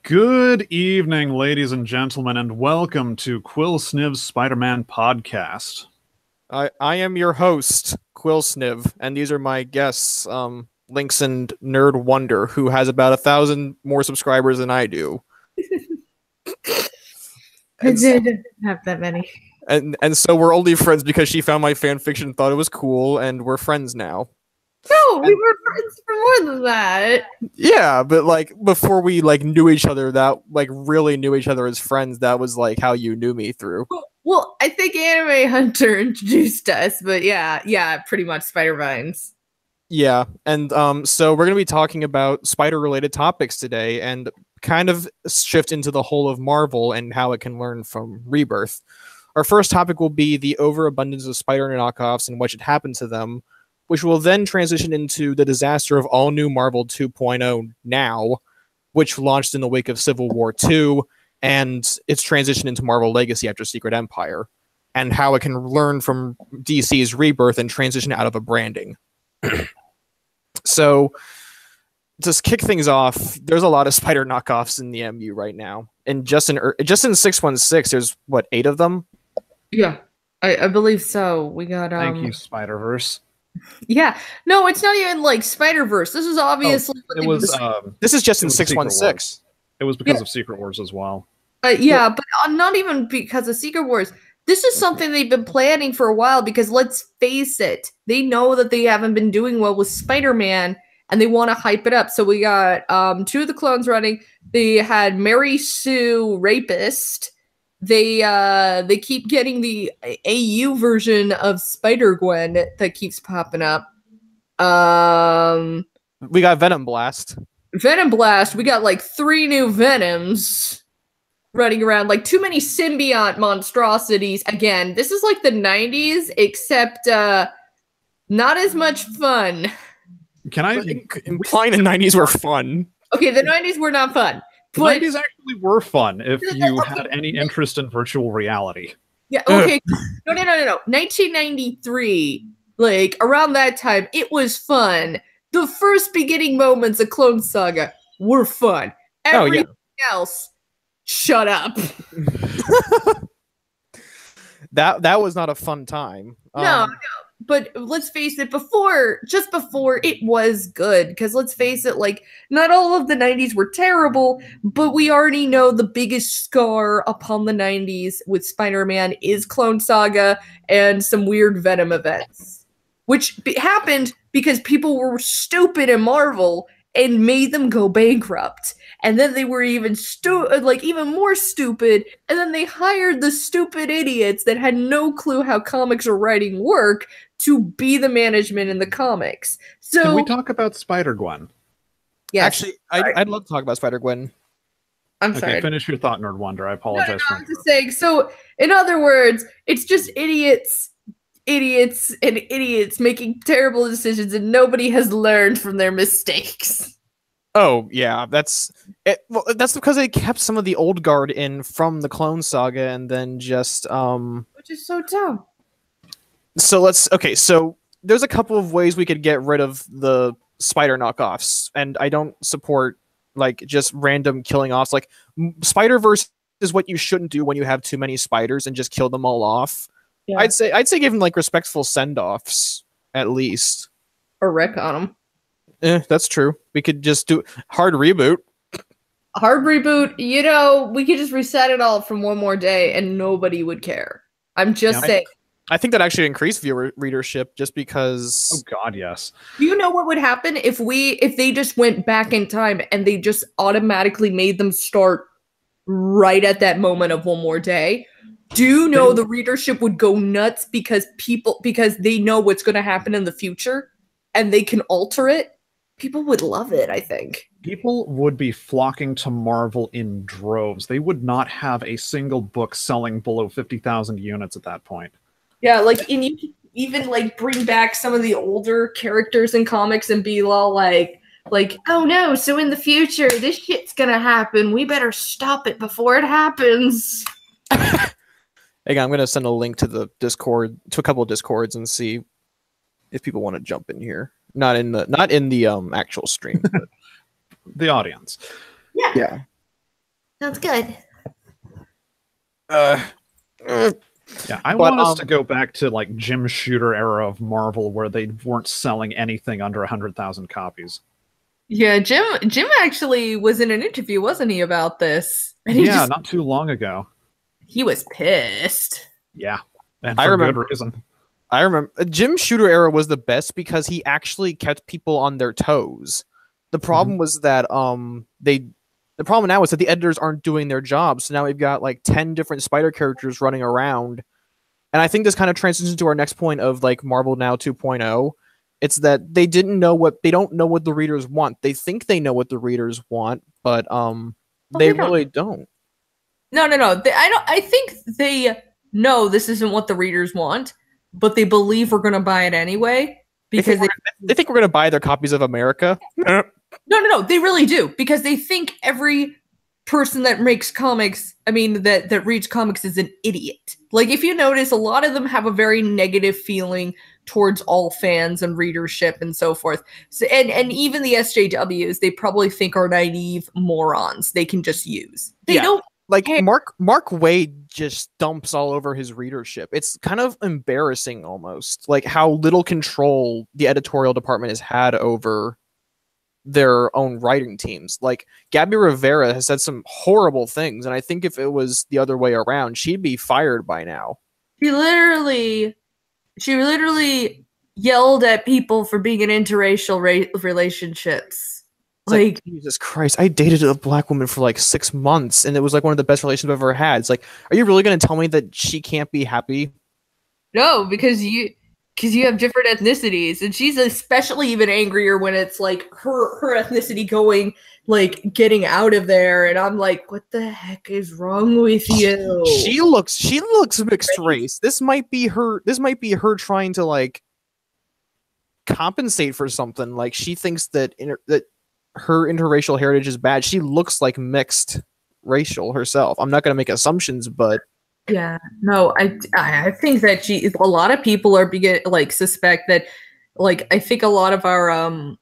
Good evening, ladies and gentlemen, and welcome to Quill Sniv's Spider-Man podcast. I am your host, Quill Sniv, and these are my guests, Lynx and Nerd Wonder, who has about 1,000 more subscribers than I do. I didn't have that many. And so we're only friends because she found my fan fiction and thought it was cool, and we're friends now. No, we were friends for more than that. Yeah, but like before we like knew each other, that like really knew each other as friends, that was like how you knew me through. Well, I think Anime Hunter introduced us, but yeah, pretty much Spider Vines. Yeah, and so we're gonna be talking about spider-related topics today, and kind of shift into the whole of Marvel and how it can learn from Rebirth. Our first topic will be the overabundance of spider knockoffs and what should happen to them, which will then transition into the disaster of all new Marvel 2.0 now, which launched in the wake of Civil War 2, and its transition into Marvel Legacy after Secret Empire, and how it can learn from DC's Rebirth and transition out of a branding. So, to kick things off, there's a lot of spider knockoffs in the MU right now, and just in 616, there's what, 8 of them? Yeah, I believe so. We got Thank you, Spider-Verse. Yeah, no, it's not even like Spider-Verse. This is obviously this is just in 616. It was because of Secret Wars as well. But not even because of Secret Wars. This is something they've been planning for a while because let's face it, they know that they haven't been doing well with Spider-Man and they want to hype it up. So we got 2 of the clones running. They had Mary Sue Rapist. They keep getting the AU version of Spider-Gwen that keeps popping up. We got Venom Blast. Venom Blast. We got like 3 new Venoms running around, like too many symbiote monstrosities. Again, this is like the 90s, except not as much fun. Can I implying the 90s were fun? Okay, the 90s were not fun. The 90s actually were fun if you had any interest in virtual reality. Yeah, okay. No. 1993, like around that time, it was fun. The first beginning moments of Clone Saga were fun. Everything else, shut up. That was not a fun time. No. But let's face it, just before it was good. Because let's face it, like, not all of the 90s were terrible, but we already know the biggest scar upon the 90s with Spider-Man is Clone Saga and some weird Venom events. Which happened because people were stupid in Marvel and made them go bankrupt. And then they were even more stupid, and then they hired the stupid idiots that had no clue how comics or writing work to be the management in the comics. So can we talk about Spider-Gwen? Yes. Actually, I'd love to talk about Spider-Gwen. I'm sorry. Okay, finish your thought, Nerd Wonder. I apologize for I'm just saying. So, in other words, it's just idiots making terrible decisions, and nobody has learned from their mistakes. Oh yeah, that's it. Well, that's because they kept some of the old guard in from the Clone Saga, and then just which is so dumb. So so there's a couple of ways we could get rid of the spider knockoffs, and I don't support like just random killing offs. Like Spider-Verse is what you shouldn't do when you have too many spiders and just kill them all off. Yeah. I'd say give them like respectful send-offs at least, or wreck on them. That's true. We could just do hard reboot. Hard reboot, we could just reset it all from one more day and nobody would care. I'm just saying. I think that actually increased viewer readership just because. Oh God, yes. Do you know what would happen if they just went back in time and they just automatically made them start right at that moment of one more day? Do you know the readership would go nuts because they know what's going to happen in the future and they can alter it? People would love it, I think. People would be flocking to Marvel in droves. They would not have a single book selling below 50,000 units at that point. Yeah, and you could even bring back some of the older characters in comics and be all like, oh no, so in the future this shit's gonna happen. We better stop it before it happens. Hey, I'm gonna send a link to the Discord, to a couple of Discords, and see if people want to jump in here. Not in the actual stream, but the audience. Yeah. Sounds good. Uh, Yeah, I But, want us to go back to like Jim Shooter era of Marvel, where they weren't selling anything under 100,000 copies. Yeah, Jim actually was in an interview, wasn't he, about this? And Yeah, not too long ago. he was pissed. Yeah, and I for remember. good reason. I remember Jim Shooter era was the best because he actually kept people on their toes. The problem was that the problem now is that the editors aren't doing their job. So now we've got like 10 different spider characters running around. And I think this kind of transitions into our next point of like Marvel Now 2.0. It's that they don't know what the readers want. They think they know what the readers want, but they really don't. No. I think they know this isn't what the readers want, but they believe we're going to buy it anyway because they think we're going to buy their copies of America. No. They really do because they think every person that makes comics, that reads comics is an idiot. Like if you notice, a lot of them have a very negative feeling towards all fans and readership and so forth. So, and even the SJWs, they probably think are naive morons. They can just use. They don't. Like Mark Waid just dumps all over his readership. It's kind of embarrassing almost, like how little control the editorial department has had over their own writing teams. Like Gabby Rivera has said some horrible things, and I think if it was the other way around, she'd be fired by now. She literally yelled at people for being in interracial relationships. Like, Jesus Christ, I dated a black woman for like 6 months, and it was like one of the best relations I've ever had. It's like, are you really going to tell me that she can't be happy? No, because you have different ethnicities, and she's especially even angrier when it's like her ethnicity getting out of there, and I'm like, what the heck is wrong with you? She looks mixed race. This might be her trying to like compensate for something. Like she thinks that her interracial heritage is bad. She looks like mixed racial herself. I'm not going to make assumptions, but yeah, no, I think that a lot of people are suspect that, like, I think a lot of our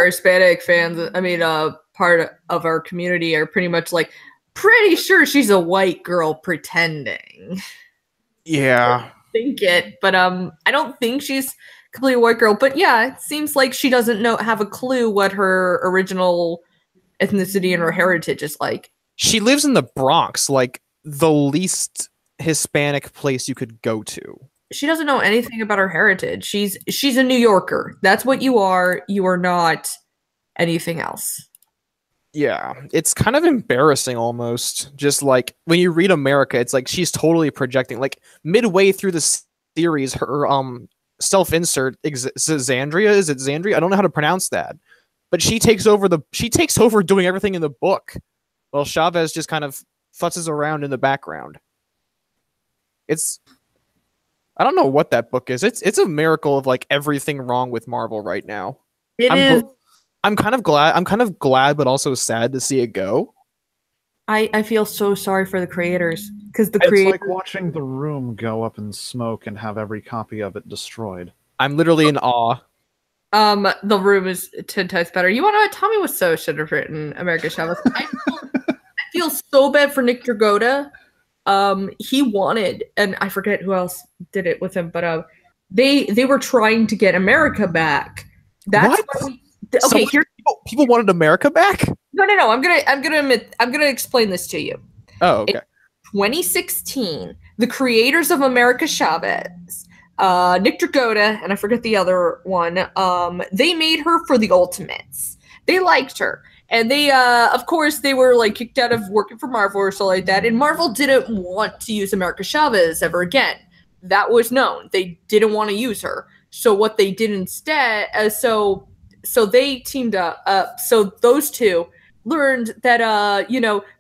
Hispanic fans, part of our community are pretty sure she's a white girl pretending. Yeah. Think it, but I don't think she's completely white girl, but yeah, it seems like she doesn't have a clue what her original ethnicity and her heritage is like. She lives in the Bronx, like the least Hispanic place you could go to. She doesn't know anything about her heritage. She's a New Yorker. That's what you are. You are not anything else. Yeah, it's kind of embarrassing almost. Just like when you read America, it's like she's totally projecting. Like midway through the series, her self-insert Xandria, is it Xandria? I don't know how to pronounce that, but she takes over doing everything in the book, while Chavez just kind of futzes around in the background. I don't know what that book is. It's a miracle of like everything wrong with Marvel right now. I'm kind of glad, but also sad to see it go. I feel so sorry for the creators because It's like watching The Room go up in smoke and have every copy of it destroyed. I'm literally in awe. The Room is 10 times better. You want to know? Tommy Wiseau should have written America Chavez. I feel so bad for Nick Dragotta. He wanted, and I forget who else did it with him, but they were trying to get America back. That's what? Okay, here people wanted America back. No. I'm gonna explain this to you. Oh, okay. In 2016, the creators of America Chavez, Nick Dragotta, and I forget the other one, they made her for the Ultimates. They liked her. And they, of course, they were like kicked out of working for Marvel or something like that. And Marvel didn't want to use America Chavez ever again. That was known. They didn't want to use her. So what they did instead, so they teamed up. So those two learned that,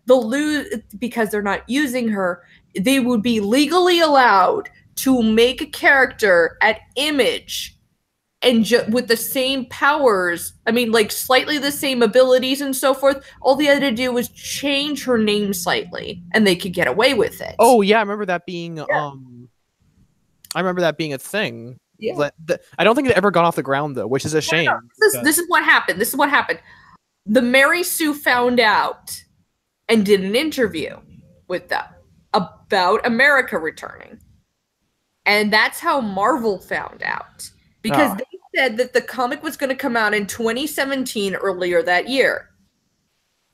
they'll lose because they're not using her. They would be legally allowed to make a character at Image and with the same powers, slightly the same abilities and so forth. All they had to do was change her name slightly, and they could get away with it. Oh yeah, I remember that being a thing. Yeah. I don't think it ever got off the ground though, which is a shame. This is what happened. The Mary Sue found out, and did an interview with them about America returning. And that's how Marvel found out. Because they said that the comic was going to come out in 2017 earlier that year.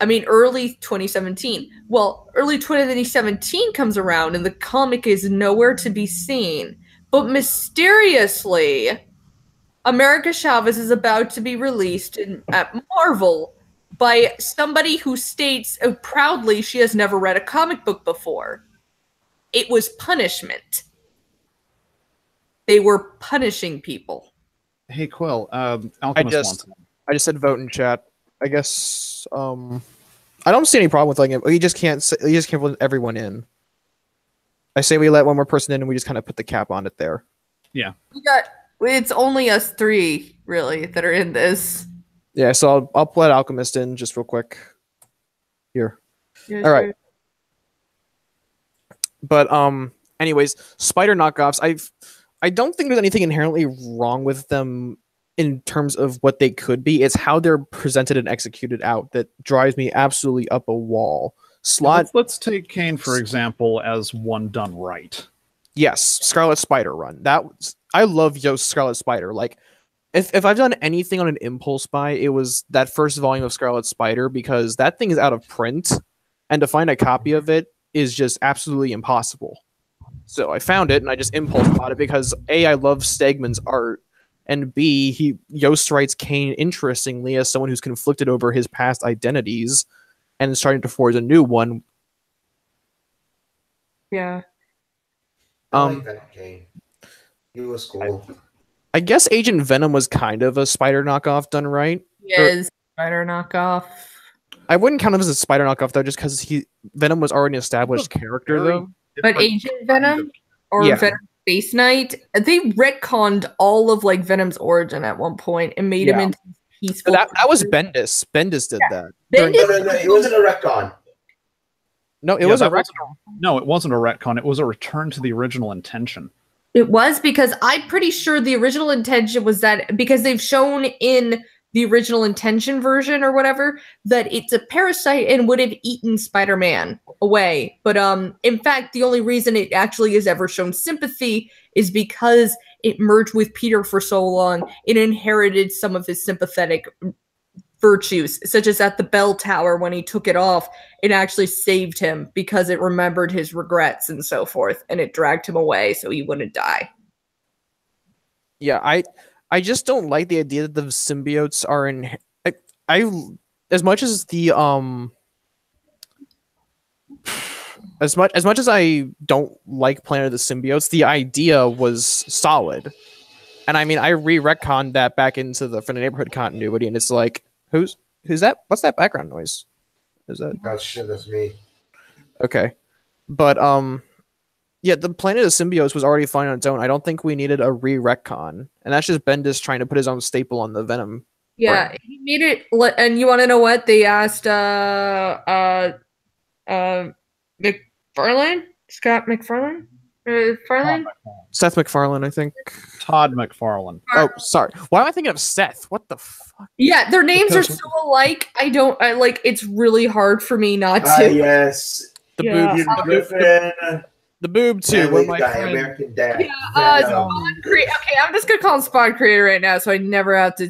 I mean, early 2017. Well, early 2017 comes around and the comic is nowhere to be seen. But mysteriously, America Chavez is about to be released at Marvel by somebody who states proudly she has never read a comic book before. It was punishment. They were punishing people. Hey, Quill, Alchemist wants one. I just said vote in chat. I guess I don't see any problem with letting it. You just can't let everyone in. I say we let one more person in and we just kind of put the cap on it there. Yeah. It's only us three, really, that are in this. Yeah, so I'll let Alchemist in just real quick. Here. Yeah, all right. But anyways, spider knockoffs, I don't think there's anything inherently wrong with them in terms of what they could be. It's how they're presented and executed out that drives me absolutely up a wall. Let's take Kane, for example, as one done right. Yes, Scarlet Spider run. I love Yost Scarlet Spider. Like, if I've done anything on an impulse buy, it was that first volume of Scarlet Spider, because that thing is out of print, and to find a copy of it is just absolutely impossible. So I found it, and I just impulse bought it because A, I love Stegman's art, and B, Yost writes Kane interestingly as someone who's conflicted over his past identities and is starting to forge a new one. Yeah. I like that Kane. He was cool. I guess Agent Venom was kind of a spider knockoff done right. Yes, spider knockoff. I wouldn't count him as a spider knockoff though, just because Venom was already an established character though. But Agent Venom or Venom Space Knight, they retconned all of like Venom's origin at one point and made him into peaceful. That was Bendis. Bendis did that. No, it wasn't a retcon. No, it was a retcon. No, it wasn't a retcon. It was a return to the original intention. It was, because I'm pretty sure the original intention was that, because they've shown in the original intention version or whatever that it's a parasite and would have eaten Spider-Man away. But in fact, the only reason it actually has ever shown sympathy is because it merged with Peter for so long. It inherited some of his sympathetic virtues, such as at the bell tower when he took it off, it actually saved him because it remembered his regrets and so forth, and it dragged him away so he wouldn't die. Yeah, I just don't like the idea that the symbiotes are in. I as much as the as much as I don't like Planet of the Symbiotes, the idea was solid, and I mean I retconned that back into the Friendly Neighborhood continuity, and it's like, who's that? What's that background noise? Is that? Oh shit, that's me. Okay, but yeah, the Planet of the Symbiotes was already fine on its own. I don't think we needed a retcon, and that's just Bendis trying to put his own staple on the Venom. Yeah, he made it. And you want to know what they asked? McFarlane, Scott McFarlane, Seth MacFarlane, I think. Todd McFarlane. Oh, sorry. Why am I thinking of Seth? What the fuck? Yeah, their names are so alike. I like. It's really hard for me not to. Yes. The boob too. Where my friend. American Dad. Yeah, okay, I'm just gonna call him Spawn Creator right now, so I never have to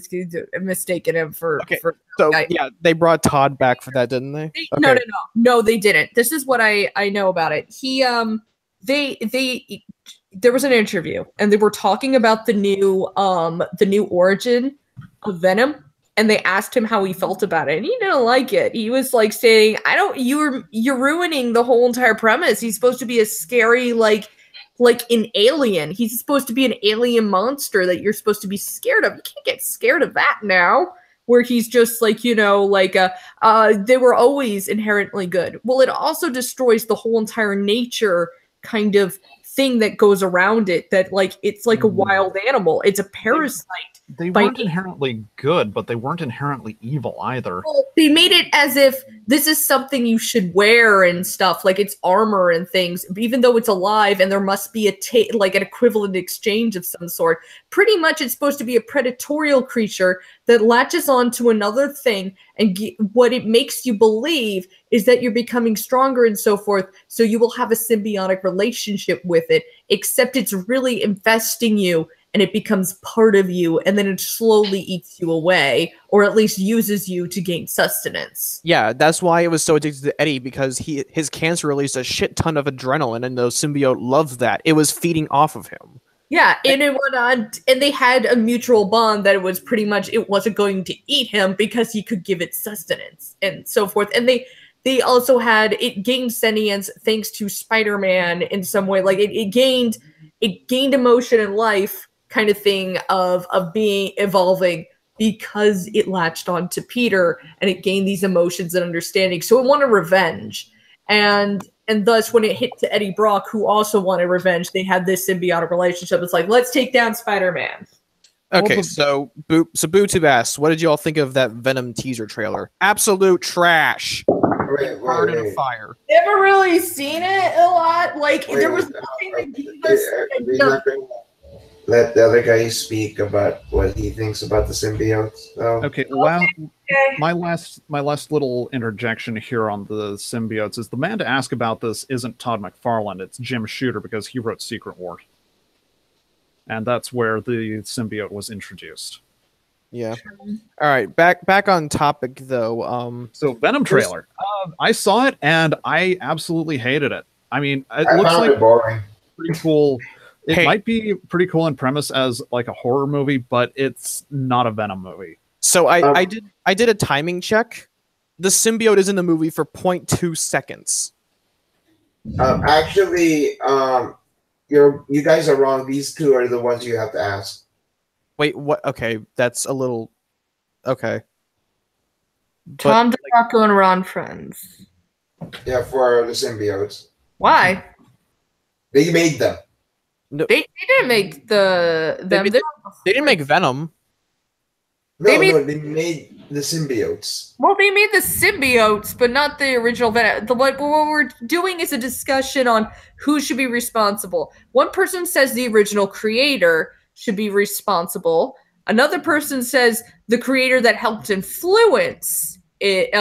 mistaken him for. Okay. So yeah, they brought Todd back for that, didn't they? Okay. No, they didn't. This is what I know about it. There was an interview, and they were talking about the new origin of Venom. And they asked him how he felt about it, and he didn't like it. He was like saying, you're ruining the whole entire premise. He's supposed to be a scary, like an alien. He's supposed to be an alien monster that you're supposed to be scared of. You can't get scared of that now, where he's just like, they were always inherently good. Well, it also destroys the whole entire nature kind of thing that goes around it, that like, it's like a wild animal. It's a parasite They weren't inherently good, but they weren't inherently evil either. Well, they made it as if this is something you should wear and stuff, like it's armor and things, even though it's alive, and there must be like an equivalent exchange of some sort. Pretty much, it's supposed to be a predatorial creature that latches onto another thing, and what it makes you believe is that you're becoming stronger and so forth, so you will have a symbiotic relationship with it, except it's really infesting you, and it becomes part of you, and then it slowly eats you away, or at least uses you to gain sustenance. Yeah, that's why it was so addicted to Eddie, because his cancer released a shit ton of adrenaline, and the symbiote loved that. It was feeding off of him. Yeah, and it went on, and they had a mutual bond that it was pretty much, it wasn't going to eat him because he could give it sustenance and so forth. And they also had, it gained sentience thanks to Spider-Man in some way. Like it gained emotion and life, kind of thing of being evolving, because it latched on to Peter and it gained these emotions and understanding. So it wanted revenge. And thus when it hit to Eddie Brock, who also wanted revenge, they had this symbiotic relationship. It's like, let's take down Spider-Man. Okay, so BooTube asks, what did you all think of that Venom teaser trailer? Absolute trash. Burn in a fire. Never really seen it a lot. Like there was nothing that gave us. Let the other guy speak about what he thinks about the symbiotes. Though. Okay, my last little interjection here on the symbiotes is the man to ask about this isn't Todd McFarlane, it's Jim Shooter, because he wrote Secret War. And that's where the symbiote was introduced. Yeah. All right, back on topic though. So Venom trailer. I saw it and I absolutely hated it. I mean, it looks like boring. Pretty cool. It might be pretty cool in premise as like a horror movie, but it's not a Venom movie. So I did a timing check. The symbiote is in the movie for 0.2 seconds. Actually, you guys are wrong. These two are the ones you have to ask. Wait, what? Okay, that's a little okay. Tom DeMarco and Ron Friends. Yeah, for the symbiotes. Why? They made them. No, they didn't make them. They didn't make Venom. They made the symbiotes. Well, they made the symbiotes, but not the original Venom. What we're doing is a discussion on who should be responsible. One person says the original creator should be responsible. Another person says the creator that helped influence it,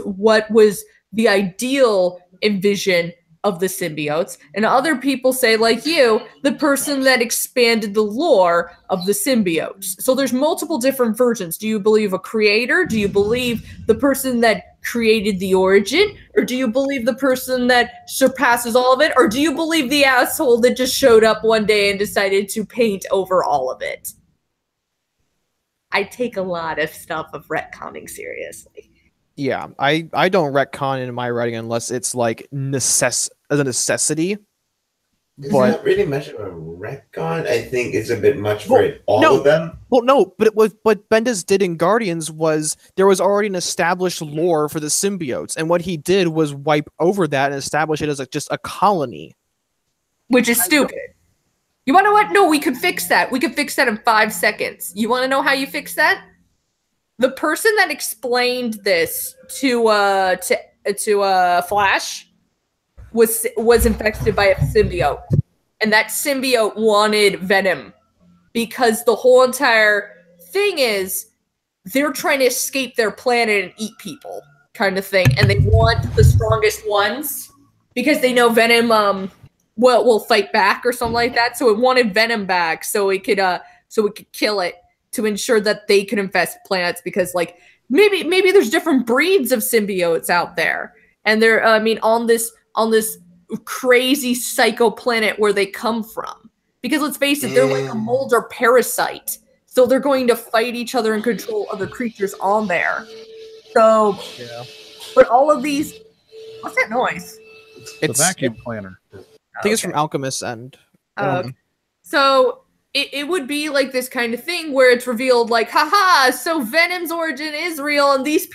what was the ideal envision of the symbiotes, and other people say, like you, the person that expanded the lore of the symbiotes. So there's multiple different versions. Do you believe a creator? Do you believe the person that created the origin? Or do you believe the person that surpasses all of it? Or do you believe the asshole that just showed up one day and decided to paint over all of it? I take a lot of stuff of retconning seriously. Yeah, I don't retcon in my writing unless it's like a necessity. It's not really much of a retcon. I think it's a bit much for all of them. Well, no, but what Bendis did in Guardians was there was already an established lore for the symbiotes, and what he did was wipe over that and establish it as just a colony. Which is stupid. You want to know what? No, we could fix that. We could fix that in 5 seconds. You want to know how you fix that? The person that explained this to Flash was infected by a symbiote, and that symbiote wanted Venom, because the whole entire thing is they're trying to escape their planet and eat people, kind of thing, and they want the strongest ones because they know Venom will fight back or something like that. So it wanted Venom back so it could kill it, to ensure that they could infest planets, because like maybe there's different breeds of symbiotes out there, and they're on this crazy psycho planet where they come from, because let's face it, they're like a mold or parasite, so they're going to fight each other and control other creatures on there. So yeah, but all of these, what's that noise? It's the vacuum cleaner. I think it's from Alchemist's end. So it would be like this kind of thing where it's revealed like, haha, so Venom's origin is real, and these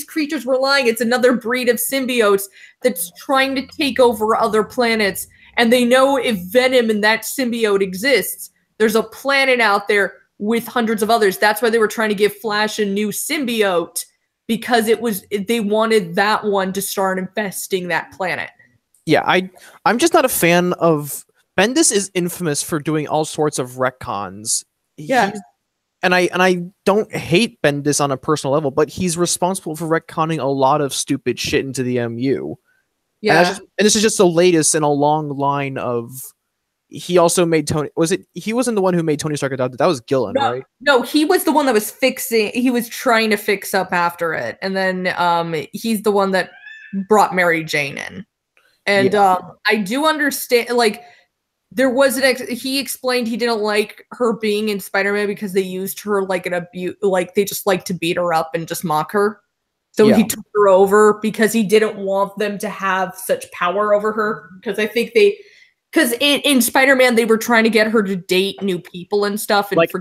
creatures were lying. It's another breed of symbiotes that's trying to take over other planets, and they know if Venom and that symbiote exists, There's a planet out there with hundreds of others. That's why they were trying to give Flash a new symbiote, because they wanted that one to start infesting that planet. Yeah, I'm just not a fan of Bendis. Is infamous for doing all sorts of retcons. Yeah. And I don't hate Bendis on a personal level, but he's responsible for retconning a lot of stupid shit into the MU. Yeah. And this is just the latest in a long line of. He also made Tony. He wasn't the one who made Tony Stark adopted. That was Gillen, right? No, he was the one that was fixing. He was trying to fix up after it, and then he's the one that brought Mary Jane in. And I do understand. Like, there was he explained he didn't like her being in Spider-Man because they used her like an abuse. Like, they just like to beat her up and just mock her. So he took her over because he didn't want them to have such power over her. Because I think because in Spider-Man, they were trying to get her to date new people and stuff. And like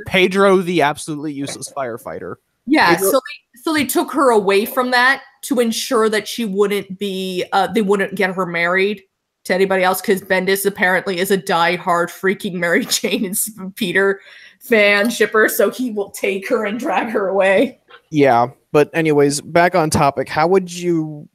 Pedro, the absolutely useless firefighter. Yeah, so they took her away from that to ensure that she wouldn't be, they wouldn't get her married to anybody else, because Bendis apparently is a die-hard freaking Mary Jane and Peter fan shipper, so he will take her and drag her away. Yeah, but anyways, back on topic, how would you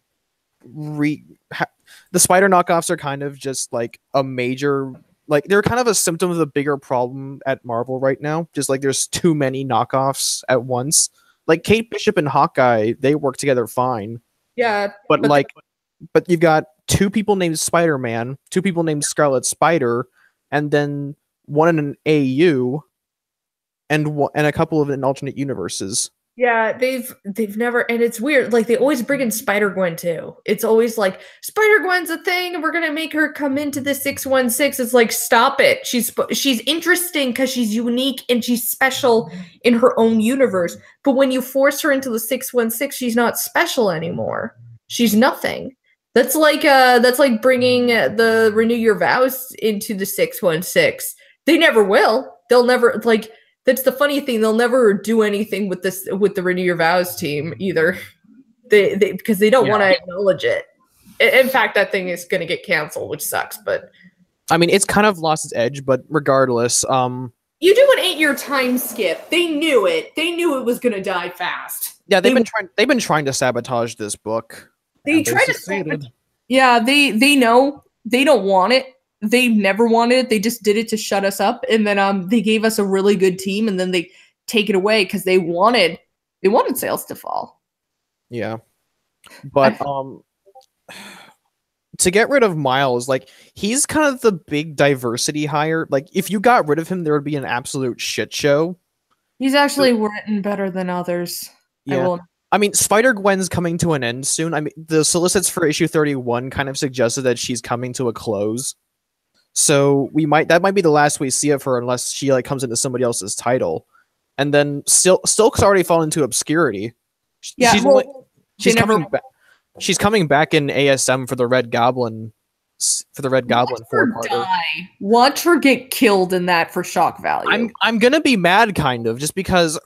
the spider knockoffs are kind of just like a major, like they're kind of a symptom of the bigger problem at Marvel right now. Just like there's too many knockoffs at once. Like Kate Bishop and Hawkeye, they work together fine. Yeah. But you've got two people named Spider-Man, two people named Scarlet Spider, and then one in an AU and a couple of in alternate universes. Yeah, they've never, and it's weird. Like, they always bring in Spider-Gwen too. It's always like, Spider-Gwen's a thing, and we're gonna make her come into the 616. It's like, stop it. She's interesting because she's unique and she's special in her own universe. But when you force her into the 616, she's not special anymore. She's nothing. That's like bringing the Renew Your Vows into the 616. They never will. They'll never, like. That's the funny thing. They'll never do anything with the Renew Your Vows team either. Because they don't want to acknowledge it. In fact, that thing is going to get canceled, which sucks. But I mean, it's kind of lost its edge. But regardless, you do an 8-year time skip. They knew it. They knew it was going to die fast. Yeah, they've been trying to sabotage this book. They tried to sabotage. Yeah, they know they don't want it. They never wanted it. They just did it to shut us up, and then they gave us a really good team, and then they take it away because they wanted sales to fall. Yeah, but to get rid of Miles, like, he's kind of the big diversity hire. Like, if you got rid of him, there would be an absolute shit show. He's actually written better than others. Yeah. I mean, Spider-Gwen's coming to an end soon. I mean, the solicits for issue 31 kind of suggested that she's coming to a close. So that might be the last we see of her, unless she like comes into somebody else's title, and then Silk's already fallen into obscurity. Yeah, she's coming back in ASM for the Red Goblin. Die. Watch her get killed in that for shock value. I'm gonna be mad, kind of, just because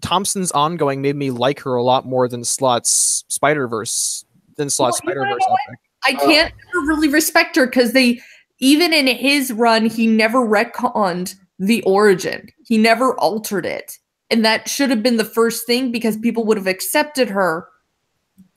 Thompson's ongoing made me like her a lot more than Slott's Spider-Verse epic. I can't really respect her because even in his run, he never retconned the origin. He never altered it. And that should have been the first thing, because people would have accepted her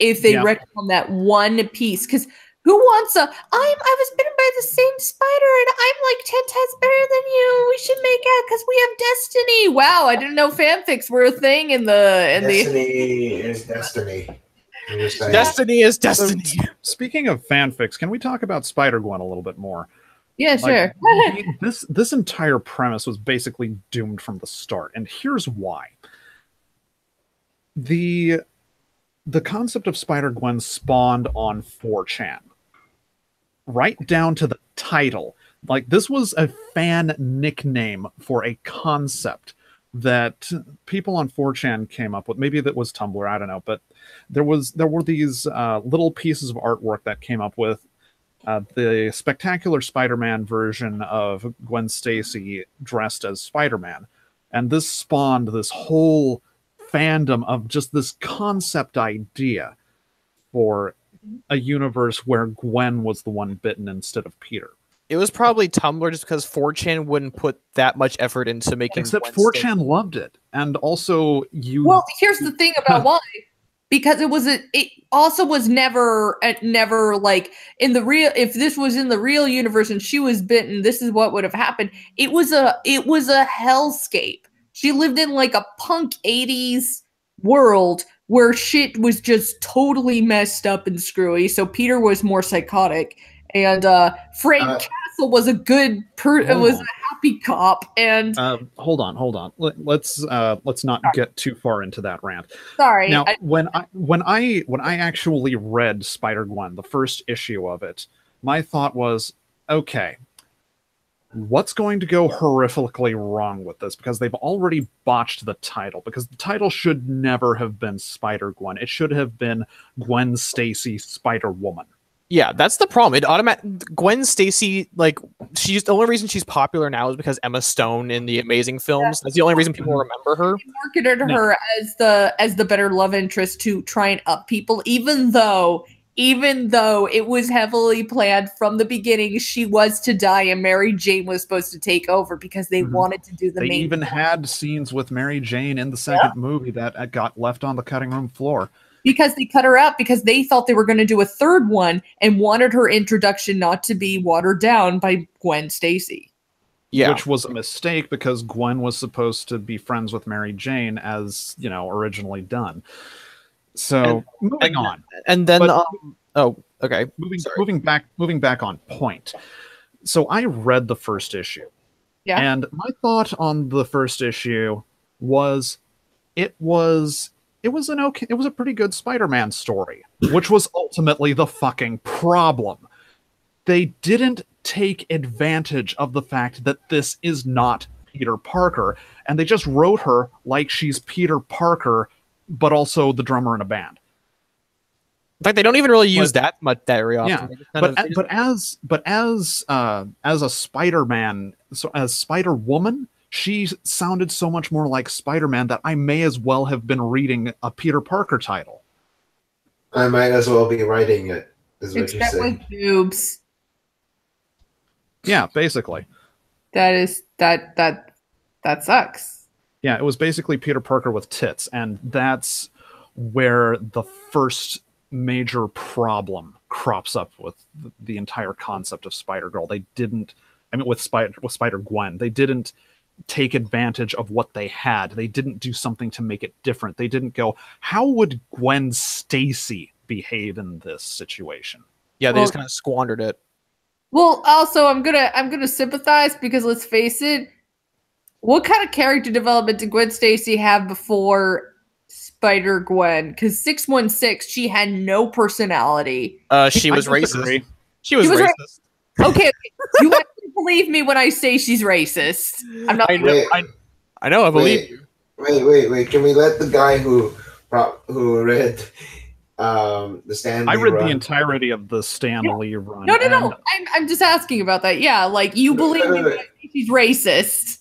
if they retconned that one piece. Because who wants I was bitten by the same spider and I'm like 10 times better than you. We should make out because we have destiny. Wow, I didn't know fanfics were a thing in the... Destiny is destiny. Destiny is destiny. Speaking of fanfics, can we talk about Spider-Gwen a little bit more? Yeah, sure. This entire premise was basically doomed from the start, and here's why. The concept of Spider-Gwen spawned on 4chan. Right down to the title. Like, this was a fan nickname for a concept that people on 4chan came up with. Maybe that was Tumblr, I don't know, but there were these little pieces of artwork that came up with the Spectacular Spider-Man version of Gwen Stacy dressed as Spider-Man, and this spawned this whole fandom of just this concept idea for a universe where Gwen was the one bitten instead of Peter. It was probably Tumblr, just because 4chan wouldn't put that much effort into making. Except 4chan loved it, and also you. Well, here's the thing about why. Because it also was never like in the real, if this was in the real universe and she was bitten, this is what would have happened. It was a hellscape. She lived in like a punk 80s world where shit was just totally messed up and screwy. So Peter was more psychotic, and Frank Castle was a good was a happy cop. And hold on. Let's not get too far into that rant. Sorry. Now, when I actually read Spider-Gwen, the first issue of it, my thought was, okay, what's going to go horrifically wrong with this? Because they've already botched the title. Because the title should never have been Spider-Gwen. It should have been Gwen Stacy Spider-Woman. Yeah, that's the problem. Gwen Stacy, like, she's the only reason she's popular now is because Emma Stone in the Amazing films. That's the only reason people remember her. They marketed her as the better love interest to try and up people, even though it was heavily planned from the beginning. She was to die and Mary Jane was supposed to take over because they wanted to do the main. They even had scenes with Mary Jane in the second movie that got left on the cutting room floor. Because they cut her out because they thought they were going to do a third one and wanted her introduction not to be watered down by Gwen Stacy. Yeah. Which was a mistake because Gwen was supposed to be friends with Mary Jane as, originally done. So moving on. And then okay. Moving back on point. So I read the first issue. Yeah. And my thought on the first issue was it was a pretty good Spider-Man story, which was ultimately the fucking problem. They didn't take advantage of the fact that this is not Peter Parker, and they just wrote her like she's Peter Parker, but also the drummer in a band. In fact, they don't even really use that much very often. Yeah, but as a Spider-Man, so as Spider-Woman, she sounded so much more like Spider-Man that I may as well have been reading a Peter Parker title. I might as well be writing it, is what you're saying. With boobs. Yeah, basically. That sucks. Yeah, it was basically Peter Parker with tits, and that's where the first major problem crops up with the entire concept of Spider-Girl. With Spider-Gwen, they didn't take advantage of what they had. They didn't do something to make it different. They didn't go, how would Gwen Stacy behave in this situation? Yeah, they just kind of squandered it. Well, also I'm gonna sympathize because let's face it, what kind of character development did Gwen Stacy have before Spider-Gwen? Because 616, she had no personality. She was racist. She was racist. Okay, you have to believe me when I say she's racist. I'm not. I know. I believe you. Wait. Can we let the guy who read the Stan Lee I read run? the entirety of the Stan Lee run. No. I'm just asking about that. Yeah, like you believe me when I say she's racist.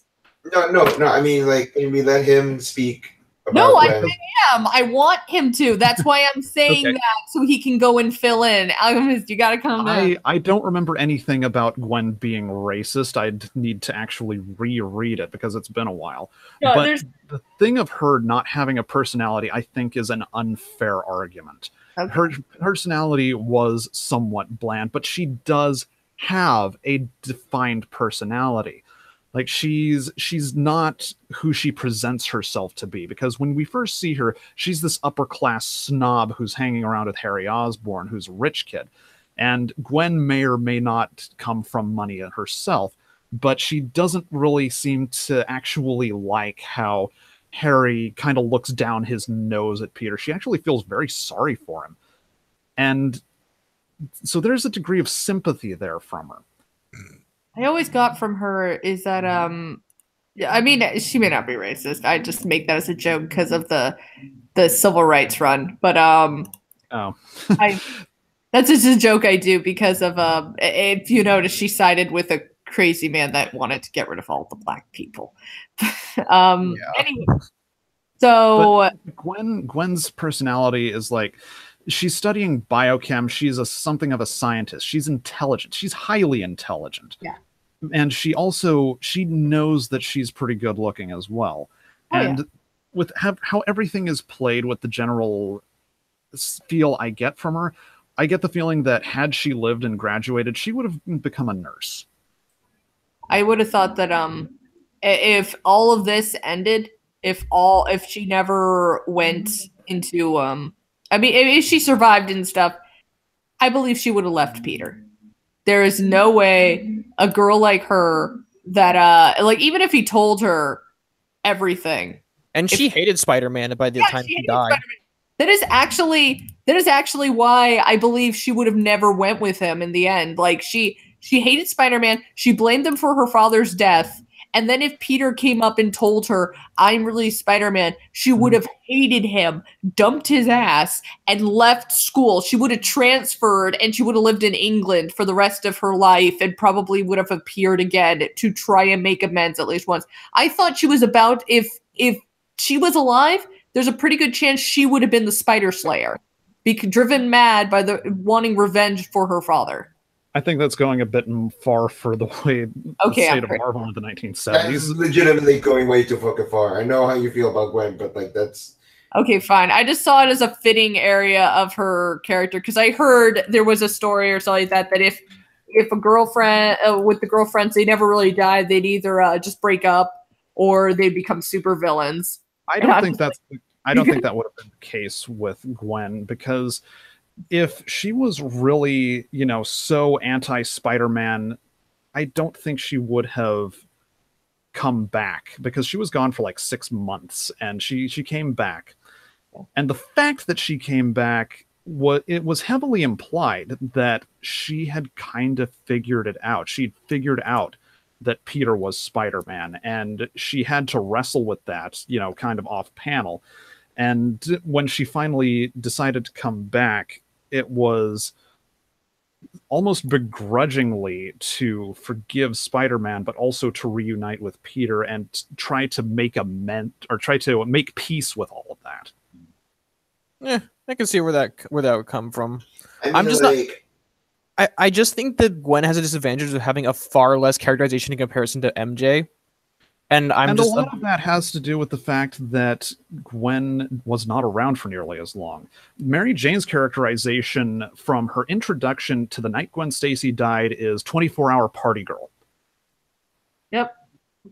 No. I mean, like, can we let him speak? No, I am. I want him to. That's why I'm saying that, so he can go and fill in. You gotta calm down. I don't remember anything about Gwen being racist. I'd need to actually reread it because it's been a while. No, but the thing of her not having a personality, I think, is an unfair argument. Okay. Her personality was somewhat bland, but she does have a defined personality. Like, she's not who she presents herself to be, because when we first see her, she's this upper-class snob who's hanging around with Harry Osborn, who's a rich kid. And Gwen may or may not come from money herself, but she doesn't really seem to actually like how Harry kind of looks down his nose at Peter. She actually feels very sorry for him. And so there's a degree of sympathy there from her. I always got from her is that I mean, she may not be racist. I just make that as a joke because of the civil rights run. But that's just a joke I do because of if you notice, she sided with a crazy man that wanted to get rid of all the black people. Anyway, so but Gwen's personality is like, she's studying biochem. She's something of a scientist. She's intelligent. She's highly intelligent. Yeah. And she knows that she's pretty good looking as well. And with how everything is played, with the general feel I get from her, I get the feeling that had she lived and graduated, she would have become a nurse. I would have thought that if all of this ended, if she never went into I mean, if she survived and stuff, I believe she would have left Peter. There is no way a girl like her that like, even if he told her everything, and she hated Spider-Man by the time he died. That is actually why I believe she would have never went with him in the end. Like, she hated Spider-Man. She blamed him for her father's death. And then if Peter came up and told her, I'm really Spider-Man, she would have hated him, dumped his ass, and left school. She would have transferred, and she would have lived in England for the rest of her life, and probably would have appeared again to try and make amends at least once. I thought she was about, if she was alive, there's a pretty good chance she would have been the Spider Slayer, driven mad by wanting revenge for her father. I think that's going a bit far for the way the state of Marvel in the 1970s. That's legitimately going way too fucking far. I know how you feel about Gwen, but like, that's... Okay, fine. I just saw it as a fitting area of her character, because I heard there was a story or something like that if a girlfriend with the girlfriends, they never really died, they'd either just break up or they'd become super villains. I don't think that would have been the case with Gwen, because if she was really, so anti-Spider-Man, I don't think she would have come back, because she was gone for like 6 months and she came back. And the fact that she came back, it was heavily implied that she had kind of figured it out. She'd figured out that Peter was Spider-Man, and she had to wrestle with that, kind of off panel. And when she finally decided to come back, it was almost begrudgingly to forgive Spider-Man, but also to reunite with Peter and try to make peace with all of that. Yeah, I can see where that would come from. I just think that Gwen has a disadvantage of having a far less characterization in comparison to MJ. And a lot of that has to do with the fact that Gwen was not around for nearly as long. Mary Jane's characterization from her introduction to the night Gwen Stacy died is 24-hour party girl. Yep.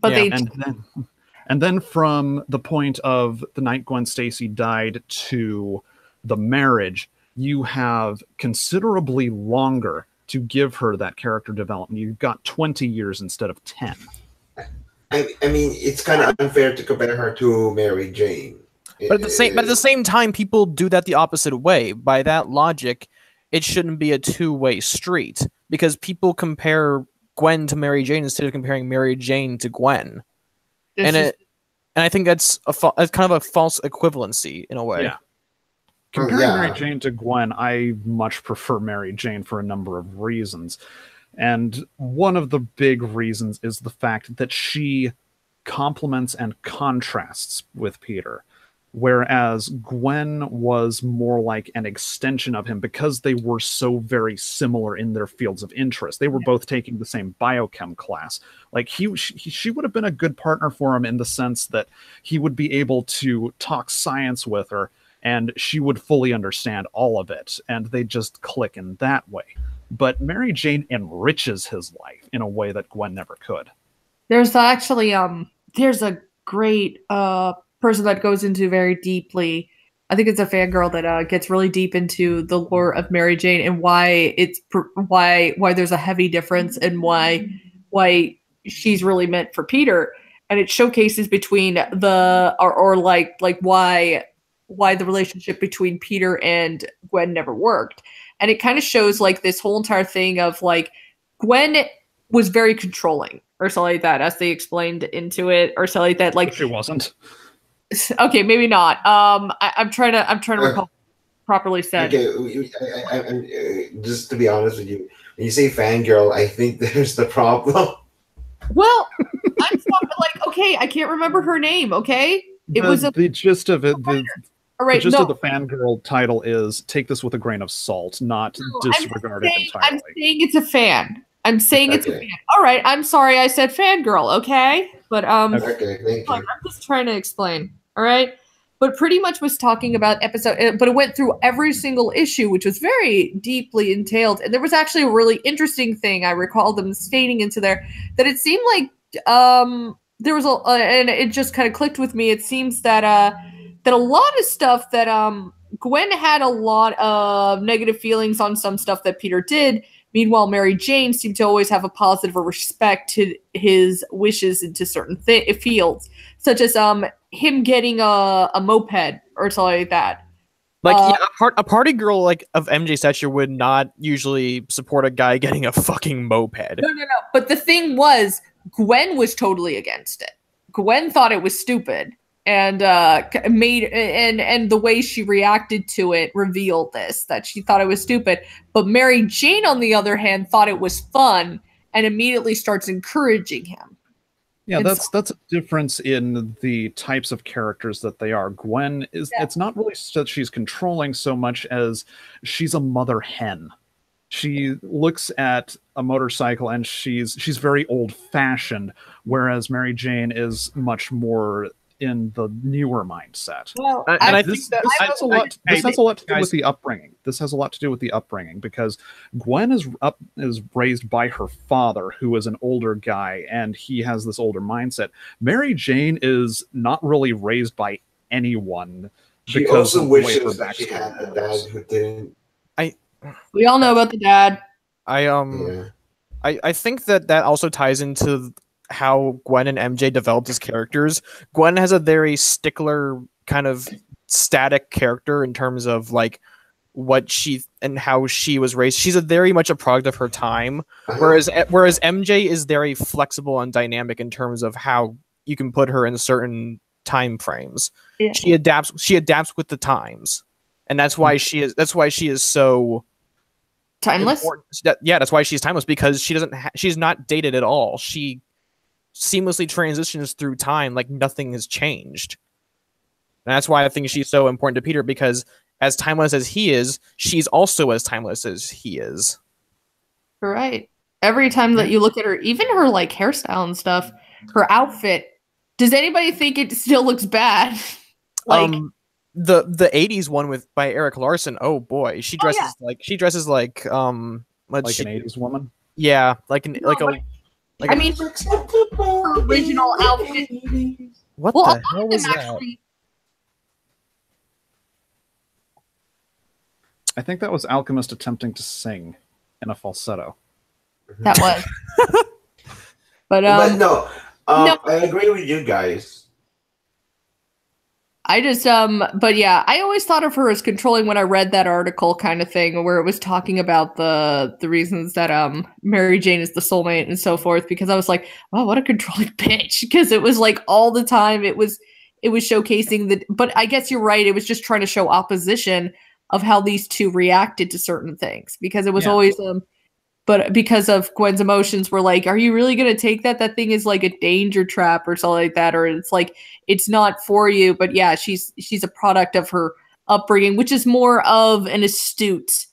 But and then from the point of the night Gwen Stacy died to the marriage, you have considerably longer to give her that character development. You've got 20 years instead of 10. I mean, it's kind of unfair to compare her to Mary Jane. But at the same time, people do that the opposite way. By that logic, it shouldn't be a two-way street, because people compare Gwen to Mary Jane instead of comparing Mary Jane to Gwen. And I think that's kind of a false equivalency in a way. Yeah. Comparing Mary Jane to Gwen, I much prefer Mary Jane for a number of reasons. And one of the big reasons is the fact that she complements and contrasts with Peter, whereas Gwen was more like an extension of him because they were so very similar in their fields of interest. They were both taking the same biochem class. Like she would have been a good partner for him in the sense that he would be able to talk science with her and she would fully understand all of it, and they just click in that way. But Mary Jane enriches his life in a way that Gwen never could. There's actually there's a great person that goes into very deeply. I think it's a fangirl that gets really deep into the lore of Mary Jane and why why there's a heavy difference and why she's really meant for Peter, and it showcases between why the relationship between Peter and Gwen never worked. And it kind of shows like this whole entire thing of like Gwen was very controlling or something like that, as they explained into it, or something like that. Like she wasn't. Okay, maybe not. I'm trying to recall properly said. Okay, just to be honest with you, when you say fangirl, I think there's the problem. Well, I'm like, okay, I can't remember her name. Okay, the gist of it. All right, The gist of the fangirl title is take this with a grain of salt, not disregard it entirely. I'm saying it's a fan. I'm saying it's a fan. All right, I'm sorry I said fangirl, okay? But okay, thank you. I'm just trying to explain. All right? But pretty much was talking about episode, but it went through every single issue, which was very deeply entailed. And there was actually a really interesting thing I recall them stating into there that it seemed like there was and it just kind of clicked with me. It seems that that a lot of stuff that Gwen had a lot of negative feelings on some stuff that Peter did. Meanwhile, Mary Jane seemed to always have a positive respect to his wishes into certain fields, such as him getting a moped or something like that. Like a party girl like of MJ stature would not usually support a guy getting a fucking moped. No. But the thing was, Gwen was totally against it. Gwen thought it was stupid. And and the way she reacted to it revealed this, that she thought it was stupid. But Mary Jane, on the other hand, thought it was fun and immediately starts encouraging him. Yeah, that's a difference in the types of characters that they are. Gwen is it's not really that she's controlling so much as she's a mother hen. She looks at a motorcycle and she's very old-fashioned, whereas Mary Jane is much more in the newer mindset. Well, and I think this has a lot to do with the upbringing. This has a lot to do with the upbringing because Gwen is raised by her father, who is an older guy, and he has this older mindset. Mary Jane is not really raised by anyone. She also wishes that she had a dad who didn't. We all know about the dad. I think that also ties into how Gwen and MJ developed as characters. Gwen has a very stickler kind of static character in terms of like what she and how she was raised. She's very much a product of her time, whereas MJ is very flexible and dynamic in terms of how you can put her in certain time frames. Yeah. She adapts with the times, and that's why she is so timeless. That's why she's timeless, because she's not dated at all. She seamlessly transitions through time like nothing has changed. And that's why I think she's so important to Peter, because as timeless as he is, she's also as timeless as he is. Right. Every time that you look at her, even her like hairstyle and stuff, her outfit, does anybody think it still looks bad? Like the 80s one by Eric Larson, oh boy, she dresses like an 80s woman. Yeah, I mean, her original outfit. What the hell was that? I think that was Alchemist attempting to sing in a falsetto. That was. But no, I agree with you guys. I just but yeah, I always thought of her as controlling when I read that article kind of thing where it was talking about the reasons that Mary Jane is the soulmate and so forth, because I was like, wow, what a controlling bitch, because it was like all the time it was showcasing the, but I guess you're right, it was just trying to show opposition of how these two reacted to certain things, because it was always but because of Gwen's emotions were like, are you really going to take that? That thing is like a danger trap or something like that. Or it's like, it's not for you. But yeah, she's a product of her upbringing, which is more of an astute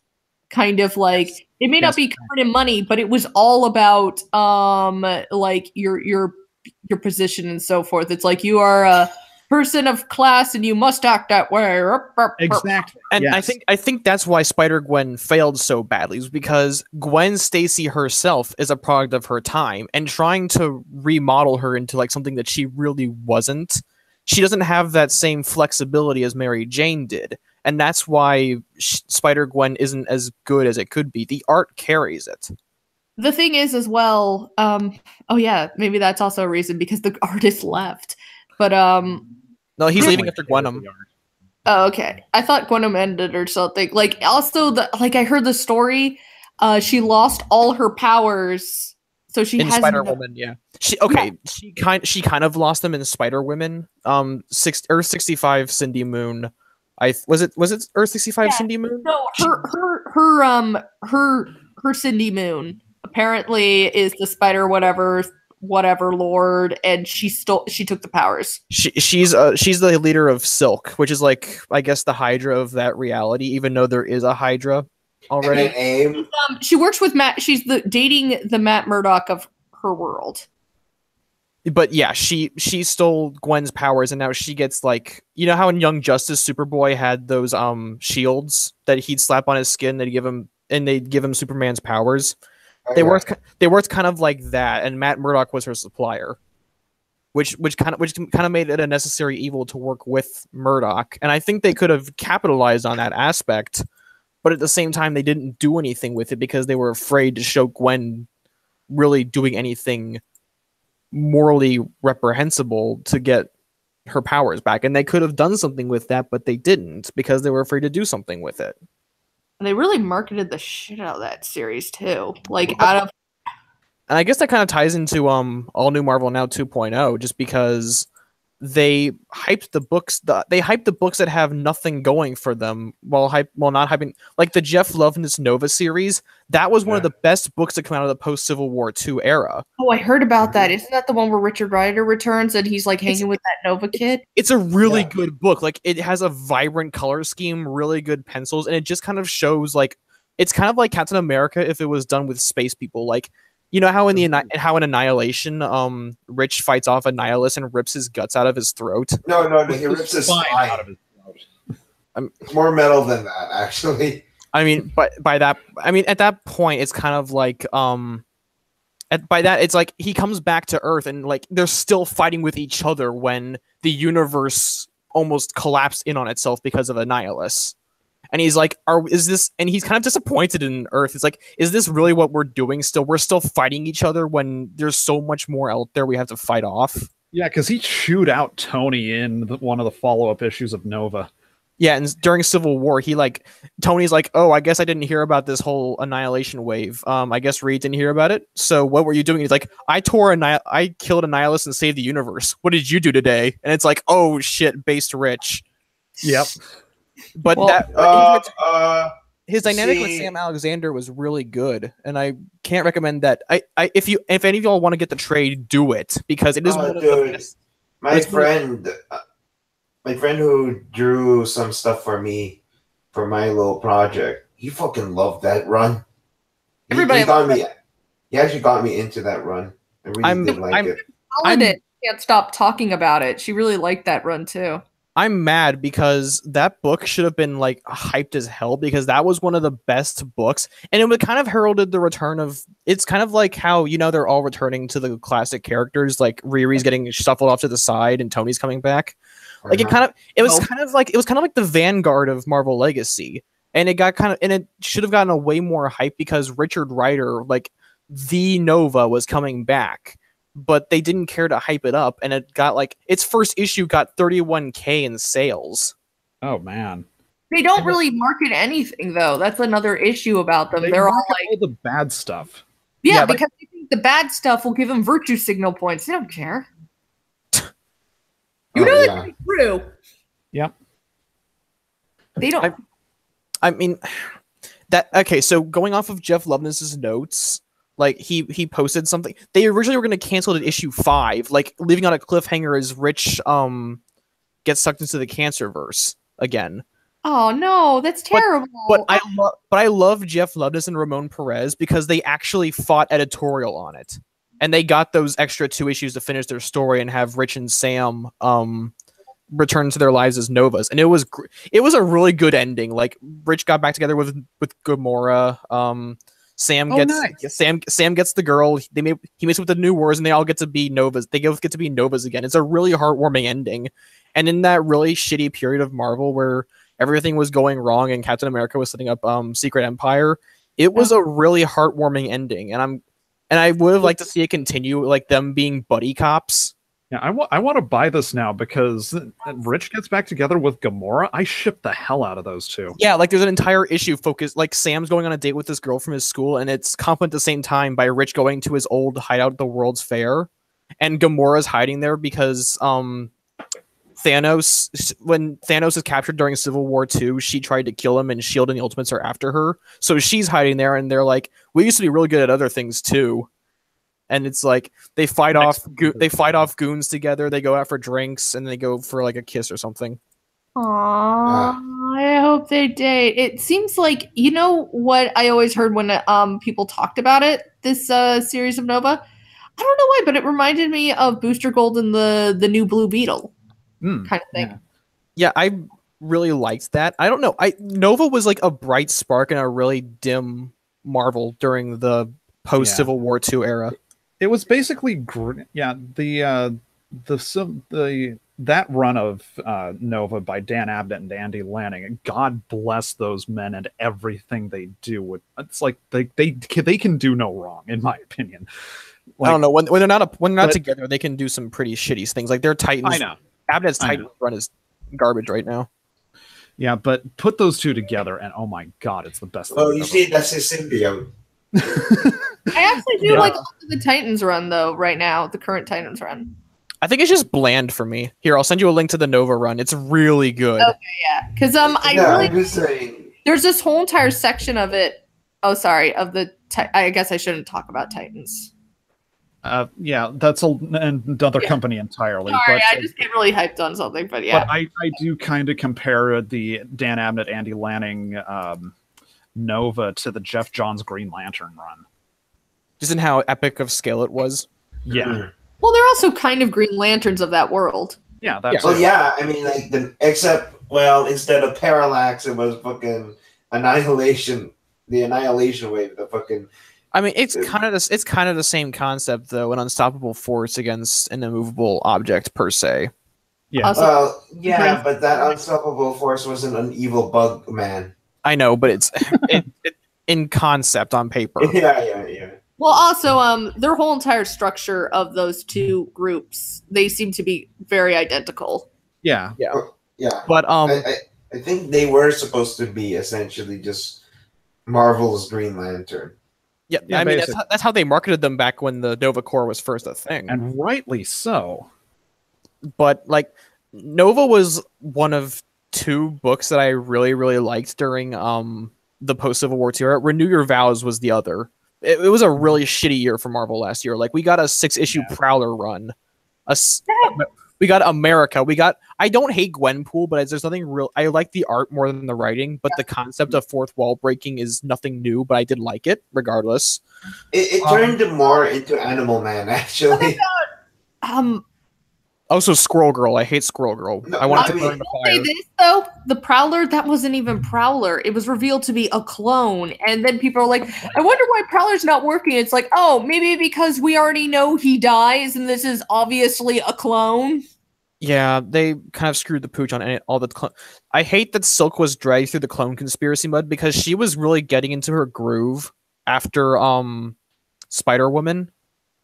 kind of like, it may not be covered in money, but it was all about like your position and so forth. It's like, you are a person of class and you must act that way. Exactly. And yes. I think that's why Spider-Gwen failed so badly, is because Gwen Stacy herself is a product of her time, and trying to remodel her into like something that she really wasn't. She doesn't have that same flexibility as Mary Jane did. And that's why Spider-Gwen isn't as good as it could be. The art carries it. The thing is as well, oh yeah, maybe that's also a reason, because the artist left. But no, he's leaving after Gwenum. Oh, okay. I thought Gwenum ended or something. Like, also I heard the story. She lost all her powers, so she has Spider-Woman. Yeah. She kind of lost them in Spider-Women. 65 Cindy Moon. Was it Earth 65 Cindy Moon? No, her Cindy Moon apparently is the Spider whatever whatever lord, and she took the powers. She's the leader of Silk, which is like, I guess, the Hydra of that reality, even though there is a Hydra already. AIM. She works with Matt. She's dating the Matt Murdock of her world. But yeah, she stole Gwen's powers, and now she gets, like, you know how in Young Justice Superboy had those shields that he'd slap on his skin, they'd give him Superman's powers. They worked kind of like that, and Matt Murdock was her supplier, which kind of made it a necessary evil to work with Murdock. And I think they could have capitalized on that aspect, but at the same time they didn't do anything with it because they were afraid to show Gwen really doing anything morally reprehensible to get her powers back. And they could have done something with that, but they didn't because they were afraid to do something with it. And they really marketed the shit out of that series too. Like and I guess that kind of ties into All New Marvel Now 2.0, just because they hyped the books. They hyped the books that have nothing going for them, while not hyping, like the Jeff Loveness Nova series. That was one of the best books to come out of the post Civil War II era. Oh, I heard about that. Isn't that the one where Richard Rider returns and he's like hanging with that Nova kid? It's a really good book. Like, it has a vibrant color scheme, really good pencils, and it just kind of shows, like, it's kind of like Captain America if it was done with space people. Like, you know how in Annihilation, Rich fights off a nihilist and rips his guts out of his throat? No, he rips his spine out of his throat. It's more metal than that, actually. I mean, at that point, it's kind of like, it's like he comes back to Earth and, like, they're still fighting with each other when the universe almost collapsed in on itself because of a nihilist. And he's like, and he's kind of disappointed in Earth. It's like, is this really what we're doing still? We're still fighting each other when there's so much more out there we have to fight off. Yeah, because he chewed out Tony in one of the follow-up issues of Nova. Yeah, and during Civil War, Tony's like, oh, I guess I didn't hear about this whole Annihilation wave. I guess Reed didn't hear about it. So what were you doing? He's like, I killed a nihilist and saved the universe. What did you do today? And it's like, oh shit, based Rich. Yep. But his dynamic with Sam Alexander was really good, and I can't recommend that. If any of y'all want to get the trade, do it, because it is one of the best. My friend who drew some stuff for me for my little project, he fucking loved that run. He actually got me into that run. I really did like it. I can't stop talking about it. She really liked that run too. I'm mad because that book should have been, like, hyped as hell, because that was one of the best books, and it would kind of heralded the return of. It's kind of like how, you know, they're all returning to the classic characters, like Riri's getting shuffled off to the side and Tony's coming back. Like, it was kind of like the vanguard of Marvel Legacy, and it should have gotten a way more hype because Richard Rider, like, the Nova, was coming back. But they didn't care to hype it up, and it got, like, its first issue got 31K in sales. Oh man, they don't really market anything though. That's another issue about them. They're all like all the bad stuff. Yeah, because they think the bad stuff will give them virtue signal points. They don't care. That's true. Yep. They don't. I mean, okay. So going off of Jeff Loveness's notes. Like, he posted something. They originally were going to cancel it at issue 5, like, leaving on a cliffhanger as Rich gets sucked into the Cancerverse again. Oh no, that's terrible. But I love Jeff Loveness and Ramon Perez because they actually fought editorial on it, and they got those extra 2 issues to finish their story and have Rich and Sam return to their lives as Novas, and it was a really good ending. Like, Rich got back together with Gamora. Sam gets the girl. He meets with the New Wars, and they all get to be Novas. They both get to be Novas again. It's a really heartwarming ending. And in that really shitty period of Marvel where everything was going wrong and Captain America was setting up Secret Empire, it was a really heartwarming ending. And I would have liked to see it continue, like them being buddy cops. Yeah, I want to buy this now because Rich gets back together with Gamora. I ship the hell out of those two. Yeah, like there's an entire issue focused, like Sam's going on a date with this girl from his school, and it's complemented at the same time by Rich going to his old hideout at the World's Fair, and Gamora's hiding there because when Thanos is captured during Civil War II, she tried to kill him, and S.H.I.E.L.D. and the Ultimates are after her. So she's hiding there, and they're like, we used to be really good at other things too. and it's like they fight off goons together. They go out for drinks and they go for like a kiss or something. Aww, I hope they date. It seems like, you know what I always heard when people talked about it, this series of Nova? I don't know why, but it reminded me of Booster Gold and the new Blue Beetle kind of thing. Yeah, I really liked that. I don't know. Nova was like a bright spark in a really dim Marvel during the post Civil War II era. It was basically that run of Nova by Dan Abnett and Andy Lanning. God bless those men and everything they do. It's like they can do no wrong, in my opinion. Like, I don't know, when they're not together, they can do some pretty shitty things. Like their Titans. I know Abnett's Titan run is garbage right now. Yeah, but put those two together, and oh my god, it's the best. Oh, you see, that's a symbiote. I actually do like the Titans run though. Right now, the current Titans run. I think it's just bland for me. Here, I'll send you a link to the Nova run. It's really good. Okay, yeah, because I'm just saying. There's this whole entire section of it. Oh, sorry, I guess I shouldn't talk about Titans. Yeah, that's another company entirely. Sorry, I just get really hyped on something, but yeah. But I do kind of compare the Dan Abnett, Andy Lanning Nova to the Jeff Johns Green Lantern run. Just in how epic of scale it was. Yeah. Well, they're also kind of Green Lanterns of that world. Yeah, that's Well, yeah, I mean, like, instead of Parallax, it was fucking Annihilation, the Annihilation Wave, the fucking... I mean, it's kind of the same concept, though, an unstoppable force against an immovable object, per se. Yeah. Well, yeah, but that unstoppable force wasn't an evil bug man. I know, but it's in concept on paper. Yeah. Well, also, their whole entire structure of those two groups, they seem to be very identical. Yeah. But I think they were supposed to be essentially just Marvel's Green Lantern. Yeah, I mean that's how they marketed them back when the Nova Corps was first a thing, and rightly so. But like, Nova was one of two books that I really, really liked during the post Civil War II era. Renew Your Vows was the other. It was a really shitty year for Marvel last year. Like, we got a 6-issue Prowler run. We got America. I don't hate Gwenpool, but there's nothing real. I like the art more than the writing, but the concept of fourth wall breaking is nothing new, but I did like it regardless. It turned more into Animal Man, actually. Also, Squirrel Girl. I hate Squirrel Girl. No, I want to burn the fire. Say this though, the Prowler, that wasn't even Prowler. It was revealed to be a clone, and then people are like, "I wonder why Prowler's not working." It's like, oh, maybe because we already know he dies, and this is obviously a clone. Yeah, they kind of screwed the pooch on all the clone. I hate that Silk was dragged through the clone conspiracy mud because she was really getting into her groove after Spider-Woman,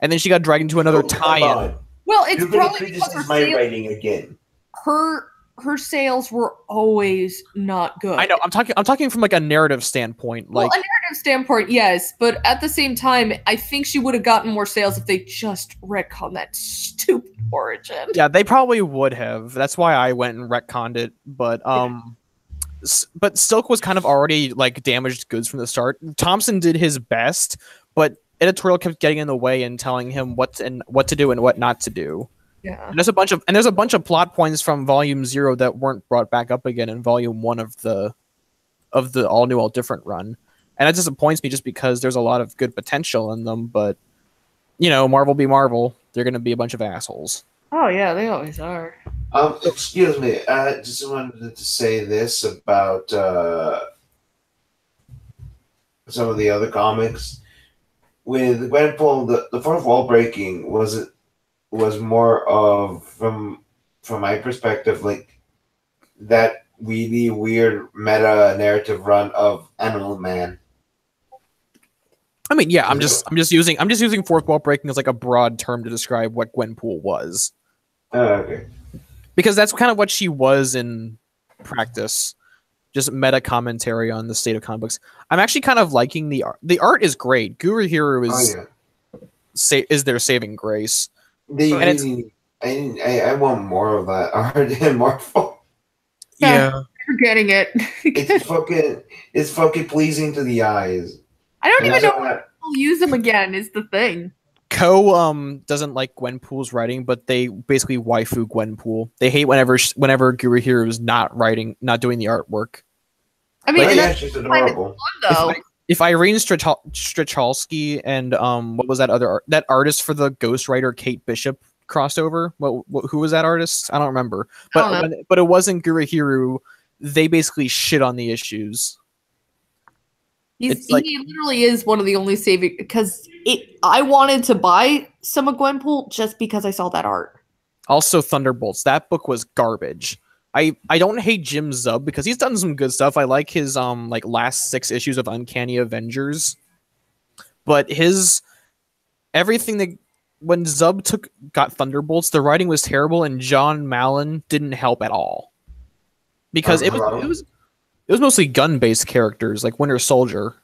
and then she got dragged into another tie-in. Well, it's probably because my writing again. Her sales were always not good. I know. I'm talking from like a narrative standpoint. Like, a narrative standpoint, yes, but at the same time, I think she would have gotten more sales if they just retconned that stupid origin. Yeah, they probably would have. That's why I went and retconned it. But Silk was kind of already like damaged goods from the start. Thompson did his best, but editorial kept getting in the way and telling him what to do and what not to do. Yeah. And there's a bunch of plot points from Volume 0 that weren't brought back up again in Volume 1 of the All New All Different run. And that disappoints me just because there's a lot of good potential in them, but you know, Marvel be Marvel, they're going to be a bunch of assholes. Oh yeah, they always are. Excuse me, I just wanted to say this about some of the other comics. With Gwenpool, the fourth wall breaking was more of, from my perspective, like that really weird meta narrative run of Animal Man. I mean, yeah, I'm just using fourth wall breaking as like a broad term to describe what Gwenpool was. Okay. Because that's kind of what she was in practice. Just meta commentary on the state of comic books. I'm actually kind of liking the art. The art is great. Guru Hero is their saving grace. I want more of that art in Marvel. Yeah. You're getting it. it's fucking pleasing to the eyes. I don't even know when we'll use them again, is the thing. Ko doesn't like Gwenpool's writing, but they basically waifu Gwenpool. They hate whenever Gurihiro is not doing the artwork. I mean, and yeah, she's adorable. Though. If Irene Strachalski and what was that artist for the Ghost Rider Kate Bishop crossover? Who was that artist? I don't remember. But it wasn't Gurihiro. They basically shit on the issues. He literally is one of the only saving, because I wanted to buy some of Gwenpool just because I saw that art. Also, Thunderbolts. That book was garbage. I don't hate Jim Zub because he's done some good stuff. I like his last 6 issues of Uncanny Avengers, but everything that when Zub got Thunderbolts, the writing was terrible, and John Mallon didn't help at all because it was mostly gun-based characters like Winter Soldier.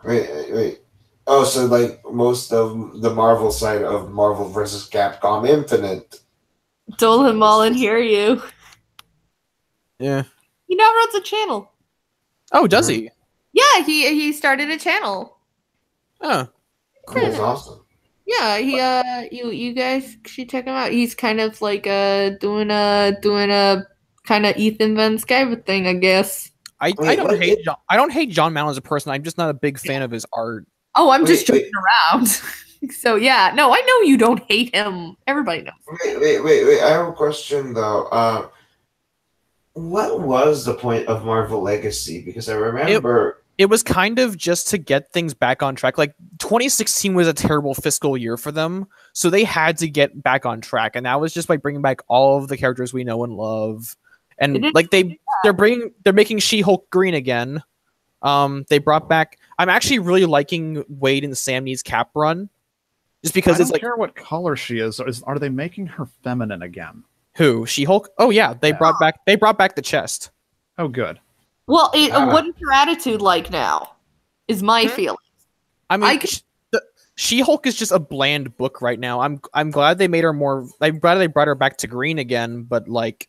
Wait. Oh, so like most of the Marvel side of Marvel vs. Capcom Infinite. Dolan Mullen, hear you. Yeah. He now runs a channel. Oh, does he? Yeah, he started a channel. Oh, cool. That's awesome. Yeah, you guys should check him out. He's kind of like doing a kind of Ethan Van Sciver thing, I guess. I don't hate John Mallon as a person. I'm just not a big fan of his art. Oh, I'm just joking around. So yeah, no, I know you don't hate him. Everybody knows. Wait. I have a question though. What was the point of Marvel Legacy? Because I remember it was kind of just to get things back on track. Like 2016 was a terrible fiscal year for them, so they had to get back on track, and that was just by bringing back all of the characters we know and love. And like they're making She-Hulk green again. They brought back. I'm actually really liking Wade and Sam Needs Cap run, just because I don't care what color she is. Are they making her feminine again? Who? She-Hulk? Oh yeah, they brought back the chest. Oh good. Well, what is her attitude like now? Is my feeling. I mean, She-Hulk is just a bland book right now. I'm glad they made her more. I'm glad they brought her back to green again, but like.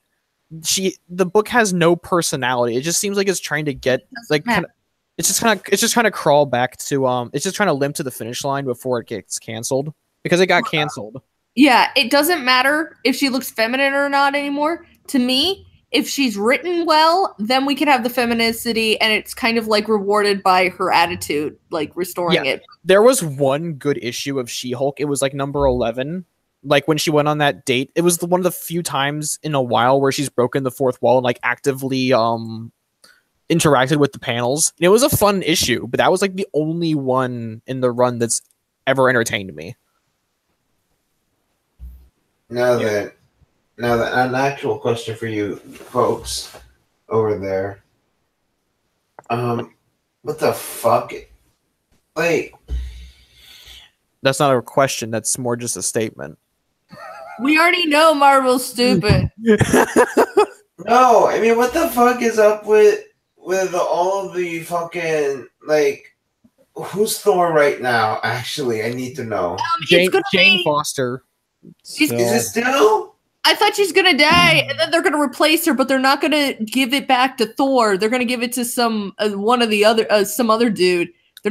The book has no personality. It just seems like it's trying to get it's just trying to crawl back to it's just trying to limp to the finish line before it gets canceled because it got canceled. Yeah, it doesn't matter if she looks feminine or not anymore. To me, if she's written well, then we can have the femininity, and it's kind of like rewarded by her attitude, like restoring it. There was one good issue of She-Hulk. It was like number 11. Like when she went on that date, it was one of the few times in a while where she's broken the fourth wall and like actively interacted with the panels. And it was a fun issue, but that was like the only one in the run that's ever entertained me. Now that an actual question for you folks over there. What the fuck? Like, that's not a question. That's more just a statement. We already know Marvel's stupid. No, I mean, what the fuck is up with all of the fucking, like, who's Thor right now? Actually, I need to know. Jane Foster. Is it still? I thought she's gonna die, and then they're gonna replace her, but they're not gonna give it back to Thor. They're gonna give it to some other dude. I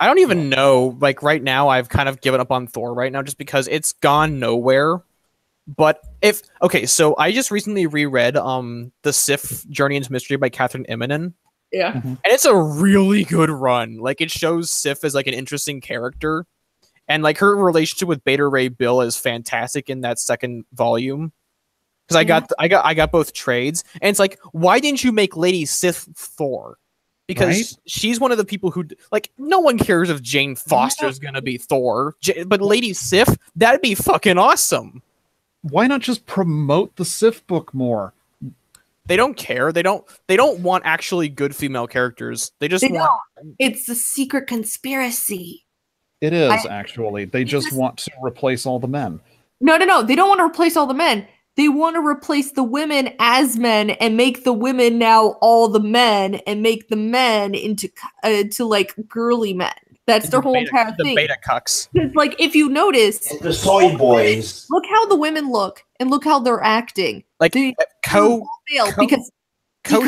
don't even know. Like right now, I've kind of given up on Thor right now just because it's gone nowhere. But so I just recently reread the Sif Journey into Mystery by Catherine Immonen. Yeah. Mm-hmm. And it's a really good run. Like it shows Sif as like an interesting character. And like her relationship with Beta Ray Bill is fantastic in that second volume. Because I got both trades. And it's like, why didn't you make Lady Sif Thor? Because she's one of the people who, like, no one cares if Jane Foster's gonna be Thor. But Lady Sif, that'd be fucking awesome. Why not just promote the Sif book more? They don't care. They don't want actually good female characters. They want... It's a secret conspiracy. It is, actually. They just want to replace all the men. No. They don't want to replace all the men. They want to replace the women as men and make the women now all the men and make the men into like girly men. That's their whole entire thing. The beta cucks. Like if you notice, the soy boys. Look how the women look and look how they're acting. Like because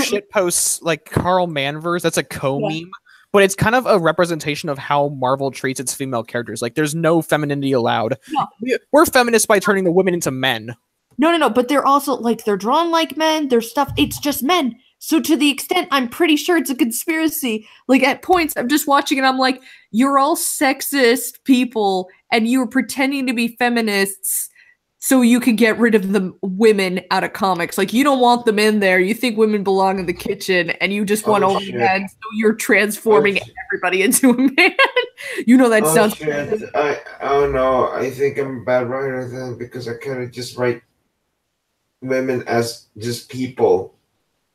shit posts like Carl Manvers. That's a meme. but it's kind of a representation of how Marvel treats its female characters. Like, there's no femininity allowed. No. We're feminists by turning the women into men. No, but they're also, like, they're drawn like men, their stuff, it's just men. So to the extent, I'm pretty sure it's a conspiracy. Like, at points, I'm just watching and I'm like, you're all sexist people, and you were pretending to be feminists so you can get rid of the women out of comics. Like, you don't want them in there. You think women belong in the kitchen, and you just want only men, so you're transforming everybody into a man. You know that sounds... Shit. I don't know. I think I'm a bad writer then, because I kind of just write women as just people.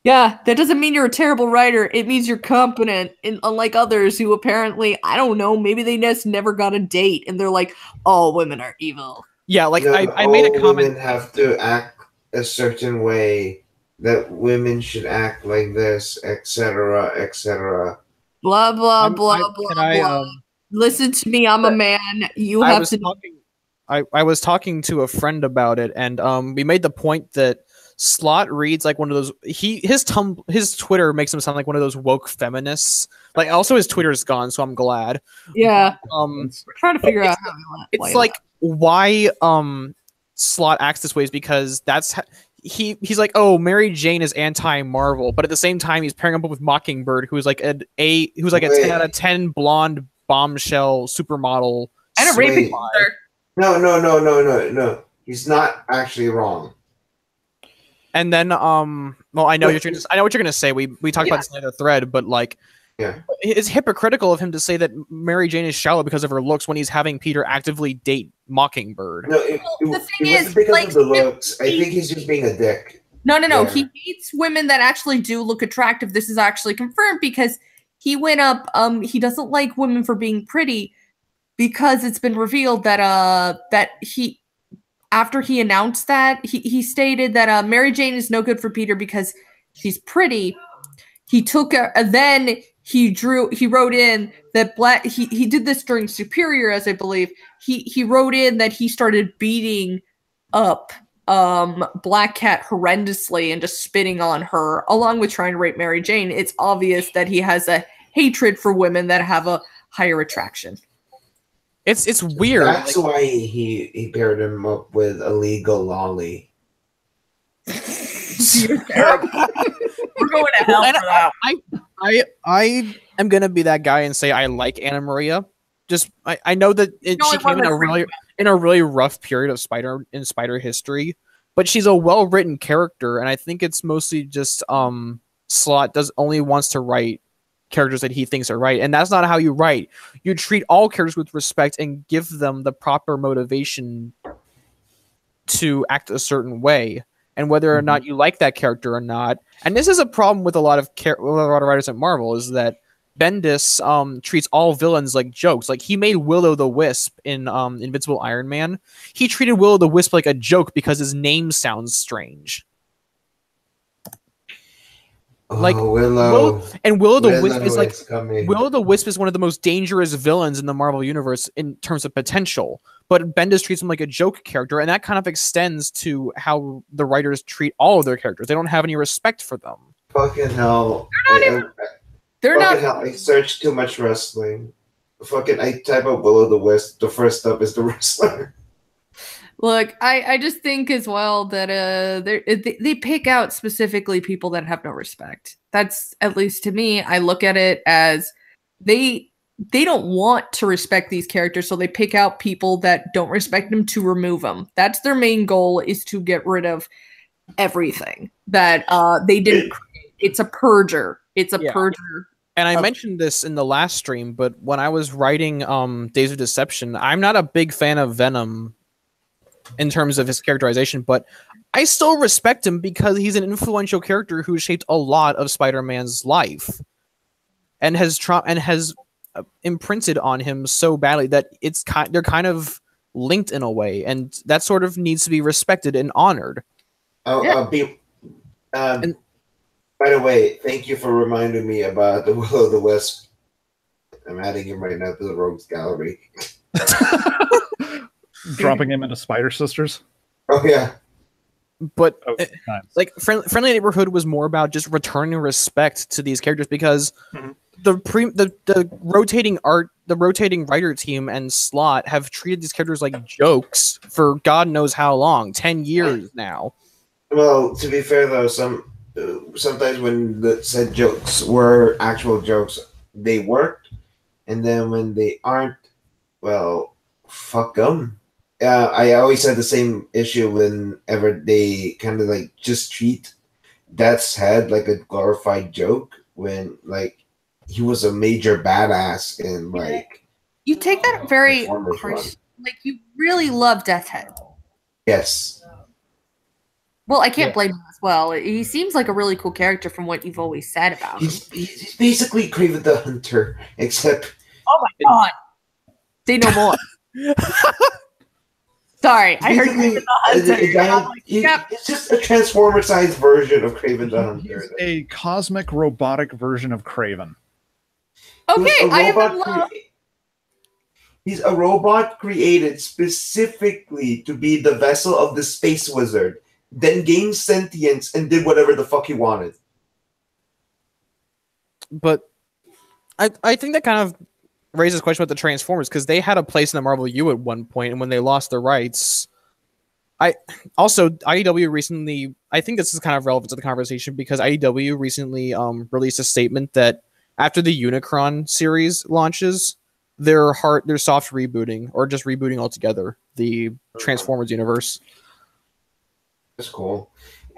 Yeah, that doesn't mean you're a terrible writer. It means you're competent, unlike others who apparently, I don't know, maybe they just never got a date, and they're like, all women are evil. Yeah, like, I made a comment. Women have to act a certain way, that women should act like this, etc., etc. Blah, blah, blah. Listen to me, I'm a man. You have to... I was talking to a friend about it, and we made the point that Slott reads like one of those. His Twitter makes him sound like one of those woke feminists. Like, also his Twitter is gone, so I'm glad. Yeah. We're trying to figure out how it's like why Slott acts this way is because that's he's like, oh, Mary Jane is anti-Marvel, but at the same time he's pairing up with Mockingbird, who's like a 10 out of 10 blonde bombshell supermodel and a raping mother. No. He's not actually wrong. And then, well, I know what you're gonna say. We talked about this in the thread, but like, it's hypocritical of him to say that Mary Jane is shallow because of her looks when he's having Peter actively date Mockingbird. No, it wasn't because of the looks. I think he's just being a dick. No. Yeah. He hates women that actually do look attractive. This is actually confirmed because he went up. He doesn't like women for being pretty because it's been revealed that he. After he announced that, he stated that Mary Jane is no good for Peter because she's pretty. He took then he wrote in that he did this during Superior, as I believe. He wrote in that he started beating up Black Cat horrendously and just spitting on her, along with trying to rape Mary Jane. It's obvious that he has a hatred for women that have a higher attraction. It's weird. That's why he paired him up with illegal Lolly. You're terrible. We're going to hell for that. I am gonna be that guy and say I like Anna Maria. Just I know that she came in a really rough period of Spider history, but she's a well written character, and I think it's mostly just Slott only wants to write characters that he thinks are right, and that's not how you write. You treat all characters with respect and give them the proper motivation to act a certain way, and whether or not you like that character or not. And this is a problem with a lot of writers at Marvel, is that Bendis treats all villains like jokes. Like, he made Will-O-the-Wisp in Invincible Iron Man. He treated Will-O-the-Wisp like a joke because his name sounds strange. Like, Will-O-the-Wisp is like Will-O-the-Wisp is one of the most dangerous villains in the Marvel universe in terms of potential, but Bendis treats him like a joke character, and that kind of extends to how the writers treat all of their characters. They don't have any respect for them. Fucking hell! They're not. Hell, I search too much wrestling. I type up Will-O-the-Wisp. The first up is the wrestler. Look, I just think as well that they pick out specifically people that have no respect. That's, at least to me, I look at it as they don't want to respect these characters, so they pick out people that don't respect them to remove them. That's their main goal, is to get rid of everything that they didn't create. It's a purger. It's a purger. And I mentioned this in the last stream, but when I was writing Days of Deception, I'm not a big fan of Venom in terms of his characterization, but I still respect him because he's an influential character who shaped a lot of Spider-Man's life and has imprinted on him so badly that they're kind of linked in a way, and that sort of needs to be respected and honored. By the way, thank you for reminding me about the Will-O-the-Wisp. I'm adding him right now to the Rogues Gallery. Dropping him into Spider Sisters. Oh yeah, but like Friendly Neighborhood was more about just returning respect to these characters because the rotating writer team and Slott have treated these characters like jokes for God knows how long, 10 years now. Well, to be fair though, sometimes when the said jokes were actual jokes, they worked, and then when they aren't, well, fuck them. I always had the same issue whenever they kind of like just treat Death's Head like a glorified joke when like he was a major badass in like. You take that very harsh. Like you really love Death's Head. Yes. Well, I can't blame him as well. He seems like a really cool character from what you've always said about him. He's basically Kraven the Hunter, except. Oh my god! Say no more. Sorry, I heard Kraven the Hunter. It's just a Transformer-sized version of Kraven the Hunter. He's a cosmic robotic version of Kraven. Okay, I am in love. He's a robot created specifically to be the vessel of the space wizard, then gained sentience and did whatever the fuck he wanted. But I think that kind of raises a question about the Transformers, because they had a place in the Marvel U at one point, and when they lost the rights, IDW recently, I think this is kind of relevant to the conversation, because IDW recently released a statement that after the Unicron series launches, they're soft rebooting, or just rebooting altogether, the Transformers universe. That's cool.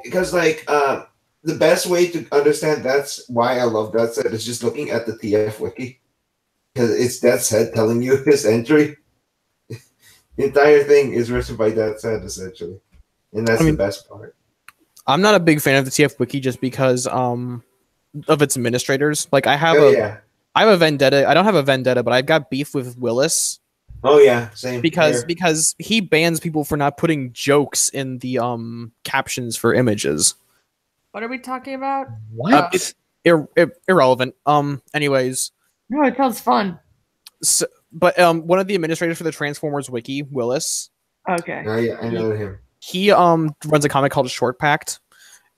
Because like the best way to understand that's why I love Death's Head is just looking at the TF wiki. Because it's Death's Head telling you his entry. The entire thing is written by Death's Head, essentially. And that's the best part. I'm not a big fan of the TF wiki just because of its administrators. Like I have I have a vendetta. I don't have a vendetta, but I've got beef with Willis. Oh yeah, same. Because he bans people for not putting jokes in the captions for images. What are we talking about? What? It's irrelevant. Anyways. No, it sounds fun. So, but one of the administrators for the Transformers wiki, Willis. Okay. Oh, yeah, I know him. He runs a comic called Short Pact,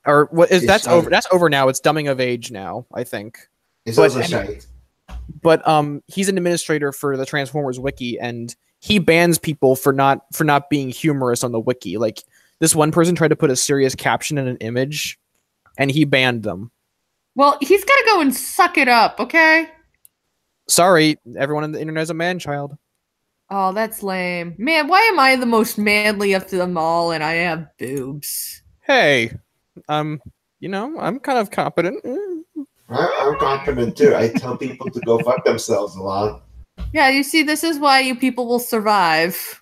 or what is that's over? That's over now. It's Dumbing of Age now, I think. It's also shite. But he's an administrator for the Transformers wiki, and he bans people for not being humorous on the wiki. Like this one person tried to put a serious caption in an image, and he banned them. Well, he's got to go and suck it up, okay? Sorry, everyone on the internet is a man-child. Oh, that's lame. Man, why am I the most manly of them all and I have boobs? Hey, I'm kind of competent. I'm confident too. I tell people to go fuck themselves a lot. Yeah, you see, this is why you people will survive.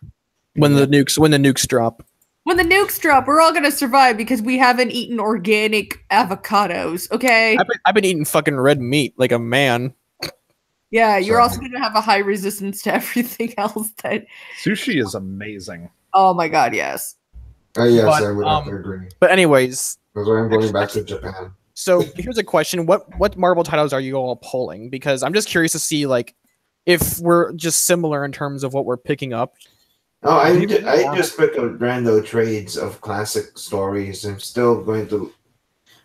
When the nukes drop. When the nukes drop, we're all gonna survive because we haven't eaten organic avocados, okay? I've been eating fucking red meat like a man. Yeah, you're also going to have a high resistance to everything else. Sushi is amazing. Oh my god, yes. Oh yes, I would have to agree. But anyways, that's why I'm going back to Japan. So here's a question: What Marvel titles are you all pulling? Because I'm just curious to see like if we're just similar in terms of what we're picking up. Oh, I just picked up random trades of classic stories. I'm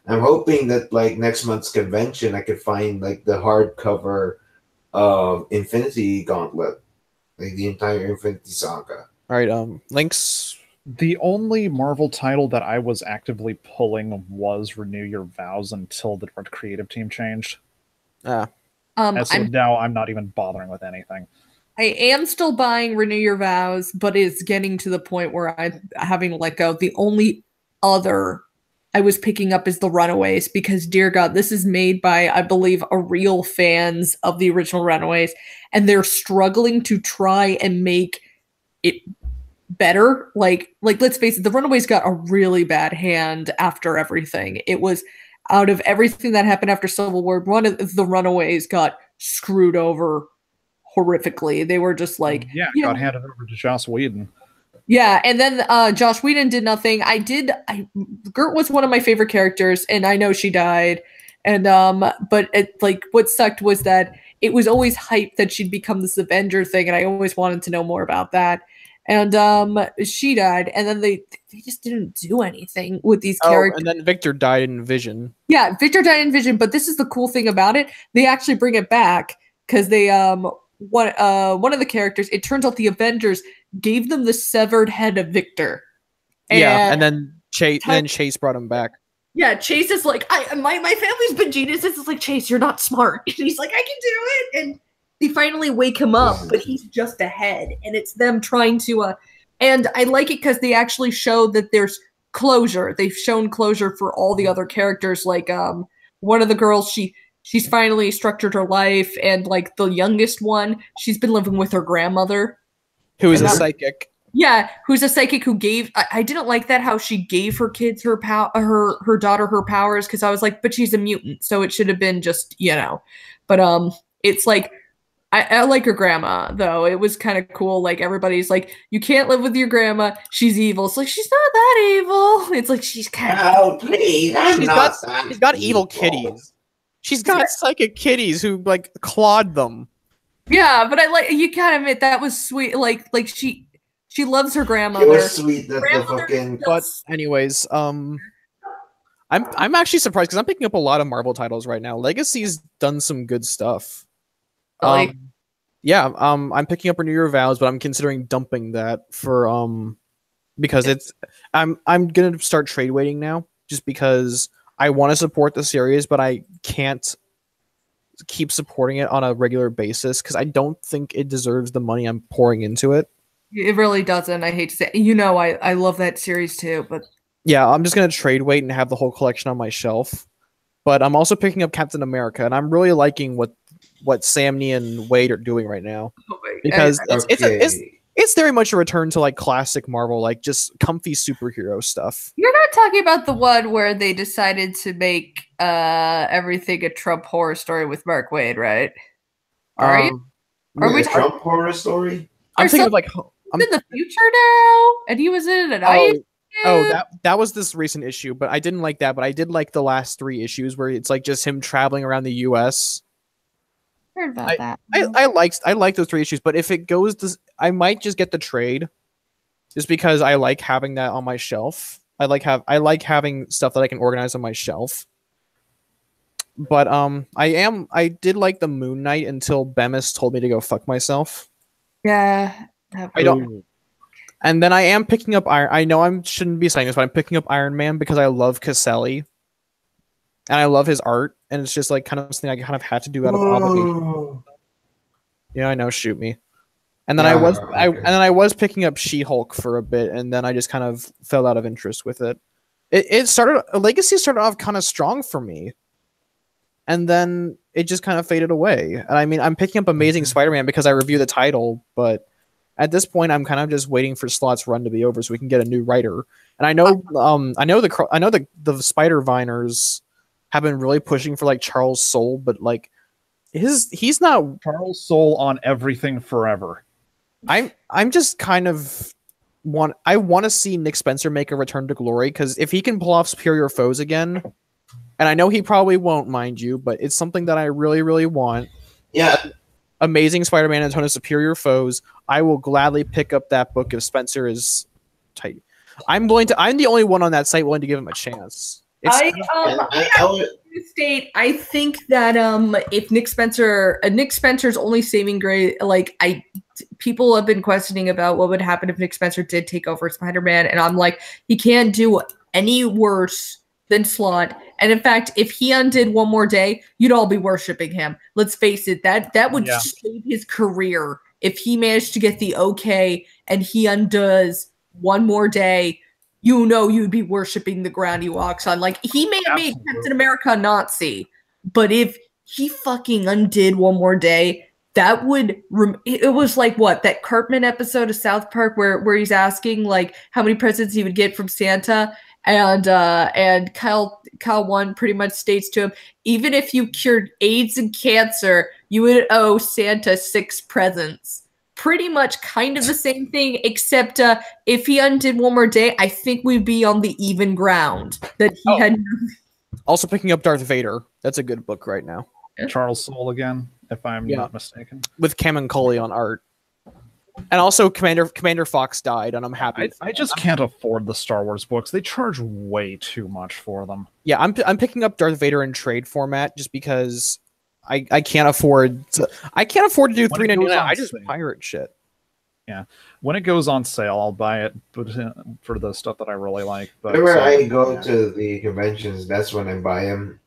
hoping that like next month's convention, I could find like the hardcover of Infinity Gauntlet, like the entire Infinity Saga. All right, links. The only Marvel title that I was actively pulling was Renew Your Vows until the creative team changed. So now I'm not even bothering with anything. I am still buying Renew Your Vows, but it's getting to the point where I'm having to let go. The only other I was picking up is The Runaways, because dear God, this is made by, I believe, a real fans of the original Runaways, and they're struggling to try and make it better. Like let's face it, The Runaways got a really bad hand after everything. It was out of everything that happened after Civil War, one of The Runaways got screwed over horrifically. They were just like, got handed over to Joss Whedon. Yeah, and then Josh Whedon did nothing. Gert was one of my favorite characters, and I know she died. And but what sucked was that it was always hyped that she'd become this Avenger thing, and I always wanted to know more about that. and she died, and then they just didn't do anything with these characters. And then Victor died in Vision. Yeah, Victor died in Vision, but this is the cool thing about it. They actually bring it back because they one of the characters, it turns out the Avengers gave them the severed head of Victor. And then Chase brought him back. Yeah, Chase is like, my family's been geniuses. It's like, Chase, you're not smart. And he's like, I can do it. And they finally wake him up, but he's just a head. And it's them trying to and I like it because they actually show that there's closure. They've shown closure for all the other characters. Like one of the girls, she's finally structured her life, and like the youngest one, she's been living with her grandmother. Who is a psychic. Yeah, who's a psychic who gave. I didn't like that how she gave her kids her daughter her powers, because I was like, but she's a mutant, so it should have been just, you know. But it's like I like her grandma though. It was kind of cool. Like everybody's like, you can't live with your grandma. She's evil. It's like she's not that evil. It's like she's kind of. Oh please, She's got evil kitties. She's got psychic kitties who like clawed them. Yeah, but I like, you kind of admit that was sweet. Like she loves her grandmother. It was sweet that the fucking. But anyways, I'm actually surprised because I'm picking up a lot of Marvel titles right now. Legacy's done some good stuff. Really? Yeah, I'm picking up Renew Your Vows, but I'm considering dumping that for because it's I'm gonna start trade waiting now, just because I want to support the series, but I can't keep supporting it on a regular basis because I don't think it deserves the money I'm pouring into it. It really doesn't. I hate to say, you know, I love that series too, but yeah, I'm just gonna trade wait and have the whole collection on my shelf. But I'm also picking up Captain America, and I'm really liking what Sam Neill and Wade are doing right now, because it's very much a return to like classic Marvel, like just comfy superhero stuff. You're not talking about the one where they decided to make everything a Trump horror story with Mark Wade, right? Are you? Are we Trump horror story? I'm thinking of like in the future now, and he was in it. That was this recent issue, but I didn't like that. But I did like the last 3 issues where it's like just him traveling around the U.S. Heard about that. I like those 3 issues, but if it goes this, I might just get the trade, just because I like having that on my shelf. I like having stuff that I can organize on my shelf. But I did like the Moon Knight until Bemis told me to go fuck myself. Yeah, I don't. And then I am picking up Iron. I know I shouldn't be saying this, but I'm picking up Iron Man because I love Caselli, and I love his art, and it's just like kind of something I kind of had to do out of obligation. Yeah, I know. Shoot me. And then I was picking up She-Hulk for a bit, and then I just kind of fell out of interest with it. Legacy started off kind of strong for me, and then it just kind of faded away. And I mean, I'm picking up Amazing Spider-Man because I reviewed the title, but at this point, I'm kind of just waiting for Slott's run to be over so we can get a new writer. And I know, the Spider Viners have been really pushing for like Charles Soule, but like he's not Charles Soule on everything forever. I'm just kind of I want to see Nick Spencer make a return to glory, because if he can pull off Superior Foes again, and I know he probably won't, mind you, but it's something that I really, really want. Yeah. Amazing Spider-Man and Ton of Superior Foes, I will gladly pick up that book if Spencer is tight. I'm the only one on that site willing to give him a chance. I think that if Nick Spencer's only saving grace, people have been questioning about what would happen if Nick Spencer did take over Spider-Man, and I'm like, he can't do any worse than Slott. And in fact, if he undid One More Day, you'd all be worshiping him. Let's face it, that would save his career if he managed to get the okay and he undoes One More Day. You know, you'd be worshiping the ground he walks on. Like, he may have made Captain America a Nazi, but if he fucking undid One More Day, that would it was like what, that Cartman episode of South Park where he's asking like how many presents he would get from Santa, and Kyle One pretty much states to him, even if you cured AIDS and cancer, you would owe Santa 6 presents. Pretty much kind of the same thing, except if he undid One More Day, I think we'd be on the even ground that he had. Also picking up Darth Vader. That's a good book right now. Charles Soule again, if I'm not mistaken. With Cam and Cully on art. And also, Commander Fox died, and I'm happy. I just can't afford the Star Wars books. They charge way too much for them. Yeah, I'm picking up Darth Vader in trade format just because I can't afford to do $3.99. I just pirate shit. Yeah, when it goes on sale, I'll buy it, but for the stuff that I really like. But whenever I go to the conventions, that's when I buy them.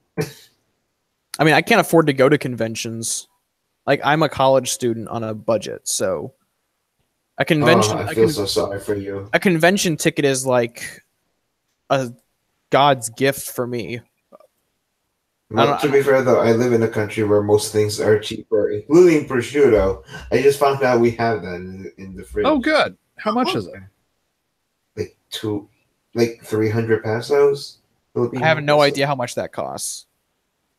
I mean, I can't afford to go to conventions. Like, I'm a college student on a budget, so a convention. I feel so sorry for you. A convention ticket is like a God's gift for me. Well, to be fair, though, I live in a country where most things are cheaper, including prosciutto. I just found out we have that in the fridge. Oh, good. How much is it? Like 300 pesos. I have no idea how much that costs.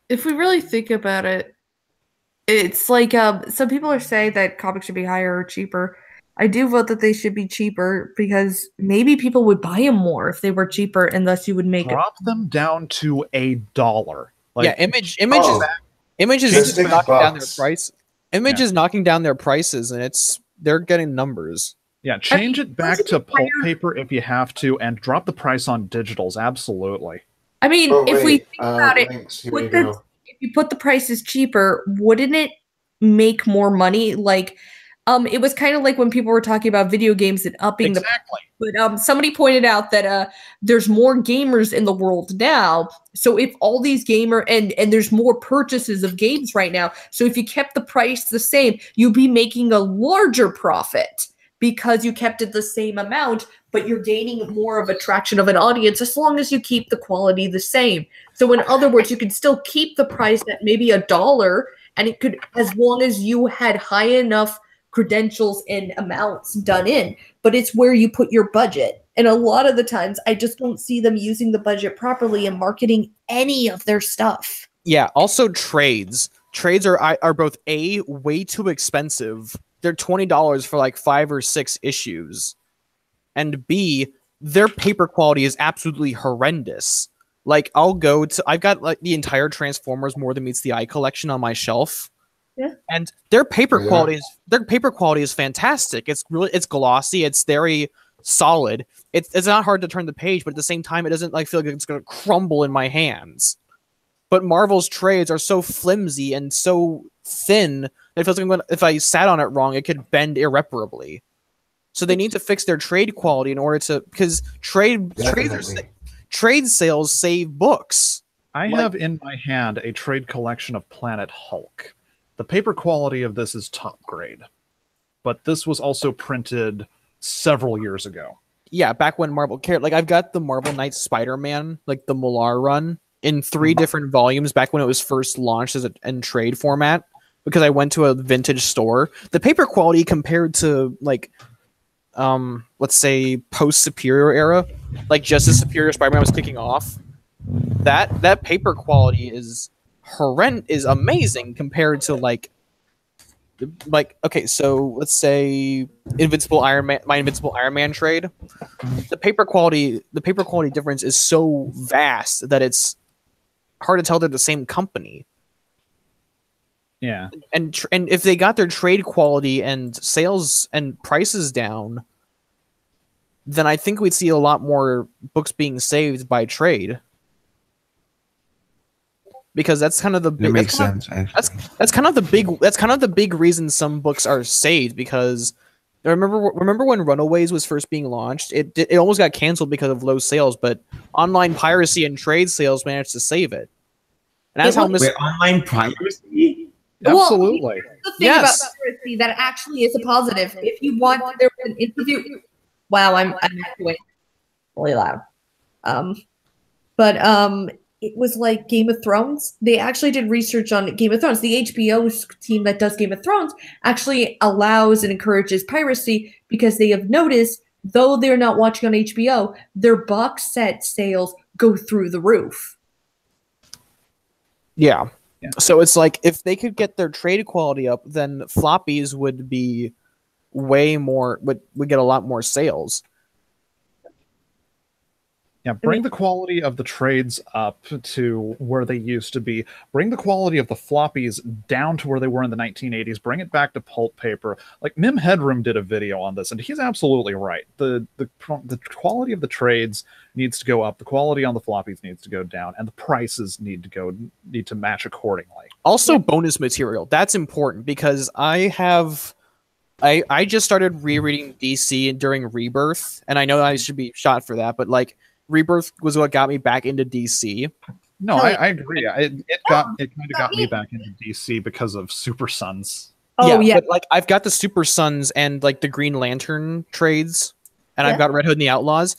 If we really think about it, it's like some people are saying that comics should be higher or cheaper. I do vote that they should be cheaper because maybe people would buy them more if they were cheaper, and thus you would make drop them down to $1. Like, yeah, Image is knocking down their price. Image is knocking down their prices, and they're getting numbers. Yeah, change it back to pulp paper if you have to, and drop the price on digitals. Absolutely. I mean, if we think about it, if you put the prices cheaper, wouldn't it make more money? Like, it was kind of like when people were talking about video games and upping the price. But somebody pointed out that there's more gamers in the world now. So if all these and there's more purchases of games right now. So if you kept the price the same, you'd be making a larger profit because you kept it the same amount, but you're gaining more of attraction of an audience as long as you keep the quality the same. So in other words, you can still keep the price at maybe $1, and it could, as long as you had high enough credentials and amounts done in, but it's where you put your budget. And a lot of the times I just don't see them using the budget properly and marketing any of their stuff. Yeah, also trades are both A, way too expensive. They're $20 for like 5 or 6 issues, and B, their paper quality is absolutely horrendous. Like, I've got like the entire Transformers More Than Meets the Eye collection on my shelf. Yeah. And their paper quality is fantastic. It's glossy, it's very solid. It's not hard to turn the page, but at the same time it doesn't feel like it's going to crumble in my hands. But Marvel's trades are so flimsy and so thin that it feels like if I sat on it wrong, it could bend irreparably. So they need to fix their trade quality in order to, because trade sales save books. I have in my hand a trade collection of Planet Hulk. The paper quality of this is top grade, but this was also printed several years ago. Yeah, back when Marvel cared. Like, I've got the Marvel Knights Spider-Man, like the Millar run, in 3 different volumes back when it was first launched as in trade format, because I went to a vintage store. The paper quality compared to, like, let's say post-Superior era, like just as Superior Spider-Man was kicking off, that paper quality is amazing compared to like okay, so let's say my Invincible Iron Man trade. The paper quality difference is so vast that it's hard to tell they're the same company. Yeah. And if they got their trade quality and sales and prices down, then I think we'd see a lot more books being saved by trade. Because that's kind of the big. That makes sense. That's kind of the big reason some books are saved. Because remember when Runaways was first being launched, it almost got canceled because of low sales, but online piracy and trade sales managed to save it. And that's how online piracy. Absolutely. Well, the thing about piracy that actually is a positive. If you want, there was an interview. Wow, I'm actually really loud. It was like Game of Thrones. They actually did research on Game of Thrones. The HBO team that does Game of Thrones actually allows and encourages piracy because they have noticed, though they're not watching on HBO, their box set sales go through the roof. Yeah. So it's like if they could get their trade quality up, then floppies would be way more, would get a lot more sales. Yeah, bring the quality of the trades up to where they used to be. Bring the quality of the floppies down to where they were in the 1980s. Bring it back to pulp paper. Like Mim Headroom did a video on this, and he's absolutely right. The quality of the trades needs to go up. The quality on the floppies needs to go down, and the prices need to match accordingly. Also, bonus material. That's important because I just started rereading DC during Rebirth, and I know I should be shot for that, but like Rebirth was what got me back into DC. No, I agree. It kind of got me back into DC because of Super Sons. Oh yeah, but like I've got the Super Sons and like the Green Lantern trades, and I've got Red Hood and the Outlaws.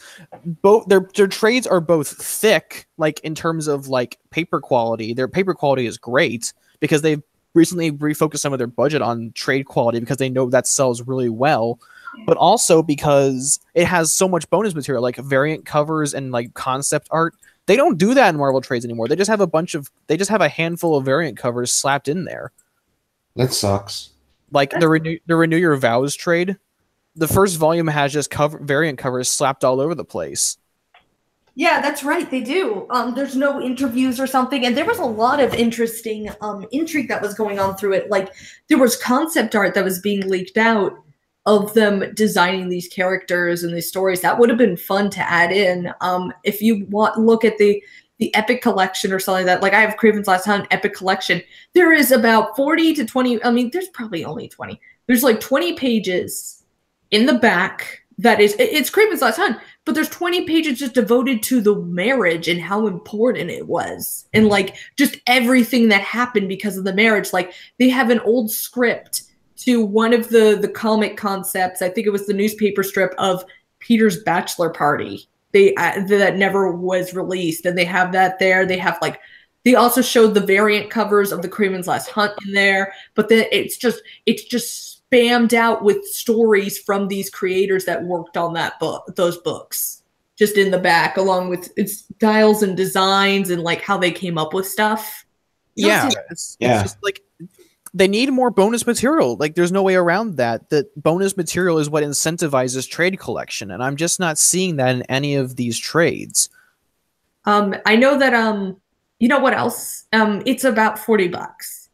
Both their trades are both thick, like in terms of like paper quality. Their paper quality is great because they've recently refocused some of their budget on trade quality because they know that sells really well. But also because it has so much bonus material, like variant covers and like concept art. They don't do that in Marvel trades anymore. They just have a handful of variant covers slapped in there. That sucks. Like the Renew Your Vows trade, the first volume has just variant covers slapped all over the place. Yeah, that's right. They do. There's no interviews or something, and there was a lot of interesting intrigue that was going on through it. Like there was concept art that was being leaked out of them designing these characters and these stories. That would have been fun to add in. If you look at the Epic Collection or something like that, like I have Craven's Last Hunt Epic Collection, there is about 40 to 20, I mean, there's probably only 20. There's like 20 pages in the back it's Craven's Last Hunt, but there's 20 pages just devoted to the marriage and how important it was. And like just everything that happened because of the marriage. Like they have an old script to one of the comic concepts. I think it was the newspaper strip of Peter's bachelor party. That never was released, and they have that there. They have like they also showed the variant covers of the Craven's Last Hunt in there, but then it's just spammed out with stories from these creators that worked on those books, just in the back, along with its styles and designs and like how they came up with stuff. It's just like they need more bonus material. Like there's no way around that. That bonus material is what incentivizes trade collection, and I'm just not seeing that in any of these trades. I know that you know what else? It's about $40,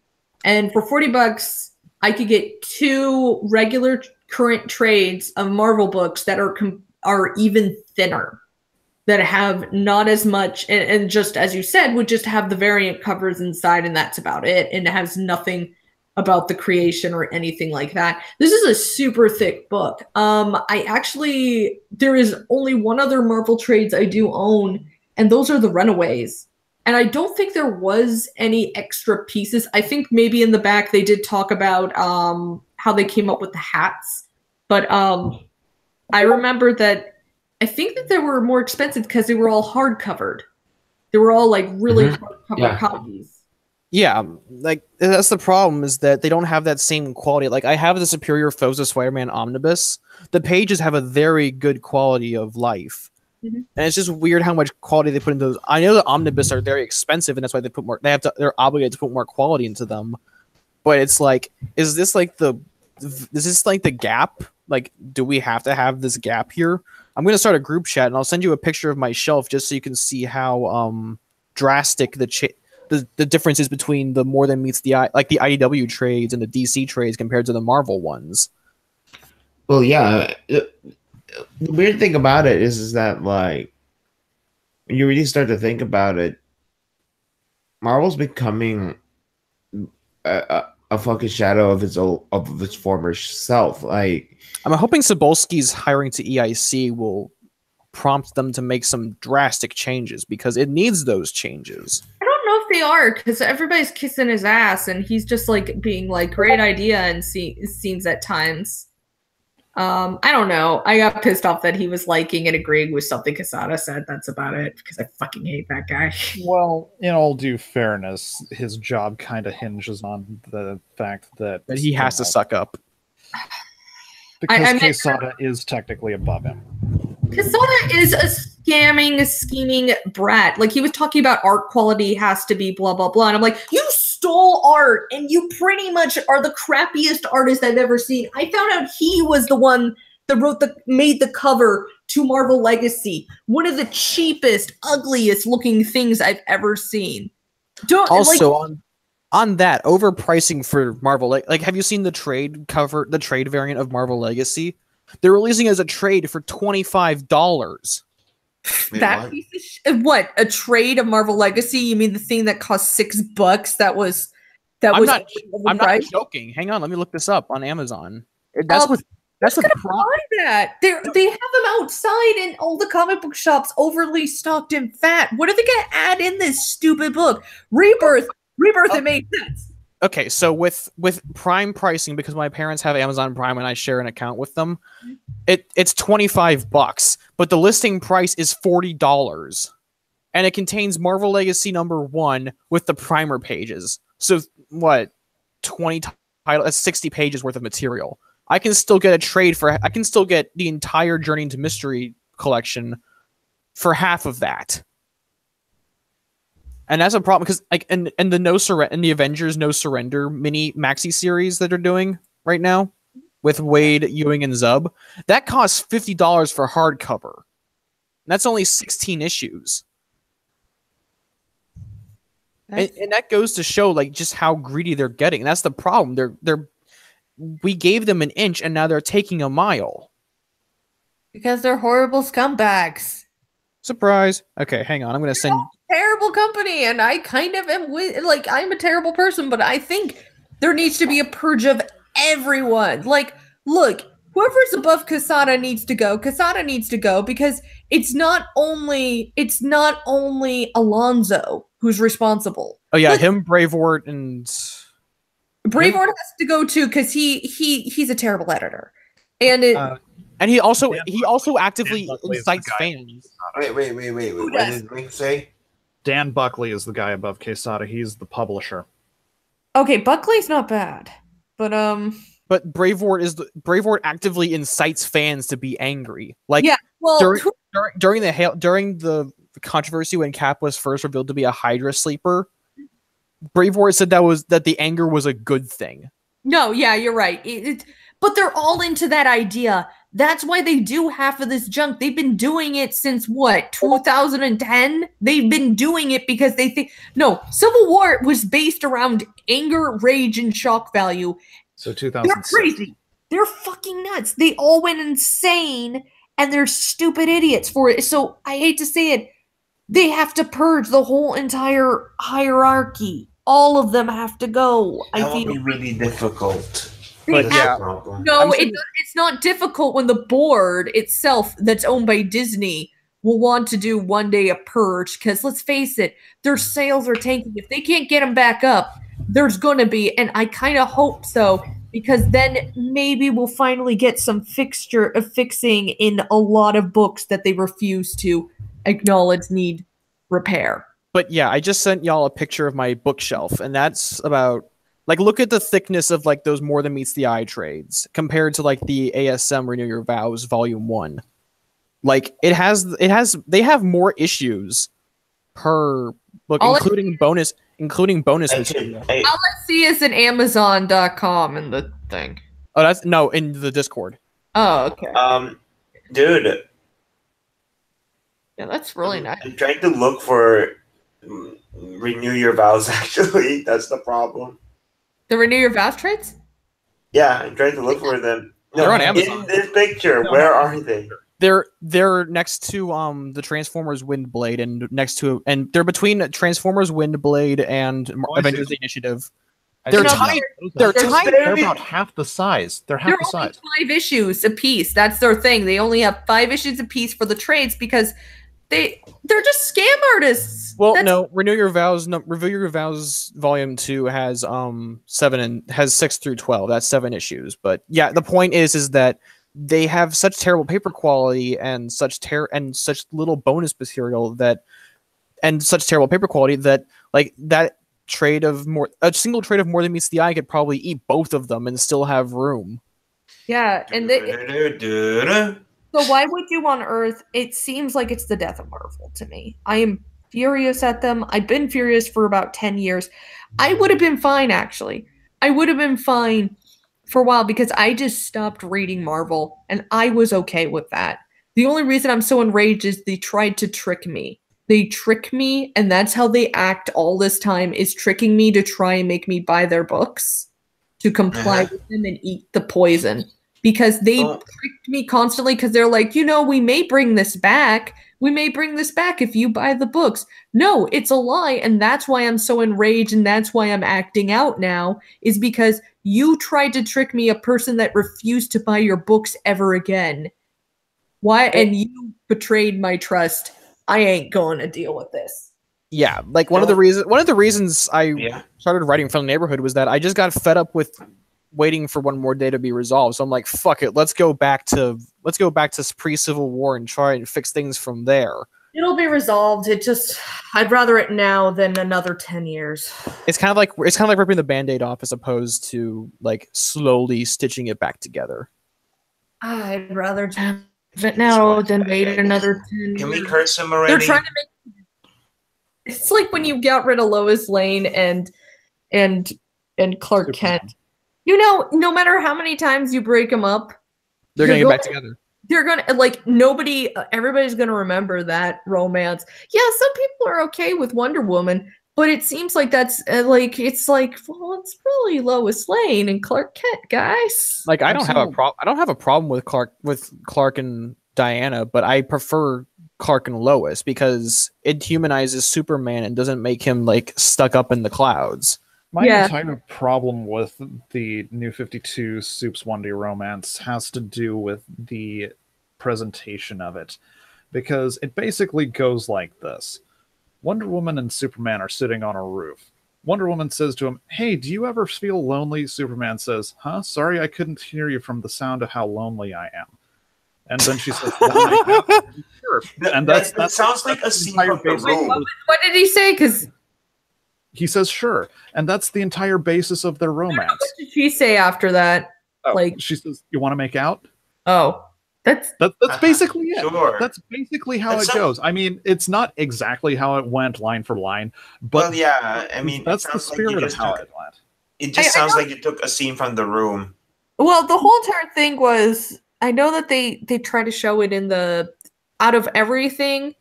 and for $40, I could get 2 regular current trades of Marvel books that are even thinner, that have not as much, and just as you said, would just have the variant covers inside, and that's about it, and it has nothing about the creation or anything like that. This is a super thick book. There is only one other Marvel trades I do own, and those are the Runaways. And I don't think there was any extra pieces. I think maybe in the back they did talk about how they came up with the hats. But I remember that I think that they were more expensive because they were all hard-covered. They were all like really hardcover copies. Yeah, like that's the problem, is that they don't have that same quality. Like I have the Superior Foes of Spider-Man Omnibus. The pages have a very good quality of life. And it's just weird how much quality they put into those. I know the omnibus are very expensive, and that's why they put more. They're obligated to put more quality into them. But it's like, is this like the gap? Like, do we have to have this gap here? I'm gonna start a group chat, and I'll send you a picture of my shelf just so you can see how drastic the difference is between the More Than Meets the Eye, like the IDW trades and the DC trades compared to the Marvel ones. Well, yeah. The weird thing about it is that like when you really start to think about it, Marvel's becoming a fucking shadow of its former self. Like I'm hoping Cebulski's hiring to EIC will prompt them to make some drastic changes because it needs those changes. I don't know if they are, because everybody's kissing his ass and he's just like being like great idea in scenes at times. I don't know. I got pissed off that he was liking and agreeing with something Quesada said. That's about it, because I fucking hate that guy. Well, in all due fairness, his job kind of hinges on the fact that he has to suck up. Because Quesada is technically above him. Quesada is a scheming brat. Like, he was talking about art quality has to be blah, blah, blah. And I'm like, you stole art, and you pretty much are the crappiest artist I've ever seen. I found out he was the one that made the cover to Marvel Legacy. One of the cheapest, ugliest looking things I've ever seen. On that, overpricing for Marvel, like have you seen the trade variant of Marvel Legacy? They're releasing it as a trade for $25. That piece of what? A trade of Marvel Legacy? You mean the thing that cost $6? I'm not joking. Hang on, let me look this up on Amazon. That's the problem. That they have them outside in all the comic book shops, overly stocked and fat. What are they going to add in this stupid book? Rebirth. It made sense. Okay, so with Prime pricing, because my parents have Amazon Prime and I share an account with them, it's $25, but the listing price is $40, and it contains Marvel Legacy #1 with the primer pages. So what, 20 titles? That's 60 pages worth of material. I can still get the entire Journey into Mystery collection for half of that. And that's a problem because and the Avengers No Surrender mini maxi series that they're doing right now with Wade, Ewing, and Zub, that costs $50 for hardcover. And that's only 16 issues. And that goes to show like just how greedy they're getting. And that's the problem. We gave them an inch and now they're taking a mile. Because they're horrible scumbags. Surprise. Okay, hang on. I'm going to send... Terrible company, and I kind of am like, I'm a terrible person, but I think there needs to be a purge of everyone. Like, look, whoever's above Quesada needs to go. Quesada needs to go because it's not only Alonso who's responsible. Oh yeah, him, Bravewort, and has to go too because he's a terrible editor, and he also actively incites fans. Wait. What did Link say? Dan Buckley is the guy above Quesada. He's the publisher. Okay, Buckley's not bad, but Bravewort actively incites fans to be angry. Like, yeah, well, during the controversy when Cap was first revealed to be a Hydra sleeper, Bravewort said that the anger was a good thing. No, yeah, you're right. But they're all into that idea. That's why they do half of this junk. They've been doing it since what, 2010? They've been doing it because they think Civil War was based around anger, rage, and shock value. So 2006. They're crazy. They're fucking nuts. They all went insane, and they're stupid idiots for it. So I hate to say it, they have to purge the whole entire hierarchy. All of them have to go. That would be really difficult. But yeah, no, it's not difficult when the board itself, that's owned by Disney, will want to do one day a purge. Because let's face it, their sales are tanking. If they can't get them back up, there's gonna be, and I kind of hope so, because then maybe we'll finally get some fixing in a lot of books that they refuse to acknowledge need repair. But yeah, I just sent y'all a picture of my bookshelf, and that's about. Like, look at the thickness of like those More Than Meets the Eye trades compared to like the ASM Renew Your Vows Volume 1. Like, they have more issues per book, including bonus material. All I see is an Amazon.com in the thing. Oh, that's in the Discord. Oh, okay. Dude. Yeah, that's really nice. I'm trying to look for Renew Your Vows, actually. That's the problem. The Renew Your Vows trades? Yeah, I'm trying to look for them. No, they're on Amazon. In this picture, where are they? They're next to the Transformers Windblade and they're between Transformers Windblade and Avengers the Initiative. They're tiny. They're about half the size. They're half the size. 5 issues a piece. That's their thing. They only have 5 issues a piece for the trades because they're just scam artists. Well, Renew Your Vows Volume 2 has 6 through 12. That's 7 issues. But yeah, the point is that they have such terrible paper quality and such little bonus material such terrible paper quality that like that a single trade of More Than Meets the Eye could probably eat both of them and still have room. Yeah, and so why would you on Earth? It seems like it's the death of Marvel to me. I am furious at them. I've been furious for about 10 years. I would have been fine, actually. I would have been fine for a while because I just stopped reading Marvel and I was okay with that. The only reason I'm so enraged is they tried to trick me. They trick me, and that's how they act all this time, is tricking me to try and make me buy their books, to comply with them and eat the poison. Because they tricked me constantly because they're like, we may bring this back. We may bring this back if you buy the books. No, it's a lie, and that's why I'm so enraged, and that's why I'm acting out now, is because you tried to trick me, a person that refused to buy your books ever again. Why? And you betrayed my trust. I ain't going to deal with this. Yeah, like one of the reasons I started writing from the neighborhood was that I just got fed up with waiting for one more day to be resolved. So I'm like, fuck it, let's go back to pre-Civil War and try and fix things from there. It'll be resolved. I'd rather it now than another 10 years. It's kind of like ripping the Band-Aid off as opposed to like slowly stitching it back together. I'd rather have it now than wait another 10 years. Can we curse him already? They're trying to make. It's like when you got rid of Lois Lane and Clark Kent. No matter how many times you break them up, they're gonna get back together. They're gonna everybody's gonna remember that romance. Yeah, some people are okay with Wonder Woman, but it seems like that's it's really Lois Lane and Clark Kent, guys. Like I don't have a problem with Clark and Diana, but I prefer Clark and Lois because it humanizes Superman and doesn't make him like stuck up in the clouds. My entire problem with the New 52 Supes One Day romance has to do with the presentation of it, because it basically goes like this. Wonder Woman and Superman are sitting on a roof. Wonder Woman says to him, "Hey, do you ever feel lonely?" Superman says, "Huh? Sorry, I couldn't hear you from the sound of how lonely I am." And then she says, "Sure." And that sounds like a scene from The Room. What did he say? Because he says, "Sure," and that's the entire basis of their romance. What did she say after that? She says, "You want to make out?" Oh, that's basically it. Sure. That's basically how it goes. I mean, it's not exactly how it went line for line, but that's the spirit of how it went. It just sounds like you took a scene from The Room. Well, the whole entire thing was, I know that they try to show it in out of everything.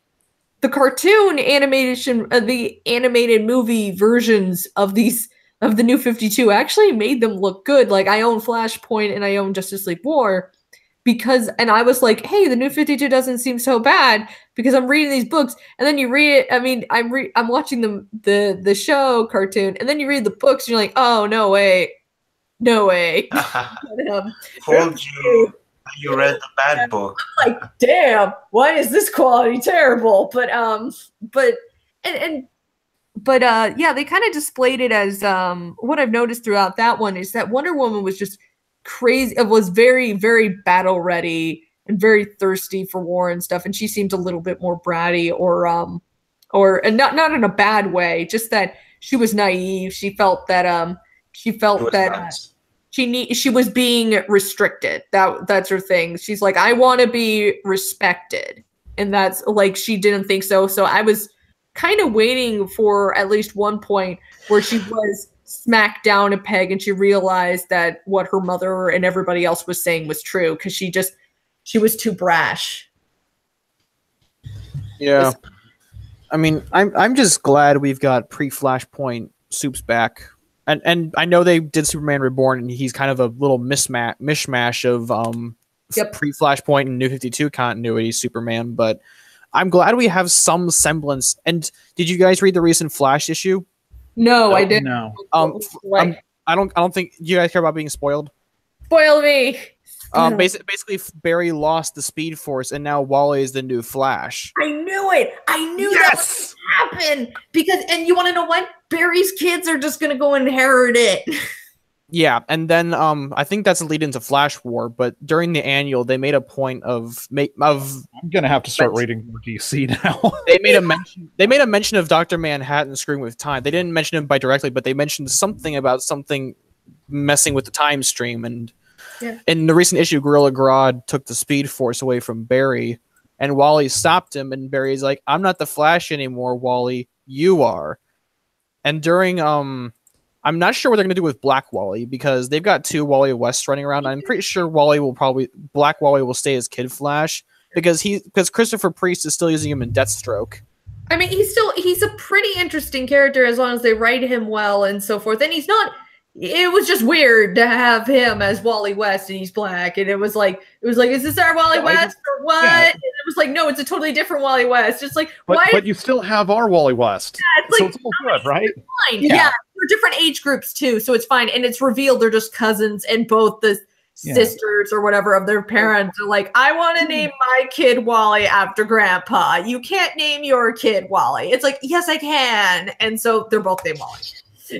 The cartoon animation, the animated movie versions of the New 52 actually made them look good. Like, I own Flashpoint and I own Justice League War and I was like, hey, the New 52 doesn't seem so bad because I'm reading these books, and then you read it. I mean, I'm watching the show cartoon, and then you read the books, and you're like, oh, no way. Told you. You read the bad book. I'm like, damn, why is this quality terrible? But they kind of displayed it as what I've noticed throughout that one is that Wonder Woman was just crazy. It was very, very battle ready and very thirsty for war and stuff. And she seemed a little bit more bratty or not in a bad way, just that she was naive. She felt that she was being restricted. That's her thing. She's like, I want to be respected. And that's like, she didn't think so. So I was kind of waiting for at least one point where she was smacked down a peg and she realized that what her mother and everybody else was saying was true, because she was too brash. Yeah. I mean, I'm just glad we've got pre-Flashpoint Supes back. And I know they did Superman Reborn, and he's kind of a little mishmash of pre-Flashpoint and New 52 continuity Superman, but I'm glad we have some semblance. And did you guys read the recent Flash issue? No, I didn't. No. I don't think you guys care about being spoiled. Spoil me. Basically, Barry lost the Speed Force, and now Wally is the new Flash. I knew it. I knew that was going to happen. And you want to know what? Barry's kids are just going to go inherit it. Yeah, and then I think that's a lead into Flash War. But during the annual, they made a point of I'm gonna have to start reading more DC now. They made a mention of Dr. Manhattan screwing with time. They didn't mention him by directly, but they mentioned something about something messing with the time stream. And in the recent issue, Gorilla Grodd took the Speed Force away from Barry, and Wally stopped him. And Barry's like, "I'm not the Flash anymore, Wally. You are." And during I'm not sure what they're going to do with Black Wally because they've got 2 Wally Wests running around. I'm pretty sure Black Wally will stay as Kid Flash because Christopher Priest is still using him in Deathstroke. I mean, he's a pretty interesting character as long as they write him well and so forth. And he's not. It was just weird to have him as Wally West and he's black, and it was like, is this our Wally West or what? Yeah. And it was like, no, it's a totally different Wally West. It's like, but you still have our Wally West, so it's all good, right? Fine. Yeah, they're different age groups too, so it's fine. And it's revealed they're just cousins, and both the sisters or whatever of their parents are like, I want to name my kid Wally after Grandpa. You can't name your kid Wally. It's like, yes, I can, and so they're both named Wally.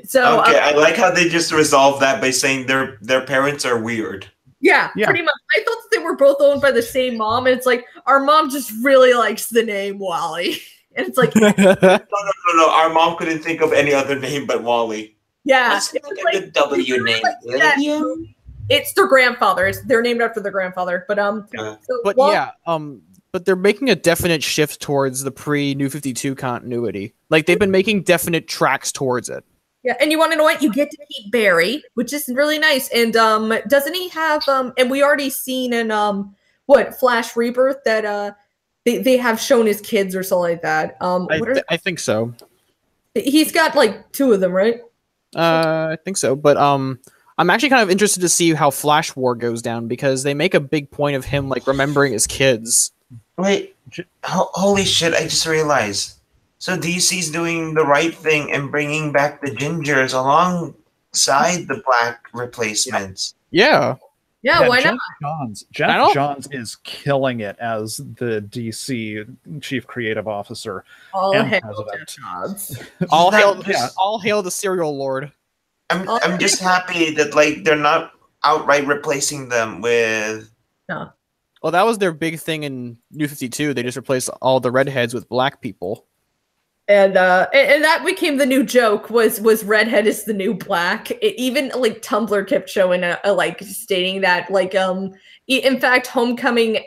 So okay, I like how they just resolved that by saying their parents are weird. Yeah, pretty much. I thought they were both owned by the same mom, and it's like our mom just really likes the name Wally, and it's like no. Our mom couldn't think of any other name but Wally. Yeah, let's get the W name. It's their grandfather. They're named after their grandfather, but but they're making a definite shift towards the pre-New 52 continuity. Like they've been making definite tracks towards it. Yeah, and you want to know what? You get to meet Barry, which is really nice. And doesn't he have and we already seen in Flash Rebirth that they have shown his kids or something like that. I think so. He's got like 2 of them, right? I think so. But I'm actually kind of interested to see how Flash War goes down because they make a big point of him like remembering his kids. Wait, holy shit! I just realized. So DC's doing the right thing and bringing back the Gingers alongside the Black replacements. Yeah, why not? Jeff Johns is killing it as the DC Chief Creative Officer. All hail Johns. All hail the Serial Lord. I'm just happy that like they're not outright replacing them with. No. Well, that was their big thing in New 52. They just replaced all the redheads with black people. And that became the new joke was redhead is the new black. Even like Tumblr kept showing like stating that like in fact Homecoming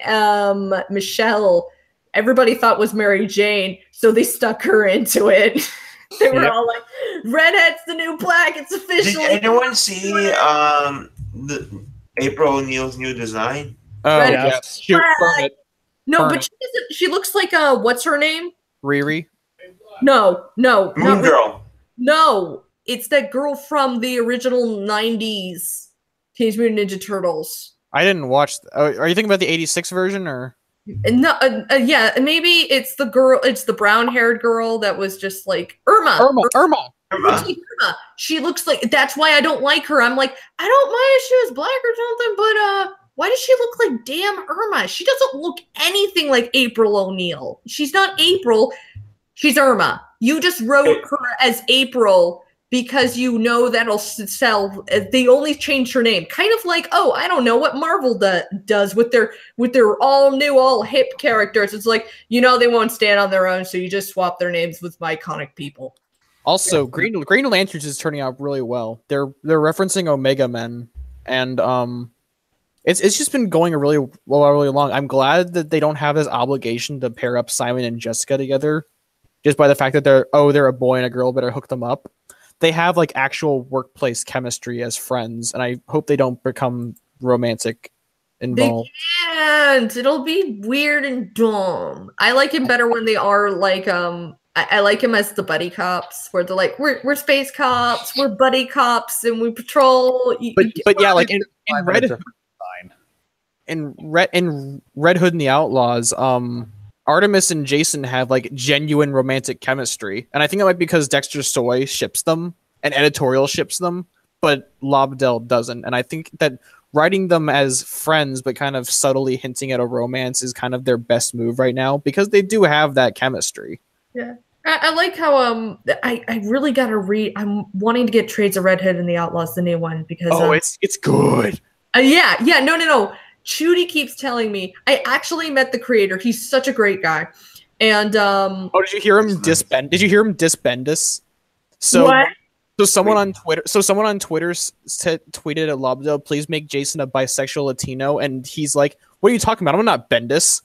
Michelle everybody thought was Mary Jane, so they stuck her into it. They were all like, redhead's the new black. It's official. Did anyone see the April O'Neil's new design? Oh yes. No, but she looks like what's her name? Riri. No, Moon Girl. No, it's that girl from the original '90s Teenage Mutant Ninja Turtles. I didn't watch. Are you thinking about the '86 version or? No, yeah, maybe it's the girl. It's the brown-haired girl that was just like Irma. She looks like. That's why I don't like her. I'm like, I don't mind if she was black or something, but why does she look like damn Irma? She doesn't look anything like April O'Neil. She's not April. She's Irma. You just wrote her as April because you know that'll sell. They only changed her name. Kind of like, oh, I don't know what Marvel does with their all new, all hip characters. It's like, you know they won't stand on their own, so you just swap their names with iconic people. Also, Green Lanterns is turning out really well. They're referencing Omega Men, and it's just been going really long. I'm glad that they don't have this obligation to pair up Simon and Jessica together. Just by the fact that they're a boy and a girl, better hook them up. They have like actual workplace chemistry as friends, and I hope they don't become romantic involved. They can't. It'll be weird and dumb. I like him better when they are like I like him as the buddy cops, where they're like, we're space cops, we're buddy cops, and we patrol. But yeah, like in Red Hood and the Outlaws, Artemis and Jason have like genuine romantic chemistry, and I think that might be because Dexter Soy ships them and editorial ships them, but Lobdell doesn't. And I think that writing them as friends, but kind of subtly hinting at a romance, is kind of their best move right now because they do have that chemistry. Yeah, I like how I really gotta read. I'm wanting to get Trades of Red Hood and the Outlaws, the new one, because it's good. Yeah, no. Chudy keeps telling me. I actually met the creator. He's such a great guy. And did you hear him disbend? Did you hear him disbend us? What? So someone on Twitter tweeted at Lobdell, please make Jason a bisexual Latino, and he's like, "What are you talking about? I'm not Bendis."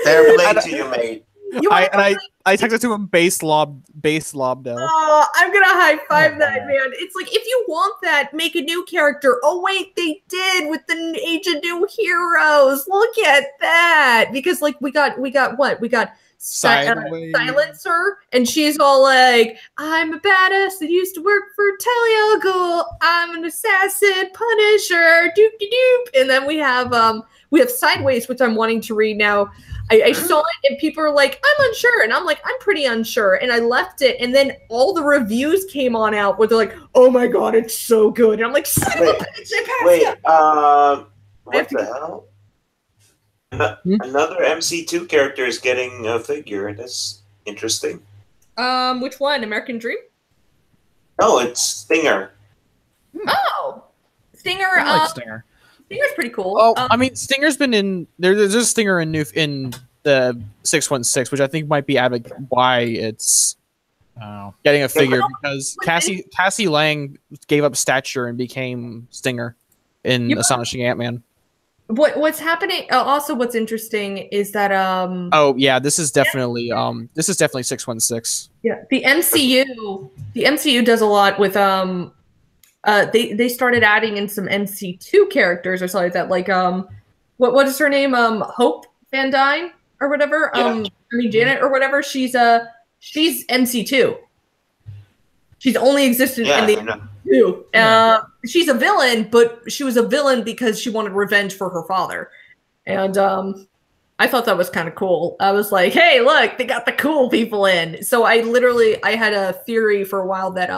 Fair play to you, mate. I texted to him base Lobdell. Oh, I'm gonna high five that, man. It's like, if you want that, make a new character. Oh wait, they did with the Age of New Heroes. Look at that. Because like we got what? We got Silencer, and she's all like, I'm a badass that used to work for Talia al Ghul. I'm an assassin, Punisher, doop de doop. And then we have Sideways, which I'm wanting to read now. I saw it and people are like, I'm unsure. And I'm like, I'm pretty unsure. And I left it. And then all the reviews came on out where they're like, oh my God, it's so good. And I'm like, son of a bitch, what the hell? Another MC2 character is getting a figure. That's interesting. Which one? American Dream? No, it's Stinger. Oh, Stinger. I like Stinger. Stinger's pretty cool. Oh, I mean, Stinger's been in there's a Stinger in the 616, which I think might be why it's getting a figure, because Cassie Lang gave up stature and became Stinger in Astonishing Ant-Man. What's happening? Also, what's interesting is that oh yeah, this is definitely 616. Yeah, the MCU does a lot with they started adding in some MC2 characters or something like that. Like what is her name? Hope Van Dyne or whatever. Yeah. I mean Janet or whatever. She's MC2. She's only existed in the MCU. She's a villain, but she was a villain because she wanted revenge for her father. And I thought that was kind of cool. I was like, hey, look, they got the cool people in. So I had a theory for a while that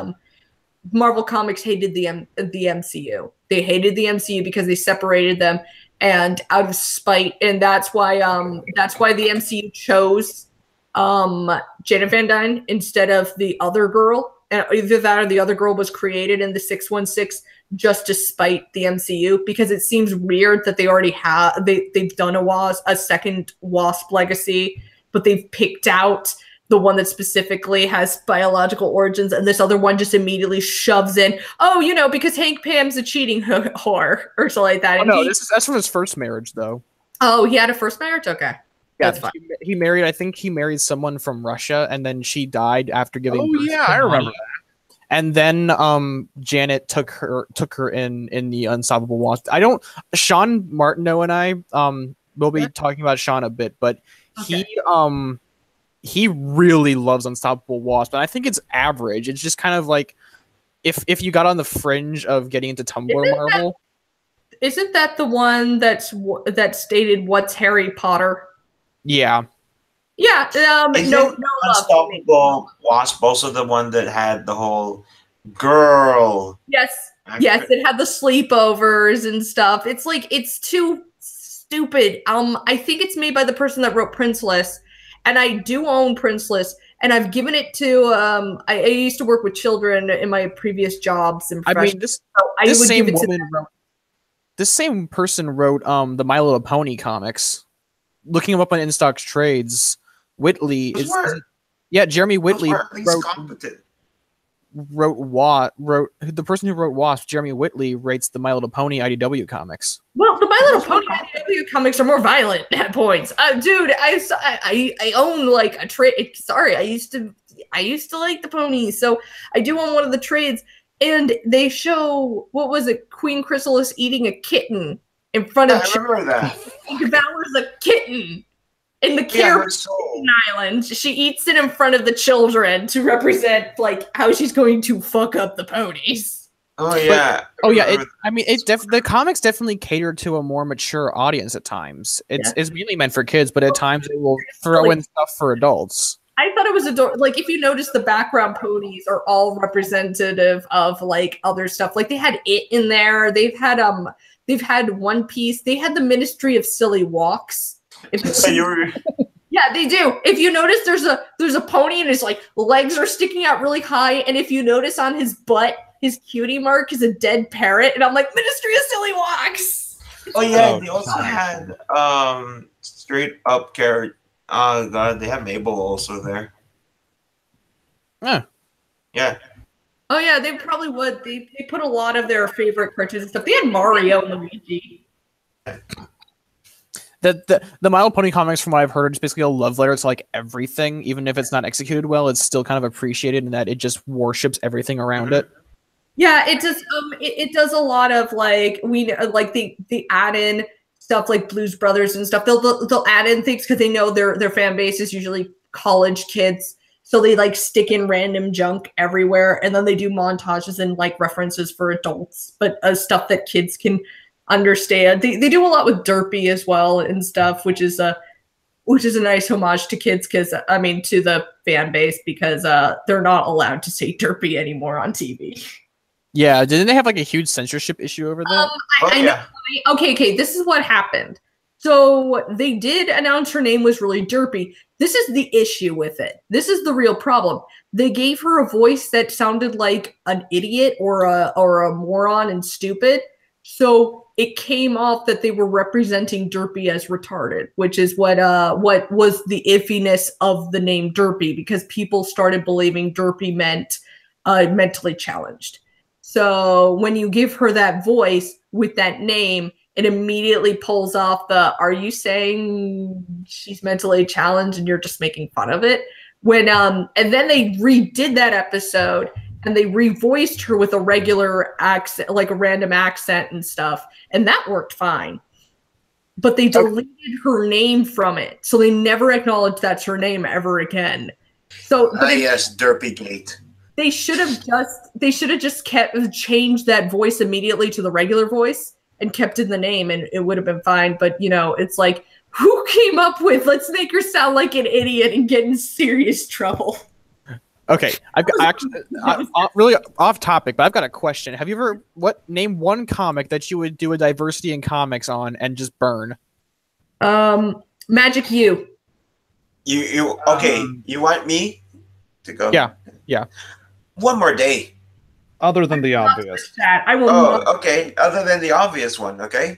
Marvel Comics hated the MCU. They hated the MCU because they separated them, and out of spite, and that's why the MCU chose Janet Van Dyne instead of the other girl. And either that or the other girl was created in the 616 just to spite the MCU, because it seems weird that they already have they've done a second Wasp legacy, but they've picked out the one that specifically has biological origins, and this other one just immediately shoves in, because Hank Pym's a cheating whore or something like that. Oh, no, that's from his first marriage, though. Oh, he had a first marriage? Okay. Yeah, that's fine. I think he married someone from Russia, and then she died after giving birth. Oh, yeah, I remember that. And then Janet took her in the Unstoppable Wasp. Sean Martineau and I will be talking about Sean a bit, but he really loves Unstoppable Wasp, and I think it's average. It's just kind of like if you got on the fringe of getting into Tumblr Marvel. Isn't that the one that stated what's Harry Potter? Yeah. Yeah. No Unstoppable Wasp, also the one that had the whole girl. Yes. Yes, it had the sleepovers and stuff. It's like, it's too stupid. I think it's made by the person that wrote Princeless, and I do own Princeless, and I've given it to I used to work with children in my previous jobs. This same person wrote the My Little Pony comics. Looking them up on InStock Trades, Whitley Jeremy Whitley wrote the person who wrote Wasp. Jeremy Whitley rates the My Little Pony IDW comics. Well, the My Little Pony IDW comics are more violent at points. Dude, I own like a trade. Sorry, I used to like the ponies, so I do own one of the trades. And they show, what was it? Queen Chrysalis eating a kitten in front of. I remember that. He devours a kitten in the Caribbean island. She eats it in front of the children to represent like how she's going to fuck up the ponies. Oh yeah. The comics definitely cater to a more mature audience at times. It's mainly meant for kids, but at times it will throw in stuff for adults. I thought it was adorable. Like, if you notice, the background ponies are all representative of like other stuff. Like, they had it in there. They've had One Piece. They had the Ministry of Silly Walks. Yeah, they do. If you notice, there's a pony and his like legs are sticking out really high. And if you notice on his butt, his cutie mark is a dead parrot. And I'm like, Ministry of Silly Walks. Oh yeah, they also had straight up carrot. Oh god, they have Mabel also there. Yeah. Oh yeah, they probably would. They put a lot of their favorite cartoons and stuff. They had Mario and Luigi. The My Little Pony comics, from what I've heard, is basically a love letter to like everything. Even if it's not executed well, it's still kind of appreciated in that it just worships everything around it. Yeah, it just it does a lot of like they add in stuff like Blues Brothers and stuff. They'll add in things because they know their fan base is usually college kids, so they like stick in random junk everywhere, and then they do montages and like references for adults, but stuff that kids can understand. They do a lot with Derpy as well and stuff, which is a nice homage to kids, because I mean to the fan base, because they're not allowed to say Derpy anymore on TV. Yeah, didn't they have like a huge censorship issue over that? I know. Okay, this is what happened. So they did announce her name was really Derpy. This is the issue with it. This is the real problem. They gave her a voice that sounded like an idiot or a moron and stupid. So it came off that they were representing Derpy as retarded, which is what was the iffiness of the name Derpy, because people started believing Derpy meant mentally challenged. So when you give her that voice with that name, it immediately pulls off the, are you saying she's mentally challenged and you're just making fun of it? When and then they redid that episode and they revoiced her with a regular accent, like a random accent and stuff, and that worked fine. But they deleted her name from it, so they never acknowledged that's her name ever again. So yes, Derpygate. They should have just changed that voice immediately to the regular voice and kept in the name, and it would have been fine. But you know, it's like, who came up with let's make her sound like an idiot and get in serious trouble? Okay, I've got actually really off topic, but I've got a question. Have you ever name one comic that you would do a diversity in comics on and just burn? Magic U. You okay? You want me to go? Yeah. One more day. Other than the obvious. I will. Okay. Other than the obvious one, okay.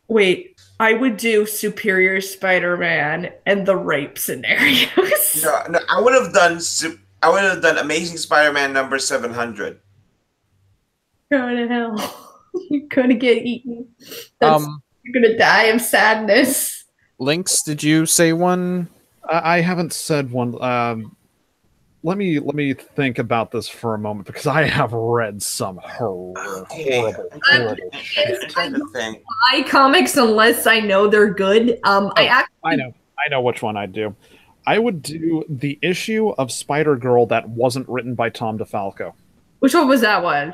Wait, I would do Superior Spider-Man and the rape scenarios. No, I would have done Amazing Spider-Man number 700. Go to hell. You're gonna get eaten. You're gonna die of sadness. Lynx, did you say one? I haven't said one. Let me think about this for a moment, because I have read some horrible shit. I comics unless I know they're good. I know which one I'd do. I would do the issue of Spider-Girl that wasn't written by Tom DeFalco. Which one was that one?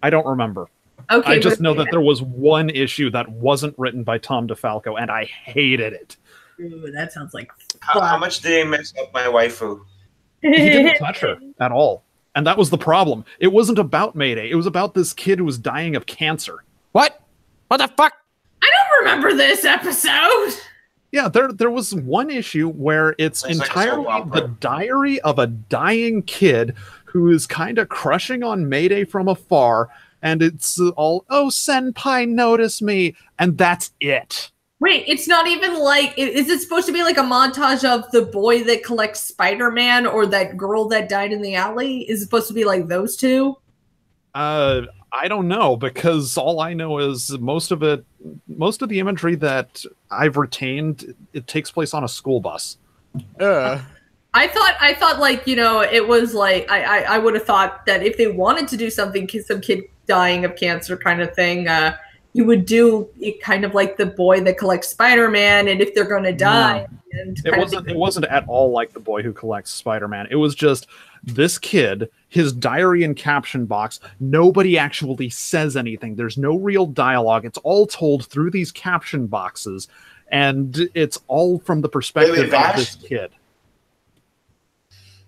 I don't remember. Okay, I just know that there was one issue that wasn't written by Tom DeFalco, and I hated it. Ooh, that sounds like how much did they mess up my waifu? He didn't touch her at all. And that was the problem. It wasn't about Mayday. It was about this kid who was dying of cancer. What? What the fuck? I don't remember this episode. Yeah, there was one issue where it's entirely the diary of a dying kid who is kind of crushing on Mayday from afar. And it's all, oh, Senpai, notice me. And that's it. Wait, it's not even like, is it supposed to be like a montage of the boy that collects Spider-Man or that girl that died in the alley? Is it supposed to be like those two? I don't know, because all I know is most of the imagery that I've retained, it takes place on a school bus. I thought like, you know, it was like, I would have thought that if they wanted to do something, some kid dying of cancer kind of thing, you would do it kind of like the boy that collects Spider-Man, and if they're going to die. It wasn't at all like the boy who collects Spider-Man. It was just this kid, his diary and caption box. Nobody actually says anything. There's no real dialogue. It's all told through these caption boxes, and it's all from the perspective of this kid.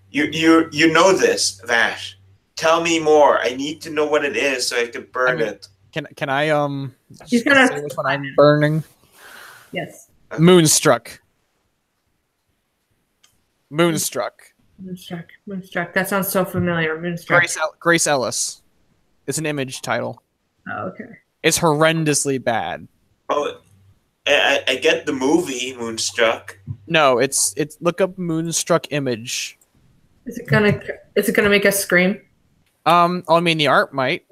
You know this, Vash. Tell me more. I need to know what it is so I can burn it. Can I He's gonna say which one I'm burning? Yes. Moonstruck. Moonstruck. That sounds so familiar. Moonstruck. Grace Ellis. It's an Image title. Oh, okay. It's horrendously bad. Oh, I get the movie Moonstruck. No, it's look up Moonstruck Image. Is it gonna make us scream? I mean the art might.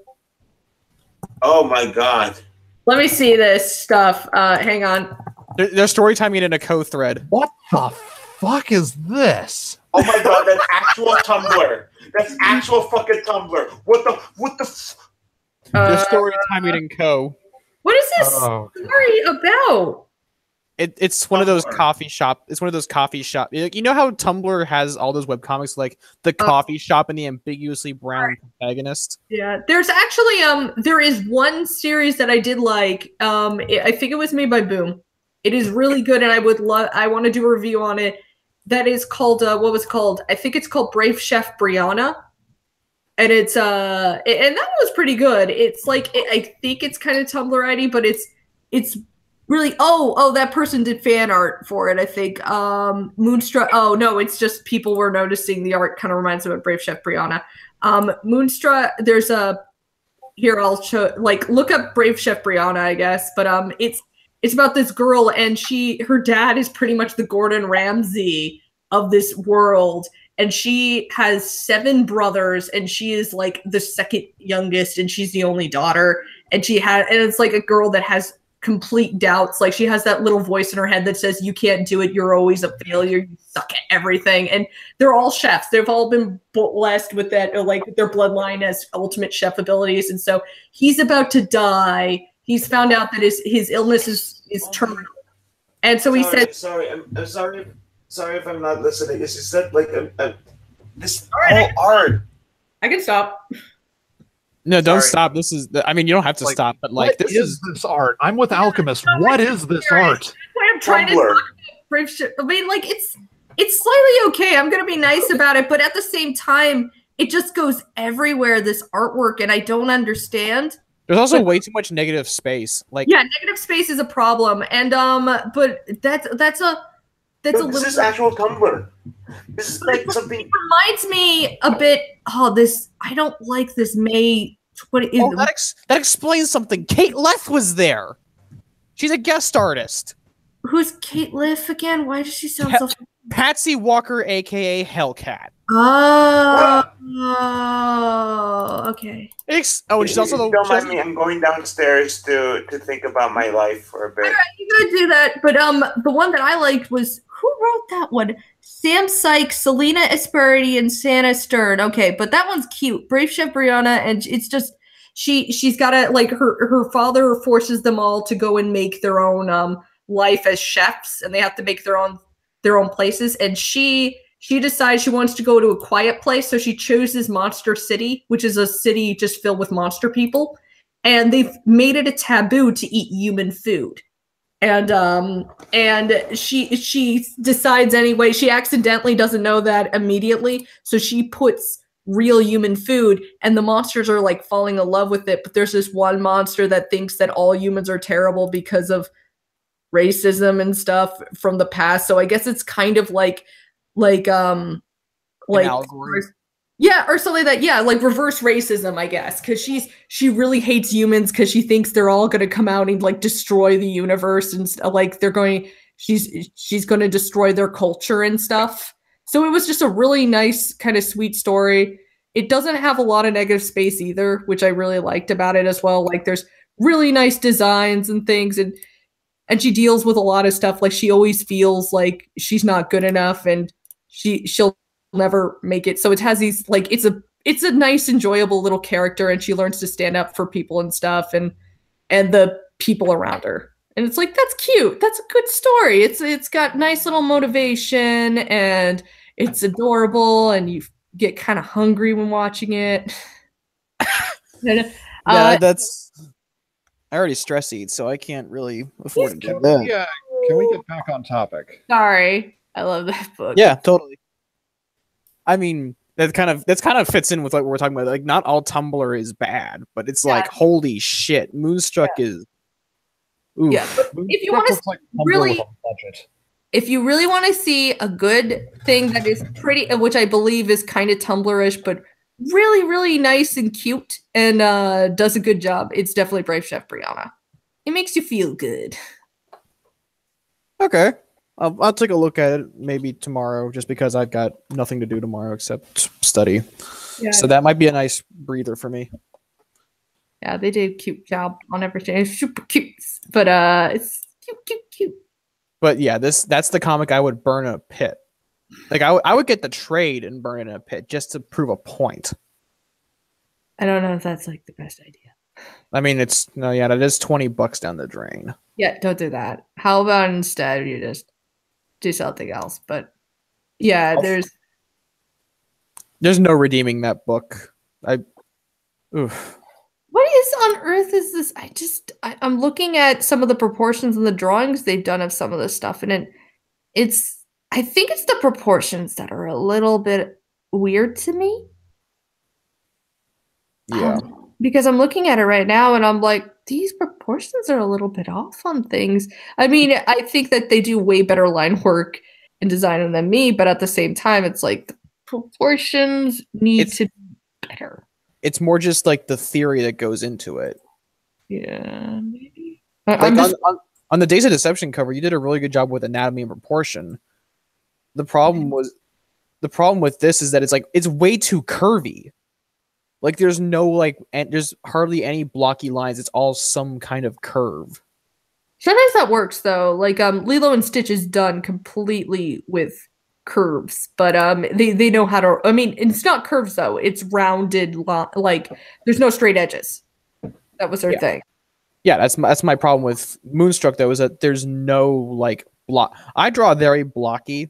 Oh my god. Let me see this stuff. Hang on. They're story timing it in a co-thread. What the fuck is this? Oh my god, that's actual Tumblr. That's actual fucking Tumblr. What the? They're story timing in co. What is this story about? It's one of those coffee shop. It's one of those coffee shop. You know how Tumblr has all those webcomics, like the coffee shop and the ambiguously brown protagonist. Yeah, there's actually there is one series that I did like. I think it was made by Boom. It is really good, and I want to do a review on it. That is called what was it called? I think it's called Brave Chef Brianna, and it's and that was pretty good. It's like I think it's kind of Tumblr-y, but it's really that person did fan art for it. I think Moonstruck. Oh no, it's just people were noticing the art kind of reminds them of Brave Chef Brianna. Moonstruck. There's a here I'll show look up Brave Chef Brianna, I guess, but it's about this girl, and her dad is pretty much the Gordon Ramsay of this world. And she has 7 brothers, and she is like the second youngest, and she's the only daughter. And it's like a girl that has complete doubts. Like she has that little voice in her head that says, you can't do it. You're always a failure. You suck at everything. And they're all chefs. They've all been blessed with that, like their bloodline as ultimate chef abilities. And so he's about to die. He's found out that his illness is terminal, and so he said, "Sorry, I'm sorry. Sorry if I'm not listening. It's just that this whole art." I can stop. No, don't stop. This is. I mean, you don't have to stop, but like, this is this art. I'm with Alchemist. What is this art? I'm trying to talk about Brave Ship. I mean, like it's slightly okay. I'm gonna be nice about it, but at the same time, it just goes everywhere. This artwork, and I don't understand. There's also way too much negative space. Like negative space is a problem, and but that's a little. This is actual Tumblr. This is like something. It reminds me a bit. I don't like this May. What is that explains something. Kate Leth was there. She's a guest artist. Who's Kate Leth again? Why does she sound so? Patsy Walker, aka Hellcat. Oh, okay. And she's also the. Don't mind me. I'm going downstairs to think about my life for a bit. All right, you gotta do that. But the one that I liked was who wrote that one? Sam Sykes, Selena Esperity, and Santa Stern. Okay, but that one's cute. Brave Chef Brianna, and it's just she's gotta like her father forces them all to go and make their own life as chefs, and they have to make their own places, and she decides she wants to go to a quiet place, so she chooses Monster City, which is a city just filled with monster people, and they've made it a taboo to eat human food. And she decides anyway. She accidentally doesn't know that immediately, so she puts real human food, and the monsters are like falling in love with it. But there's this one monster that thinks that all humans are terrible because of racism and stuff from the past. So I guess it's kind of like yeah, or something like reverse racism, I guess, because she really hates humans because she thinks they're all going to come out and like destroy the universe, and like she's going to destroy their culture and stuff. So it was just a really nice kind of sweet story. It doesn't have a lot of negative space either, which I really liked about it as well. Like there's really nice designs and things, and she deals with a lot of stuff. Like she always feels like she's not good enough, and she'll never make it. So it has these like it's a nice, enjoyable little character, and she learns to stand up for people and stuff, and the people around her. And it's like, that's cute. That's a good story. It's got nice little motivation, and it's adorable, and you get kind of hungry when watching it. That's. I already stress eat, so I can't really afford to do that. Yeah, can we get back on topic? Sorry, I love that book. Yeah, totally. I mean, that kind of fits in with what we're talking about. Like, not all Tumblr is bad, but it's like, holy shit, Moonstruck is. Oof. Yeah, but if you want to if you really want to see a good thing that is pretty, which I believe is kind of Tumblr-ish, but really, really nice and cute, and does a good job, it's definitely Brave Chef Brianna. It makes you feel good. Okay. I'll take a look at it maybe tomorrow, just because I've got nothing to do tomorrow except study. Yeah. So that might be a nice breather for me. Yeah, they did a cute job on everything. It's super cute. But it's cute. But yeah, that's the comic I would burn in a pit. Like I would get the trade and burn it in a pit just to prove a point. I don't know if that's like the best idea. I mean, that is $20 down the drain. Yeah, don't do that. How about instead you just do something else? But yeah, there's no redeeming that book. Oof. What is on earth is this? I'm looking at some of the proportions and the drawings they've done of some of this stuff, and I think it's the proportions that are a little bit weird to me. Yeah. Because I'm looking at it right now and I'm like, these proportions are a little bit off on things. I mean, I think that they do way better line work and design than me, but at the same time, it's like the proportions need to be better. It's more just like the theory that goes into it. Yeah, maybe. Like on the Days of Deception cover, you did a really good job with anatomy and proportion. The problem with this is that it's way too curvy. Like there's there's hardly any blocky lines. It's all some kind of curve. Sometimes that works though. Like Lilo and Stitch is done completely with curves, but they know how to. I mean, it's not curves though. It's rounded. Like there's no straight edges. That was their thing. Yeah, that's my problem with Moonstruck though, is that there's no like block. I draw very blocky,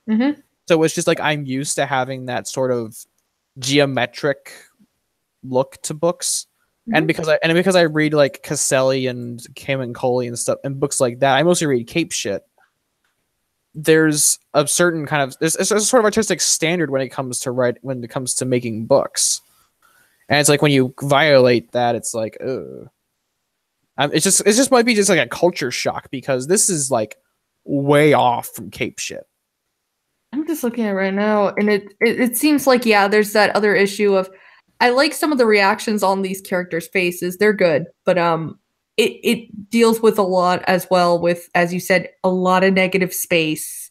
so it's just like I'm used to having that sort of geometric look to books, and because I read like Caselli and Kamen Coley and stuff and books like that, I mostly read Cape shit. There's a certain kind of there's a sort of artistic standard when it comes to making books, and it's like when you violate that, it's like ugh. It just might be just like a culture shock because this is like way off from Cape shit. I'm just looking at it right now, and it seems like there's that other issue of I like some of the reactions on these characters' faces. They're good, but it deals with a lot as well with, as you said, a lot of negative space,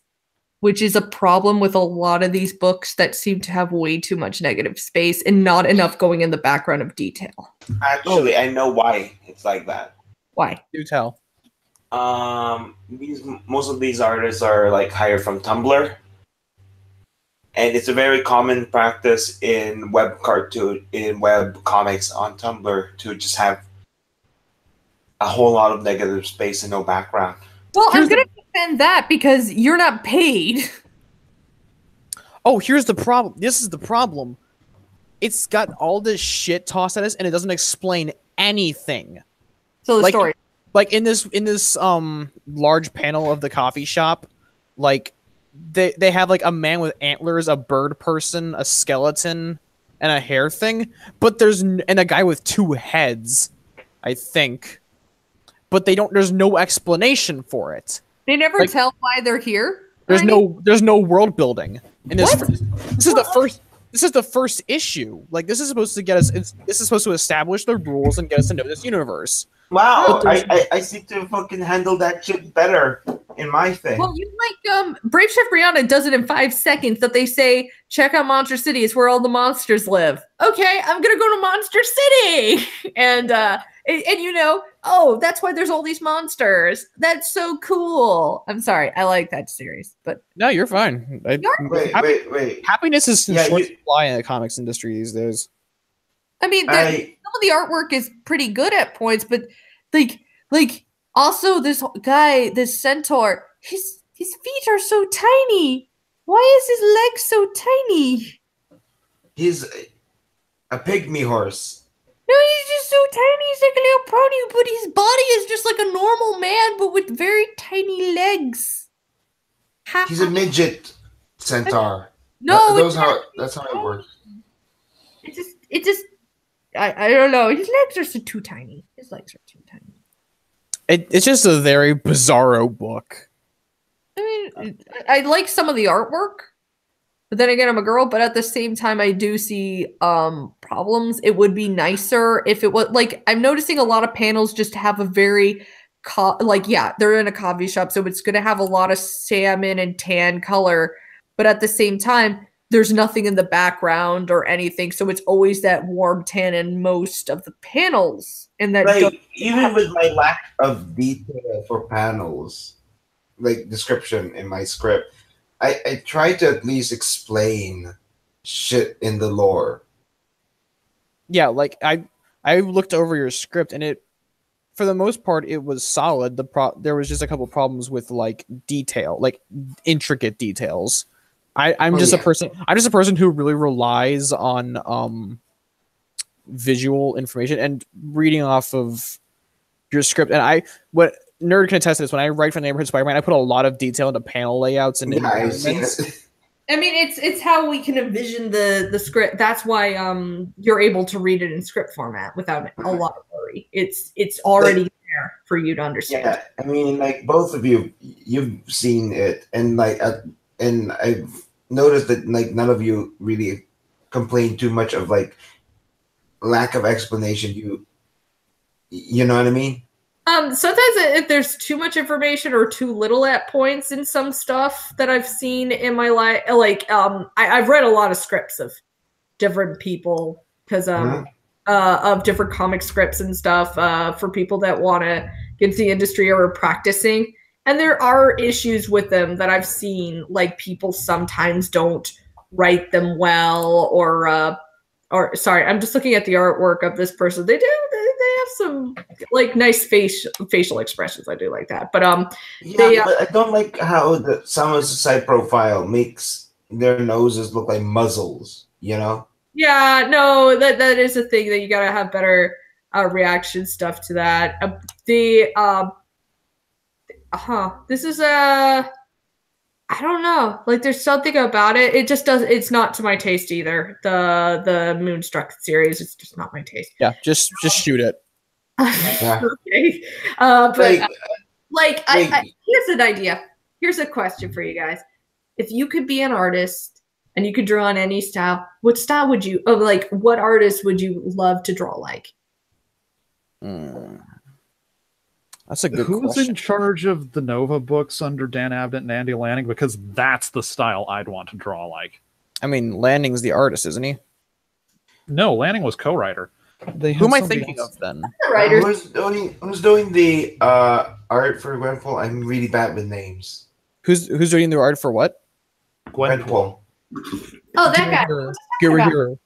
which is a problem with a lot of these books that seem to have way too much negative space and not enough going in the background of detail. Actually, I know why it's like that. Why? Do tell. Most of these artists are like hired from Tumblr. And it's a very common practice in web comics on Tumblr to just have a whole lot of negative space and no background. Well, I'm going to defend that because you're not paid. Oh, here's the problem. This is the problem. It's got all this shit tossed at us, and it doesn't explain anything. So the story. Like in this large panel of the coffee shop, like they have like a man with antlers, a bird person, a skeleton, and a hair thing, but and a guy with two heads, I think. But there's no explanation for it. They never tell why they're here. There's no world building. And this is the first issue. Like this is supposed to get us. This is supposed to establish the rules and get us to know this universe. Wow, I seem to fucking handle that shit better in my thing. Well, you like Brave Chef Brianna does it in 5 seconds. That they say, check out Monster City. It's where all the monsters live. Okay, I'm gonna go to Monster City, and oh, that's why there's all these monsters. That's so cool. I'm sorry, I like that series, but no, you're fine. Wait. Happiness is in short supply in the comics industry these days. I mean, some of the artwork is pretty good at points, but like also this guy, this centaur, his feet are so tiny. Why is his legs so tiny? He's a pygmy horse. No, he's just so tiny. He's like a little pony, but his body is just like a normal man, but with very tiny legs. He's a midget centaur. No, that's how it works. It just. I don't know. His legs are too tiny. His legs are too tiny. It's just a very bizarro book. I mean, I like some of the artwork, but then again, I'm a girl. But at the same time, I do see problems. It would be nicer if it was like I'm noticing a lot of panels just have a very they're in a coffee shop, so it's going to have a lot of salmon and tan color. But at the same time, there's nothing in the background or anything, so it's always that warm tan in most of the panels. And that even with my lack of detail for panels, like description in my script, I try to at least explain shit in the lore. Yeah, like I looked over your script and it, for the most part, it was solid. There was just a couple problems with like detail, like intricate details. I'm just a person. I'm just a person who really relies on visual information and reading off of your script. And what Nerd can attest to this, when I write for Neighborhood Spider-Man, I put a lot of detail into panel layouts and environments. I mean, it's how we can envision the script. That's why you're able to read it in script format without a lot of worry. It's already there for you to understand. Yeah, I mean, like both of you've seen it, and like, and I've noticed that like none of you really complain too much of like lack of explanation. You know what I mean? Sometimes if there's too much information or too little at points in some stuff that I've seen in my life, like I've read a lot of scripts of different people because of different comic scripts and stuff for people that want to get into the industry or are practicing, and there are issues with them that I've seen, like people sometimes don't write them well, or sorry, I'm just looking at the artwork of this person. They have some like nice facial expressions. I do like that, but but I don't like how someone's side profile makes their noses look like muzzles. You know? Yeah, no, that is a thing that you gotta have better reaction stuff to that. This is I don't know. Like, there's something about it. It just does. It's not to my taste either. The Moonstruck series, it's just not my taste. Yeah, just shoot it. Yeah. Okay. But here's an idea. Here's a question for you guys. If you could be an artist and you could draw on any style, what style would you? What artist would you love to draw like? That's a good Who's question. in charge of the Nova books under Dan Abnett and Andy Lanning? Because that's the style I'd want to draw like. I mean, Lanning's the artist, isn't he? No, Lanning was co-writer. Who am I thinking of then? The writers. Who's doing the art for Gwenpool? I'm really bad with names. Who's doing the art for what? Gwenpool. Oh, that guy. Hero.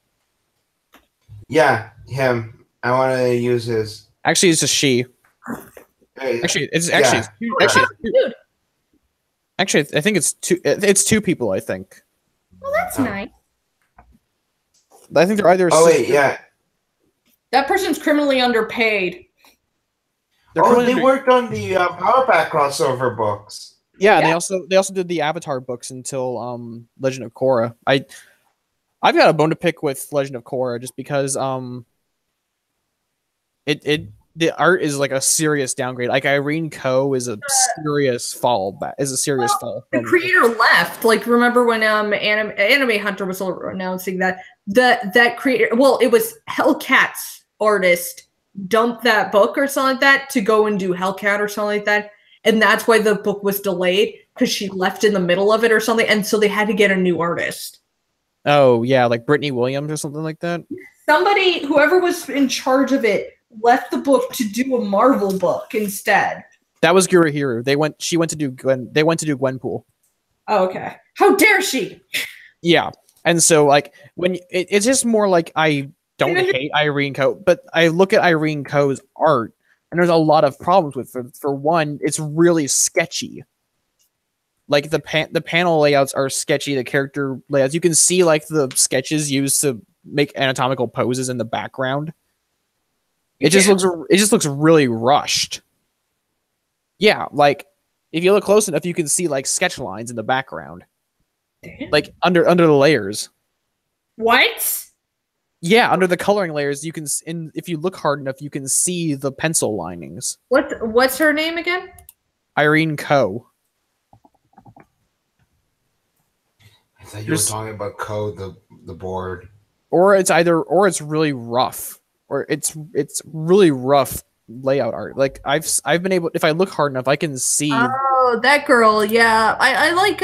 Yeah, him. I want to use his. Actually, it's a she. Actually, I think it's two. It's two people. I think. Well, that's nice. I think they're either. Oh wait, yeah. That person's criminally underpaid. They worked on the Power Pack crossover books. Yeah, yeah. They also did the Avatar books until Legend of Korra. I've got a bone to pick with Legend of Korra just because the art is like a serious downgrade. Like Irene Coe is a serious fall back. The creator left. Like, remember when Anime Hunter was announcing that creator? Well, it was Hellcat's artist dumped that book or something like that to go and do Hellcat or something like that, and that's why the book was delayed because she left in the middle of it or something, and so they had to get a new artist. Oh yeah, like Brittany Williams or something like that. Whoever was in charge of it, left the book to do a Marvel book instead. That was Gurahiru. They went to do Gwenpool. Oh, okay. How dare she? Yeah. And so like when it's just more like I don't hate Irene Coe, but I look at Irene Coe's art and there's a lot of problems with it. For one, it's really sketchy. Like the panel layouts are sketchy, the character layouts. You can see like the sketches used to make anatomical poses in the background. It just looks really rushed. Yeah, like if you look close enough, you can see like sketch lines in the background, like under the layers. What? Yeah, under the coloring layers, you can. If you look hard enough, you can see the pencil linings. What's her name again? Irene Coe. I thought you were talking about Coe, the board. Or it's really rough. Or it's really rough layout art. Like I've been able, if I look hard enough, I can see. Oh, that girl, yeah. I like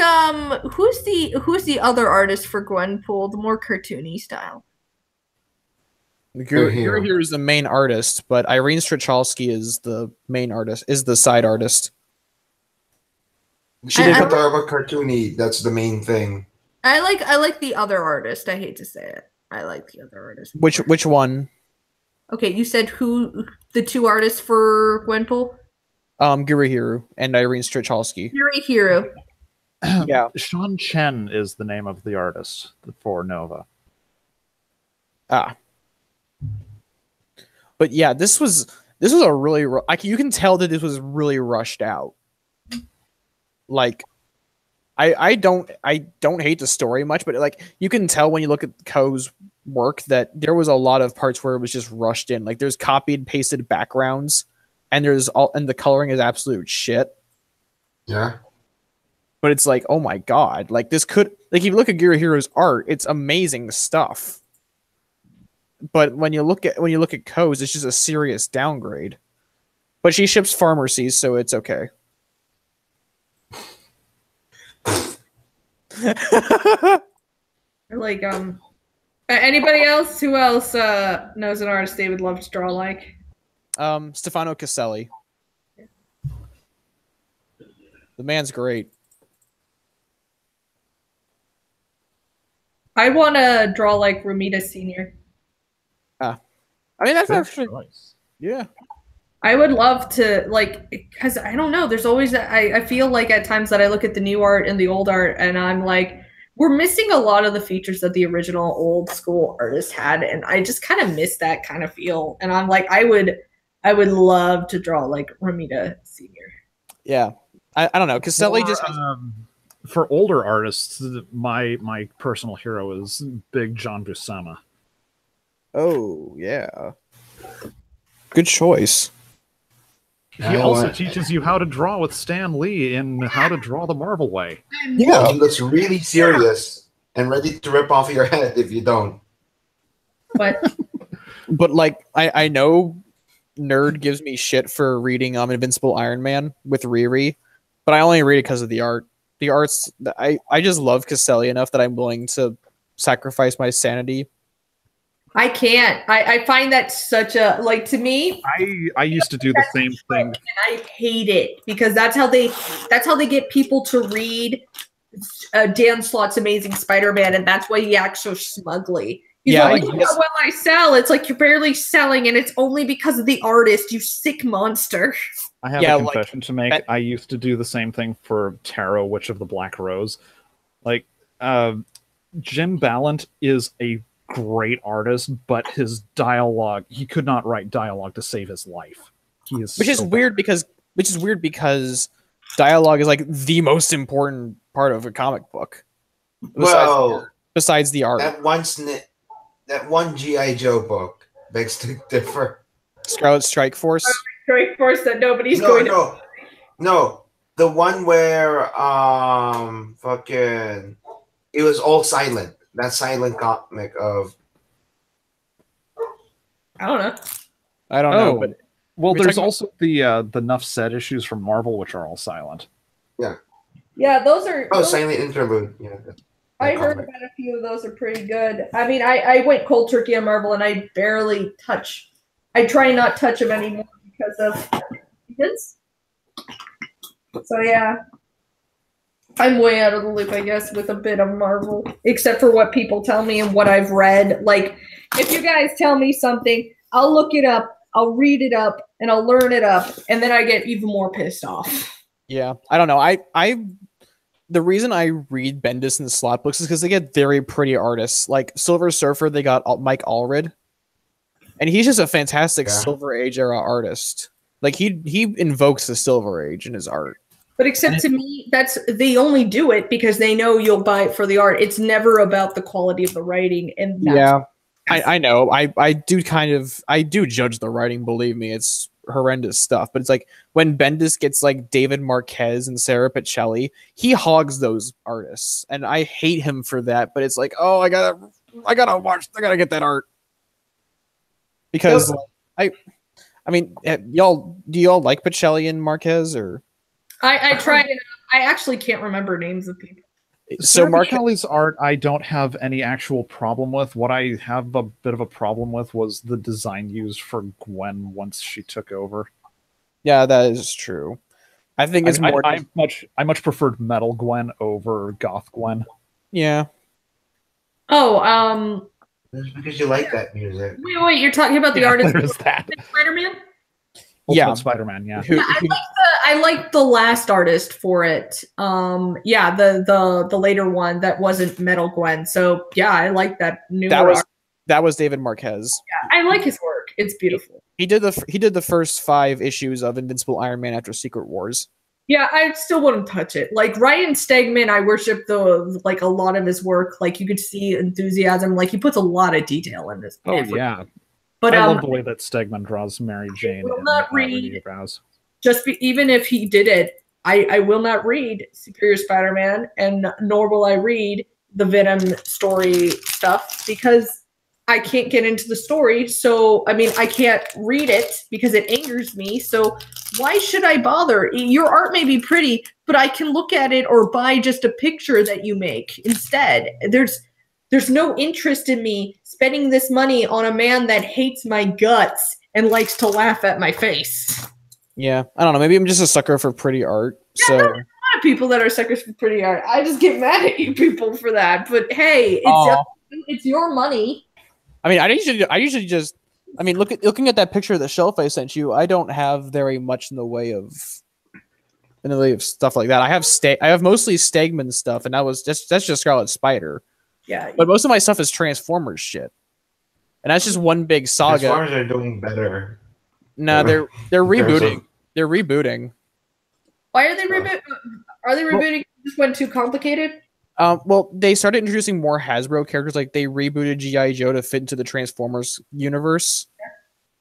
who's the other artist for Gwenpool, the more cartoony style. Here is the main artist, but Irene Strachalski is the main artist, is the side artist. She did. talk about cartoony. That's the main thing. I like the other artist. I hate to say it. I like the other artist. Which one? Okay, you said who the two artists for Gwenpool? Gurihiru and Irene Strachalski. Gurihiru. Yeah. Sean Chen is the name of the artist for Nova. Ah. But yeah, this was a really you can tell that this was really rushed out. Like I don't hate the story much, but like you can tell when you look at Ko's work that there was a lot of parts where it was just rushed in. Like there's copied pasted backgrounds and the coloring is absolute shit. Yeah. But it's like, oh my god, like this could like if you look at Gurihiru's art, it's amazing stuff. But when you look at Ko's, it's just a serious downgrade. But she ships pharmacies, so it's okay. Like anybody else? Who else knows an artist they would love to draw like? Stefano Caselli. The man's great. I want to draw like Romita Senior. I mean, that's Good actually choice. yeah. I would love to like because I don't know. There's always I feel like at times that I look at the new art and the old art and I'm like, we're missing a lot of the features that the original old school artist had, and I just kind of miss that kind of feel. And I'm like, I would love to draw like Romita Senior. Yeah, I don't know. Caselli just has, for older artists, my personal hero is Big John Buscema. oh yeah, good choice. He also teaches you how to draw with Stan Lee in How to Draw the Marvel Way. Yeah, he looks really serious and ready to rip off your head if you don't. But like I know Nerd gives me shit for reading Invincible Iron Man with Riri, but I only read it because of the art. The art's I just love Caselli enough that I'm willing to sacrifice my sanity. I can't. I find that such a like to me. I used to do the same thing. And I hate it because that's how they get people to read Dan Slott's Amazing Spider-Man, and that's why he acts so smugly. He's like, look how well I sell. It's like you're barely selling, and it's only because of the artist, you sick monster. I have a confession to make. I used to do the same thing for Tarot, Witch of the Black Rose. Like, Jim Ballant is a great artist, but his dialogue, he could not write dialogue to save his life. Which is weird because dialogue is like the most important part of a comic book. Besides the art. That one G.I. Joe book begs to differ. Scarlet Strike Force? Strike Force that nobody's going to... No. The one where it was all silent. That silent comic of... I don't know. I don't know. But well, there's also the Nuff Said issues from Marvel, which are all silent. Yeah. Yeah, those are... Silent interlude. Yeah. I heard about a few of those are pretty good. I mean, I went cold turkey on Marvel, and I barely touch. I try not touch them anymore because of this. So yeah, I'm way out of the loop, I guess, with a bit of Marvel, except for what people tell me and what I've read. Like, if you guys tell me something, I'll look it up, I'll read it up, and I'll learn it up, and then I get even more pissed off. Yeah, I don't know. The reason I read Bendis and the Slot books is because they get very pretty artists. Like Silver Surfer, they got Mike Allred, and he's just a fantastic Silver Age era artist. Like he invokes the Silver Age in his art. But except to me, they only do it because they know you'll buy it for the art. It's never about the quality of the writing. And I know. I do judge the writing. Believe me, it's horrendous stuff. But it's like when Bendis gets like David Marquez and Sarah Pichelli, he hogs those artists, and I hate him for that. But it's like, oh, I gotta get that art because I mean, do y'all like Pichelli and Marquez or? I tried it. I actually can't remember names of people. So Marquelli's art, I don't have any actual problem with. What I have a bit of a problem with was the design used for Gwen once she took over. Yeah, that is true. I think it's more. I much preferred Metal Gwen over Goth Gwen. Yeah. Oh, Just because you like that music. wait, you're talking about the artist There is that. Spider-Man? Yeah. Spider-Man, yeah. I like the last artist for it. Yeah, the later one that wasn't Metal Gwen. So yeah, I like that new. That was David Marquez. Yeah, I like his work. It's beautiful. He did the first 5 issues of Invincible Iron Man after Secret Wars. Yeah, I still wouldn't touch it. Like Ryan Stegman, I worship a lot of his work. Like you could see enthusiasm. Like he puts a lot of detail in this. Oh yeah. But I love the way that Stegman draws Mary Jane. I will not read. Just even if he did it, I will not read Superior Spider-Man, and nor will I read the Venom story stuff because I can't get into the story. So, I mean, I can't read it because it angers me. So why should I bother? Your art may be pretty, but I can look at it or buy just a picture that you make instead. There's no interest in me spending this money on a man that hates my guts and likes to laugh at my face. Yeah, I don't know. Maybe I'm just a sucker for pretty art. Yeah, so there's a lot of people that are suckers for pretty art. I just get mad at you people for that. But hey, it's your money. I mean, I usually just. I mean, looking at that picture of the shelf I sent you, I don't have very much in the way of stuff like that. I have mostly Stegman stuff, and that's just Scarlet Spider. Yeah, but most of my stuff is Transformers shit, and that's just one big saga. Transformers are doing better. No, they're rebooting. They're rebooting. Why are they rebooting? Are they rebooting? Just went too complicated. Well, they started introducing more Hasbro characters. Like they rebooted G.I. Joe to fit into the Transformers universe,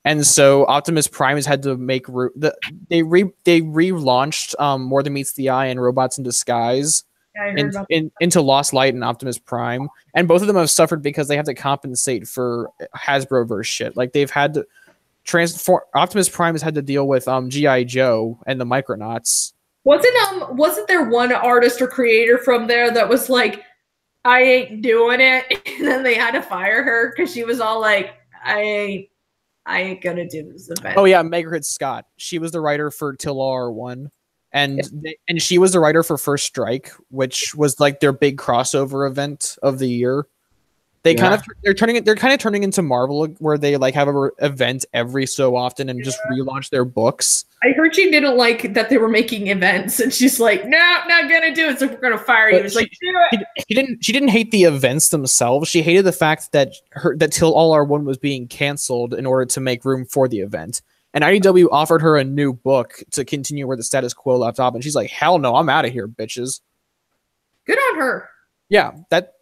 and so Optimus Prime has had to make they relaunched More Than Meets the Eye and Robots in Disguise into Lost Light and Optimus Prime, and both of them have suffered because they have to compensate for Hasbro-verse shit. Like they've had to Optimus Prime has had to deal with G.I. Joe and the Micronauts. Wasn't there one artist or creator from there that was like, I ain't doing it, and then they had to fire her because she was all like, I ain't gonna do this event. Oh yeah, Margaret Scott. She was the writer for Till All Are One, and she was the writer for First Strike, which was like their big crossover event of the year. They're turning into Marvel, where they like have an event every so often and just relaunch their books. I heard she didn't like that they were making events, and she's like, "No, not gonna do it. So we're gonna fire you." It's like, do it. She didn't hate the events themselves. She hated the fact that Till All Are One was being canceled in order to make room for the event. And IDW offered her a new book to continue where the status quo left off, and she's like, "Hell no, I'm out of here, bitches." Good on her. Yeah,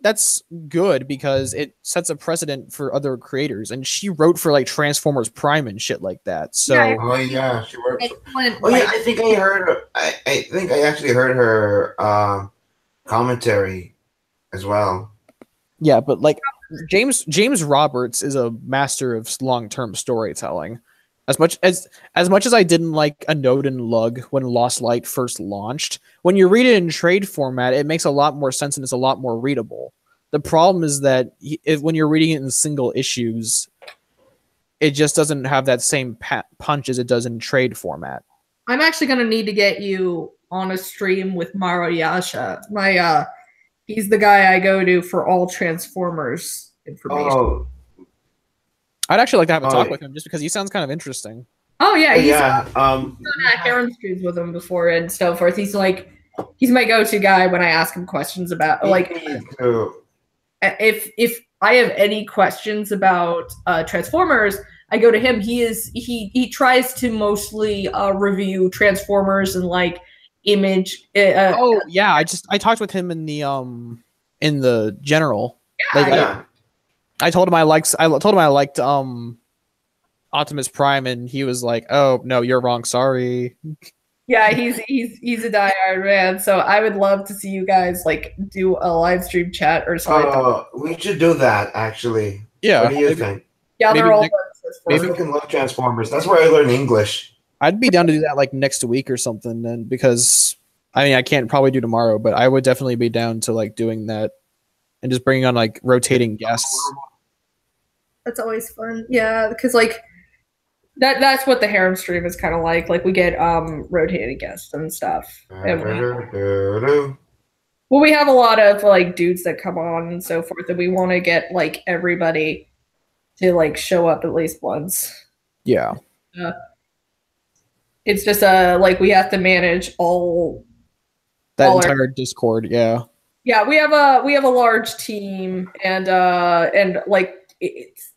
that's good because it sets a precedent for other creators, and she wrote for like Transformers Prime and shit like that. So, she wrote. I think I heard. I think I actually heard her commentary as well. Yeah, but like James Roberts is a master of long-term storytelling. As much as I didn't like A Node and Lug when Lost Light first launched, when you read it in trade format, it makes a lot more sense and it's a lot more readable. The problem is that when you're reading it in single issues, it just doesn't have that same punch as it does in trade format. I'm actually going to need to get you on a stream with Maro Yasha. He's the guy I go to for all Transformers information. Oh. I'd actually like to have a talk with him just because he sounds kind of interesting. Oh yeah, he's done Heron streams with him before and so forth. He's my go-to guy when I ask him questions about if I have any questions about Transformers, I go to him. He tries to mostly review Transformers and like Image. I talked with him in the general. I told him I liked Optimus Prime, and he was like, "Oh no, you're wrong. Sorry." Yeah, he's a diehard man. So I would love to see you guys like do a live stream chat or something. We should do that actually. Yeah. What do you think? Yeah, they're all. I fucking love Transformers. That's where I learn English. I'd be down to do that like next week or something. Then because I mean I can't probably do tomorrow, but I would definitely be down to like doing that and just bringing on like rotating guests. That's always fun. Yeah, because like That's what the harem stream is kind of like. Like we get rotating guests and stuff. And well, we have a lot of like dudes that come on and so forth, and we want to get like everybody to like show up at least once. Yeah. It's just like we have to manage all entire Discord. Yeah. Yeah, we have a large team, and like it's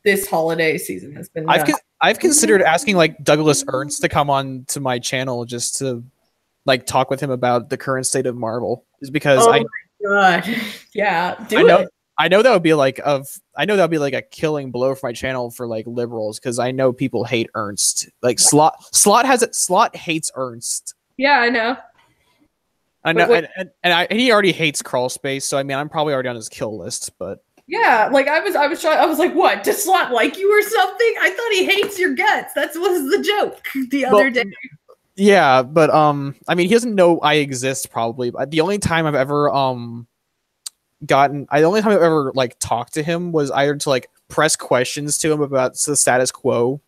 this holiday season has been. I've considered asking like Douglas Ernst to come on to my channel just to like talk with him about the current state of Marvel, is because my God. Yeah, I know that would be like a killing blow for my channel for like liberals, because I know people hate Ernst. Like Slot hates Ernst. Yeah, I know. I know, and he already hates Crawl Space, so I mean I'm probably already on his kill list, but yeah, like I was like, what? Does Slot like you or something? I thought he hates your guts. That was the joke the other day. Yeah, but I mean he doesn't know I exist probably. The only time I've ever like talked to him was either to like press questions to him about the status quo,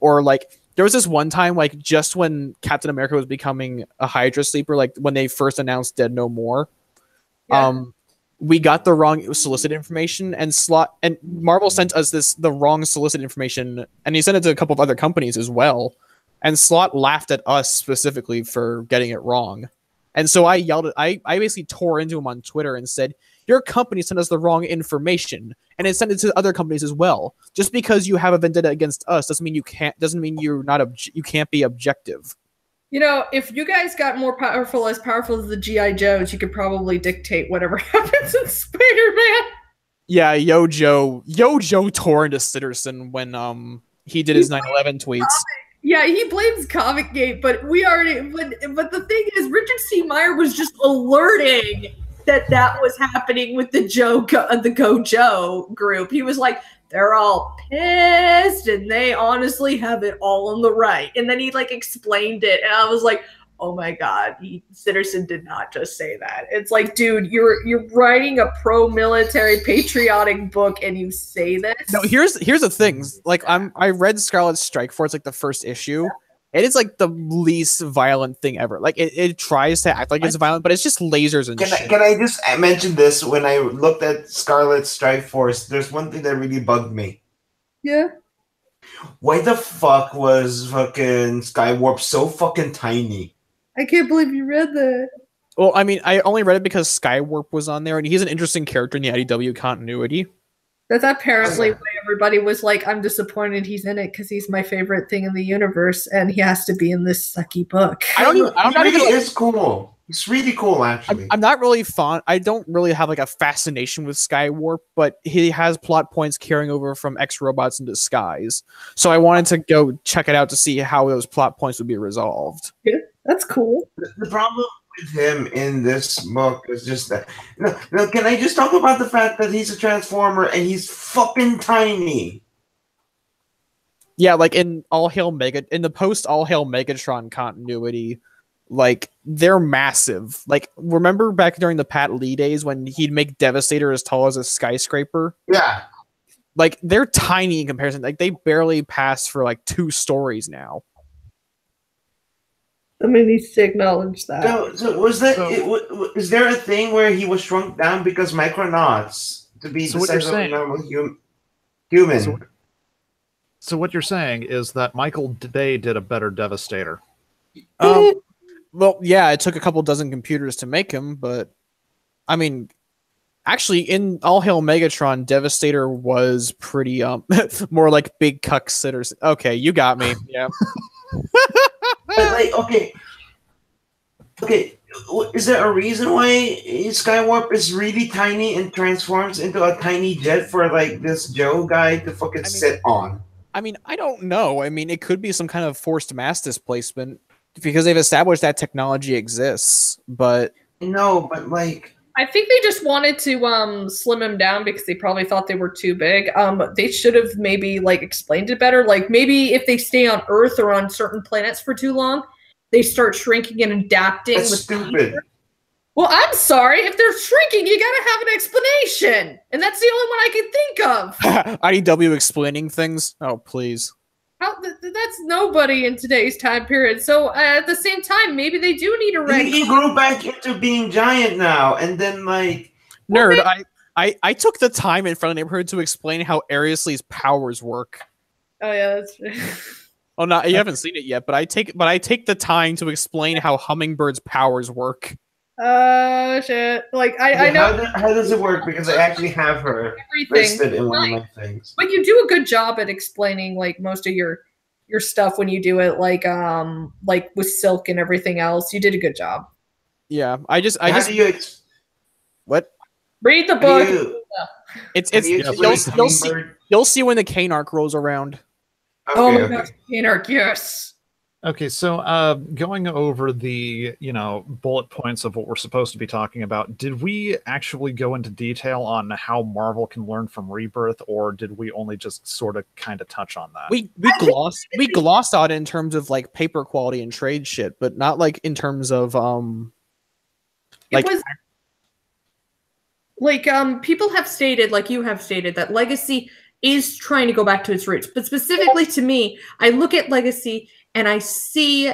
or like there was this one time like just when Captain America was becoming a Hydra sleeper, like when they first announced Dead No More. Yeah. We got the wrong solicited information, and Marvel sent us the wrong solicited information, and he sent it to a couple of other companies as well. And Slot laughed at us specifically for getting it wrong. And so I yelled at I basically tore into him on Twitter and said, your company sent us the wrong information, and it sent it to other companies as well. Just because you have a vendetta against us doesn't mean you can't be objective. You know, if you guys got more powerful as the G.I. Joes, you could probably dictate whatever happens in Spider-Man. Yeah, Yo Joe tore into Citizen when he did his 9/11 tweets. Yeah, he blames Comic-Gate, but but the thing is, Richard C. Meyer was just alerting that was happening with the Go Joe group. He was like, they're all pissed, and they honestly have it all on the right. And then he like explained it, and I was like, oh my God, Citizen did not just say that. It's like, dude, you're writing a pro-military patriotic book, and you say this. No, here's the thing. Like I read Scarlet Strike Force, like the first issue. It is like the least violent thing ever. Like it tries to act like it's violent, but it's just lasers and shit. Can I just mention this? When I looked at Scarlet Strike Force, there's one thing that really bugged me. Yeah. Why the fuck was fucking Skywarp so fucking tiny? I can't believe you read that. Well, I mean, I only read it because Skywarp was on there, and he's an interesting character in the IDW continuity. That's apparently why everybody was like, I'm disappointed he's in it because he's my favorite thing in the universe, and he has to be in this sucky book. It's cool. It's really cool, actually. I'm not really fond. I don't really have like a fascination with Skywarp, but he has plot points carrying over from X-Robots in Disguise. So I wanted to go check it out to see how those plot points would be resolved. Yeah, that's cool. The problem with him in this book is just that. No, can I just talk about the fact that he's a Transformer and he's fucking tiny? Yeah, like in the post All Hail Megatron continuity, like they're massive. Like remember back during the Pat Lee days when he'd make Devastator as tall as a skyscraper? Yeah. Like they're tiny in comparison. Like they barely pass for like 2 stories now. Somebody needs to acknowledge that. So is there a thing where he was shrunk down because Micronauts to be the size of a normal human? So what you're saying is that Michael Bay did a better Devastator. Well, yeah, it took a couple dozen computers to make him, but I mean, actually, in All Hail Megatron, Devastator was pretty more like Big Cuck Sitters. Okay, you got me. Yeah. But like, okay, is there a reason why Skywarp is really tiny and transforms into a tiny jet for like this Joe guy to fucking sit on? I mean, I don't know. I mean, it could be some kind of forced mass displacement because they've established that technology exists, but no, but like I think they just wanted to slim him down because they probably thought they were too big. They should have maybe like explained it better. Like maybe if they stay on Earth or on certain planets for too long, they start shrinking and adapting. That's stupid. Well, I'm sorry. If they're shrinking, you gotta have an explanation, and that's the only one I can think of. IDW explaining things. Oh, please. That's nobody in today's time period. So at the same time, maybe they do need a rank. He grew back into being giant now, and then like nerd. I took the time in front of the neighborhood to explain how Ariusly's powers work. Oh yeah, that's true. Oh, no, you haven't seen it yet, but I take the time to explain how Hummingbird's powers work. Oh shit! Like I know. How does it work? Because I actually have her listed in one of my things. But you do a good job at explaining like most of your stuff when you do it, like with Silk and everything else. You did a good job. Yeah, what? Read the book. You'll see when the Kane arc rolls around. Okay, oh my gosh, Kane arc, yes. Okay, so going over the, bullet points of what we're supposed to be talking about, did we actually go into detail on how Marvel can learn from Rebirth, or did we only just sort of kind of touch on that? We glossed on it in terms of like paper quality and trade shit, but not like in terms of people have stated, like you have stated, that Legacy is trying to go back to its roots. But specifically to me, I look at Legacy and I see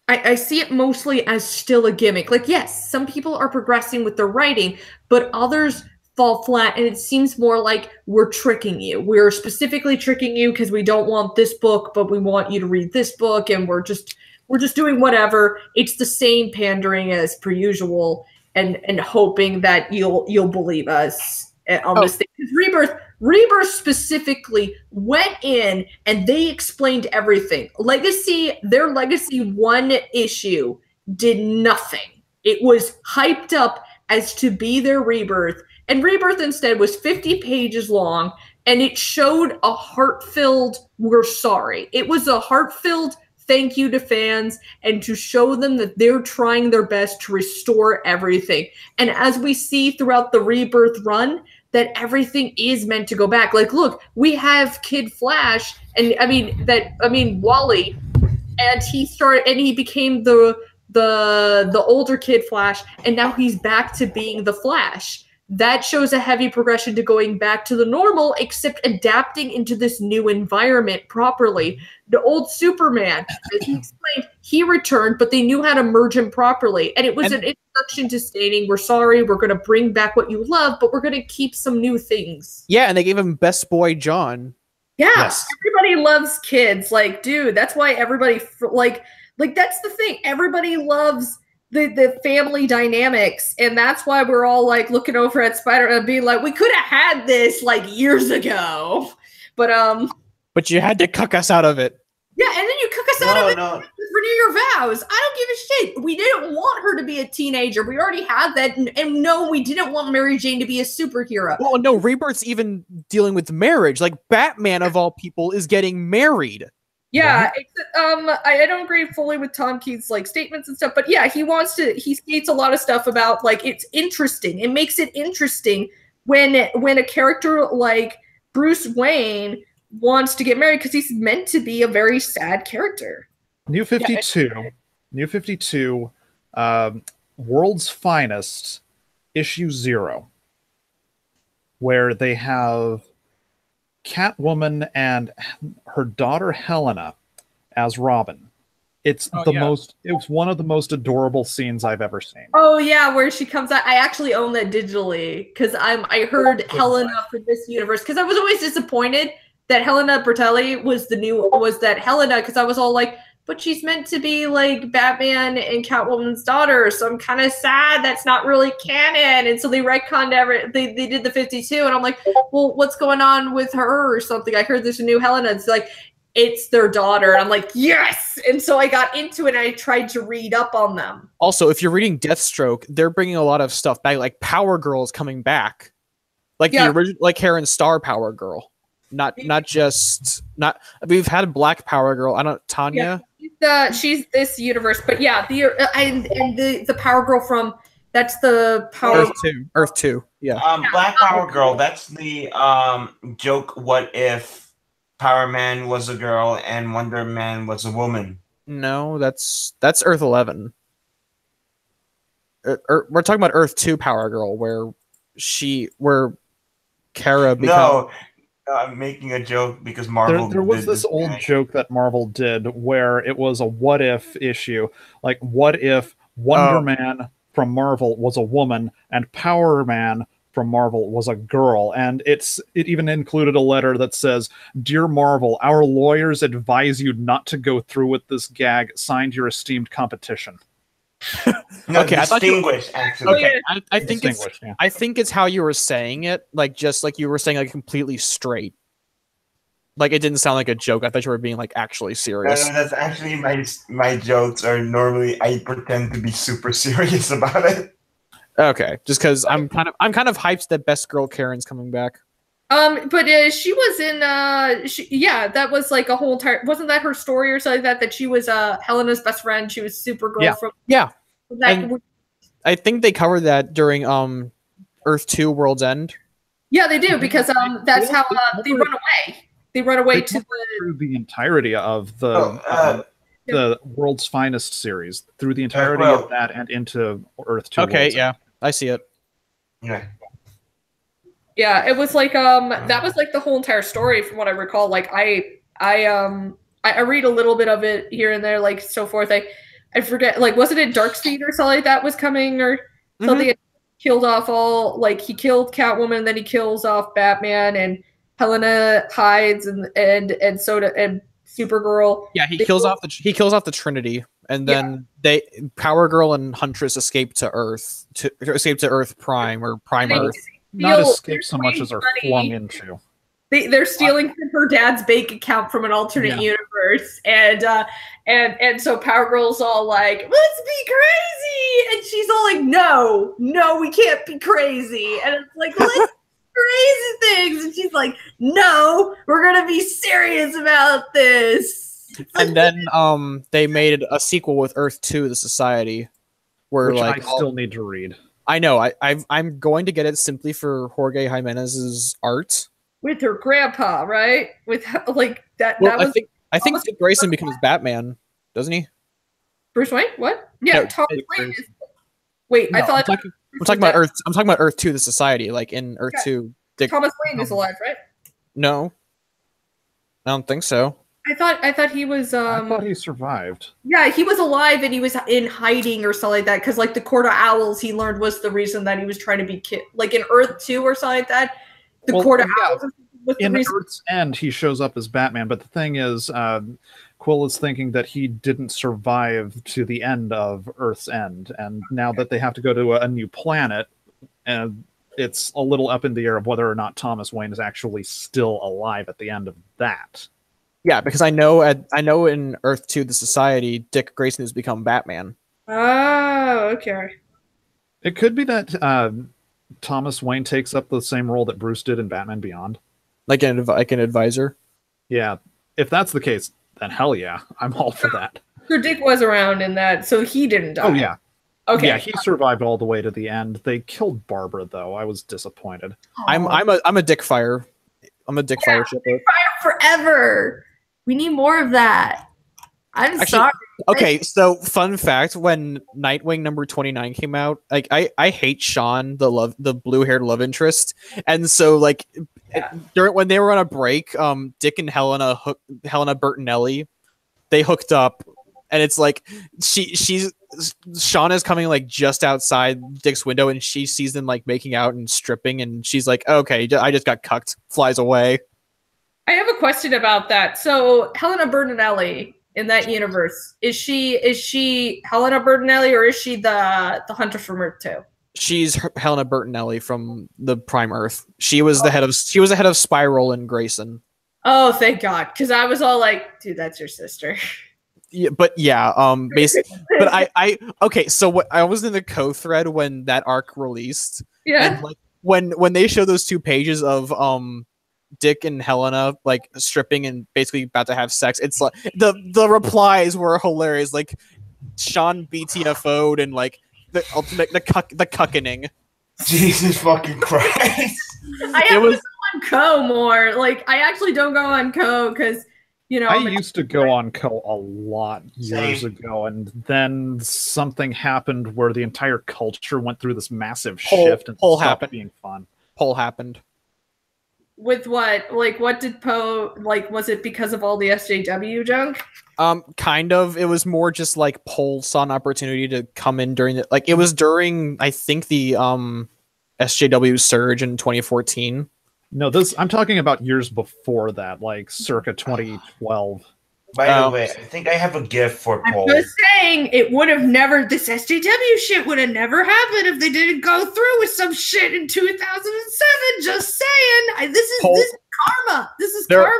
I see it mostly as still a gimmick. Like, yes, some people are progressing with their writing, but others fall flat, and it seems more like we're tricking you. We're specifically tricking you because we don't want this book, but we want you to read this book, and we're just doing whatever. It's the same pandering as per usual, and hoping that you'll believe us on this thing. Because Rebirth specifically went in and they explained everything. Their Legacy 1 issue did nothing. It was hyped up as to be their Rebirth, and Rebirth instead was 50 pages long, and it showed a heart-filled "we're sorry." It was a heart-filled thank you to fans and to show them that they're trying their best to restore everything. And as we see throughout the Rebirth run, that everything is meant to go back. Like, look, we have Kid Flash, and Wally, and he became the older Kid Flash, and now he's back to being the Flash. That shows a heavy progression to going back to the normal, except adapting into this new environment properly. The old Superman, as he explained, he returned, but they knew how to merge him properly. And it was an introduction to stating, we're sorry, we're going to bring back what you love, but we're going to keep some new things. Yeah, and they gave him Best Boy John. Yeah, yes. Everybody loves kids. Like, dude, that's why everybody, like that's the thing. Everybody loves the family dynamics, and that's why we're all like looking over at Spider-Man being like, we could have had this like years ago, but you had to cuck us out of it. Yeah, and then you cuck us out of it. Renew your vows. I don't give a shit. We didn't want her to be a teenager. We already had that, and no, we didn't want Mary Jane to be a superhero. Well, no, Rebirth's even dealing with marriage. Like, Batman of all people is getting married. Yeah, I don't agree fully with Tom Keith's like statements and stuff, but yeah, he states a lot of stuff about like it's interesting. It makes it interesting when a character like Bruce Wayne wants to get married because he's meant to be a very sad character. New 52, World's Finest, issue 0, where they have Catwoman and her daughter Helena as Robin. It's one of the most adorable scenes I've ever seen. Oh yeah, where she comes out. I actually own that digitally because I heard Helena for this universe, because I was always disappointed that Helena Bertelli was that Helena, because I was all like, but she's meant to be like Batman and Catwoman's daughter, so I'm kind of sad that's not really canon. And so they retconned they did the 52, and I'm like, well, what's going on with her or something? I heard there's a new Helena. It's like, it's their daughter, and I'm like, yes. And so I got into it and I tried to read up on them. Also, if you're reading Deathstroke, they're bringing a lot of stuff back, like Power Girl's coming back, like the original, like Karen Starr Power Girl. Not we've had Black Power Girl. I don't Tanya. Yeah, she's this universe, but yeah, the Power Girl from that's the Power Earth 2. Yeah. Black Power Girl. That's the joke. What if Power Man was a girl and Wonder Man was a woman? No, that's Earth 11. We're talking about Earth 2 Power Girl, where Kara becomes... I'm making a joke because Marvel. There was did this old joke that Marvel did where it was a what if issue. Like, what if Wonder Man from Marvel was a woman and Power Man from Marvel was a girl? And it even included a letter that says, "Dear Marvel, our lawyers advise you not to go through with this gag. Signed, your esteemed competition." No, Okay, distinguished, actually. Okay, I think I think it's how you were saying it, like just like you were saying, like completely straight. Like it didn't sound like a joke. I thought you were being like actually serious. No, that's actually my jokes are normally I pretend to be super serious about it. Okay, just because I'm kind of hyped that Best Girl Karen's coming back. But she was in that was like a whole entire, wasn't that her story or something like that she was Helena's best friend, she was Supergirl from And I think they covered that during Earth 2 World's End. Yeah, they do, because that's how they run away. They run away through the entirety of the World's Finest series, through the entirety of that and into Earth 2. Okay, yeah, I see it. Yeah. Yeah, it was like that was like the whole entire story from what I recall. Like I read a little bit of it here and there, like so forth. I forget, like wasn't it Darkseid or something like that was coming or something? Killed off all, like he killed Catwoman, then he kills off Batman, and Helena hides, and Supergirl. Yeah, he kills off the Trinity, and then Power Girl and Huntress escape to Earth Prime or Prime Earth. Not escape so much as are flung into. They're stealing from her dad's bank account from an alternate universe, and so Power Girl's all like, "Let's be crazy," and she's all like, "No, we can't be crazy," and it's like, "Let's do crazy things," and she's like, "No, we're gonna be serious about this." And then they made a sequel with Earth 2: The Society, where which like I still need to read. I know I'm going to get it simply for Jorge Jimenez's art. With her grandpa, right? With like that. Well, that was I think Dick Grayson becomes Batman, doesn't he? Bruce Wayne? What? Yeah, No, Thomas Wayne is. Wait, no, I thought I'm talking about Earth. I'm talking about Earth 2: The Society. Like in Earth 2, Thomas Wayne is alive, right? No, I don't think so. I thought he was. I thought he survived. Yeah, he was alive and he was in hiding or something like that. Because like the Court of Owls, he learned was the reason that he was trying to be killed. Like in Earth 2 or something like that. The Court of Owls. In Earth's End, he shows up as Batman, but the thing is, Quill is thinking that he didn't survive to the end of Earth's End, and now that they have to go to a new planet, and it's a little up in the air of whether or not Thomas Wayne is actually still alive at the end of that. Yeah, because I know in Earth 2: The Society, Dick Grayson has become Batman. Oh, okay. It could be that Thomas Wayne takes up the same role that Bruce did in Batman Beyond. Like an advisor? Yeah. If that's the case, then hell yeah. I'm all for that. So Dick was around in that, so he didn't die. Oh, yeah. Okay. Yeah, he survived all the way to the end. They killed Barbara, though. I was disappointed. I'm a Dick Fire. I'm a Dick Fire shipper. Dick Fire forever. We need more of that. I'm sorry. Okay, so fun fact: when Nightwing number 29 came out, like I hate Sean, the blue-haired love interest, and so like when they were on a break, Dick and Helena Bertinelli, they hooked up, and it's like Sean is coming like just outside Dick's window, and she sees them like making out and stripping, and she's like, "Okay, I just got cucked," flies away. I have a question about that. So Helena Bertinelli in that universe, is she Helena Bertinelli, or is she the Hunter from Earth 2? She's Helena Bertinelli from the Prime Earth. She was the head of Spiral and Grayson. Oh, thank God, because I was all like, dude, that's your sister. Yeah, basically, but okay. So what I was in the co-thread when that arc released. Yeah. And like when they show those 2 pages of Dick and Helena like stripping and basically about to have sex, it's like the replies were hilarious. Like Sean BTFO'd and like the cuckening. Jesus fucking Christ! I have to go on Co more. Like I actually don't go on Co because I used to go on Co a lot years ago, and then something happened where the entire culture went through this massive shift and stopped being fun. Poll happened. With what? Like, what did Poe like? Was it because of all the SJW junk? Kind of. It was more just like Pole saw an opportunity to come in during the it was during I think the SJW surge in 2014. No, I'm talking about years before that, like circa 2012. By the way, I think I have a gift for I'm Paul. just saying, it would have never. This SJW shit would have never happened if they didn't go through with some shit in 2007. Just saying, this is karma. This is karma.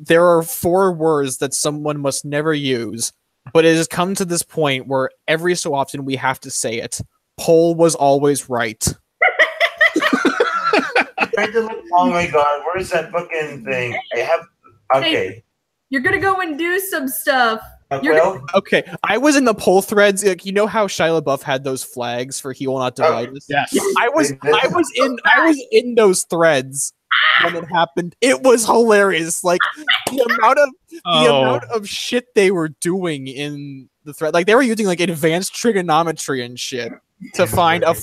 There are 4 words that someone must never use, but it has come to this point where every so often we have to say it. Pole was always right. Oh my god, where's that fucking thing? I have. Okay. Hey, you're gonna go and do some stuff. Okay, I was in the poll threads. Like, you know how Shia LaBeouf had those flags for "He Will Not Divide Us"? Yes. I was in those threads when it happened. It was hilarious. Like the amount of shit they were doing in the thread. Like they were using like advanced trigonometry and shit to find a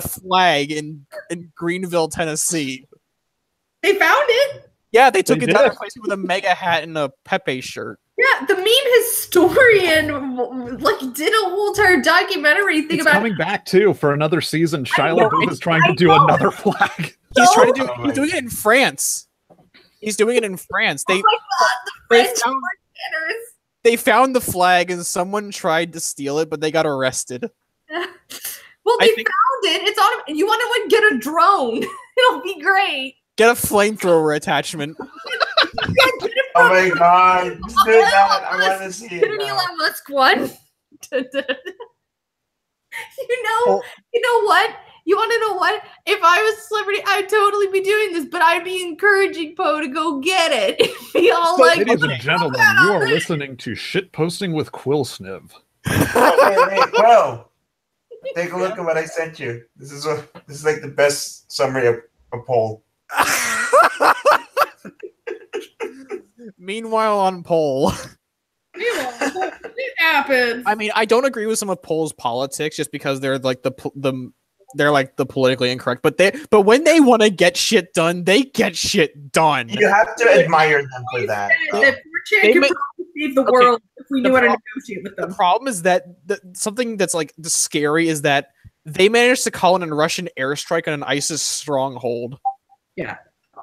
flag in Greenville, Tennessee. They found it. Yeah, they took it down and replaced it with a mega hat and a Pepe shirt. Yeah, the meme historian like did a whole entire documentary thing about coming back too for another season. Shia LaBeouf is trying to do another flag. He's trying to do. He's doing it in France. He's doing it in France. They found the flag and someone tried to steal it, but they got arrested. Well, they found it. It's on. You want to get a drone? It'll be great. Get a flamethrower attachment. Oh my god! Do that. I want to see it. Get an Elon Musk one. You know what? You want to know what? If I was a celebrity, I'd totally be doing this, but I'd be encouraging Poe to go get it. Be all like, ladies and gentlemen, you are listening to Shit Posting with Quill Sniv. Hey, Quill, take a look at what I sent you. This is like the best summary of a poll. Meanwhile, on Pole. It happens. I mean, I don't agree with some of Pole's politics just because they're like the politically incorrect. But when they want to get shit done, they get shit done. You have to admire them for that. That could probably save the world if we knew how to negotiate with them. The problem is that something that's like scary is that they managed to call in a Russian airstrike on an ISIS stronghold. Yeah.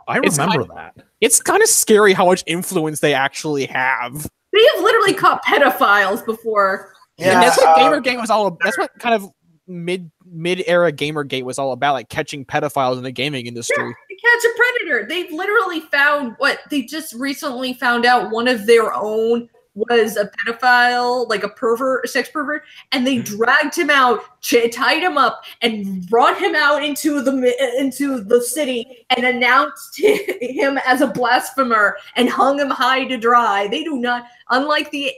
I remember that. It's kind of scary how much influence they actually have. They have literally caught pedophiles before. Yeah, and that's what Gamergate was all about. That's what kind of mid-era Gamergate was all about, like catching pedophiles in the gaming industry. Yeah, to catch a predator. They've literally found they just recently found out one of their own was a pedophile, like a sex pervert, and they dragged him out, tied him up, and brought him out into the city and announced him as a blasphemer and hung him high to dry. They do not, unlike the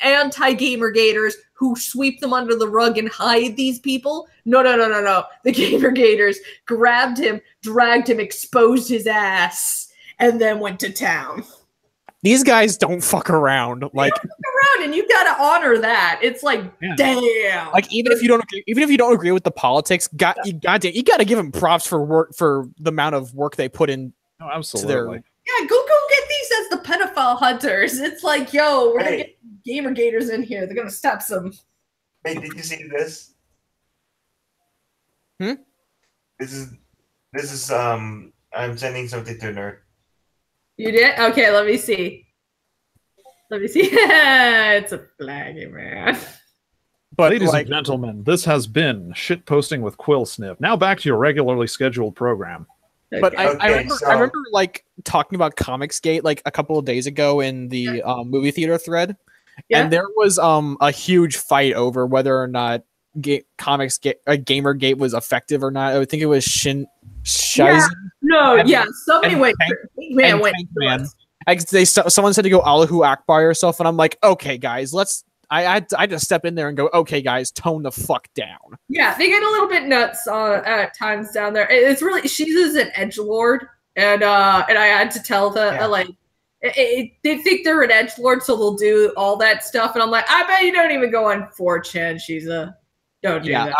anti-Gamergaters who sweep them under the rug and hide these people. No. The Gamergaters grabbed him, dragged him, exposed his ass, and then went to town. These guys don't fuck around. Like, fuck around, and you gotta honor that. It's like, damn. Like, even if you don't agree with the politics, you gotta give them props for the amount of work they put in. Oh, absolutely. Yeah, go get these as the pedophile hunters. It's like, yo, we're gonna get Gamergaters in here. They're gonna stop some. Hey, did you see this? This is I'm sending something to Nerd. You did? Okay, let me see. It's a flaggy man. But ladies and gentlemen, this has been Shit Posting with Quill Sniv. Now back to your regularly scheduled program. Okay. But I remember like talking about Comicsgate like a couple of days ago in the movie theater thread, and there was a huge fight over whether or not Gamergate was effective or not. I think it was Shizen. Somebody went. Someone said to go Allahu Akbar yourself, and I'm like, okay, guys, I just step in there and go, okay, guys, tone the fuck down. Yeah, they get a little bit nuts at times down there. It's really she's an edgelord, and I had to tell they think they're an edgelord, so they'll do all that stuff, and I'm like, I bet you don't even go on 4chan. Don't do that.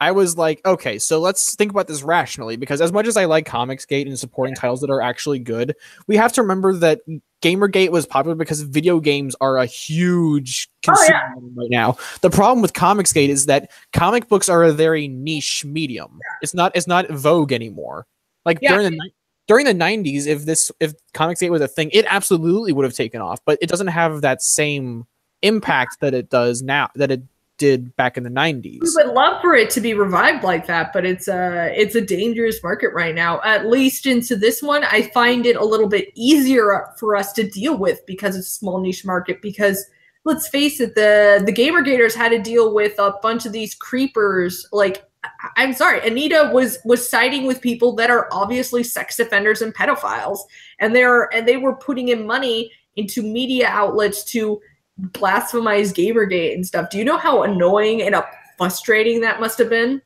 I was like, okay, so let's think about this rationally, because as much as I like Comicsgate and supporting titles that are actually good, we have to remember that Gamergate was popular because video games are a huge consumer right now. The problem with Comicsgate is that comic books are a very niche medium. It's not vogue anymore. Like during the 90s, if Comicsgate was a thing, it absolutely would have taken off, but it doesn't have that same impact that it does now, that it did back in the 90s. We would love for it to be revived like that, but it's a dangerous market right now. At least into this one, I find it a little bit easier for us to deal with because it's a small niche market. Because let's face it, the Gamergaters had to deal with a bunch of these creepers. Like, I'm sorry, Anita was siding with people that are obviously sex offenders and pedophiles, and they were putting in money into media outlets to blasphemize Gamergate and stuff. Do you know how annoying and frustrating that must have been?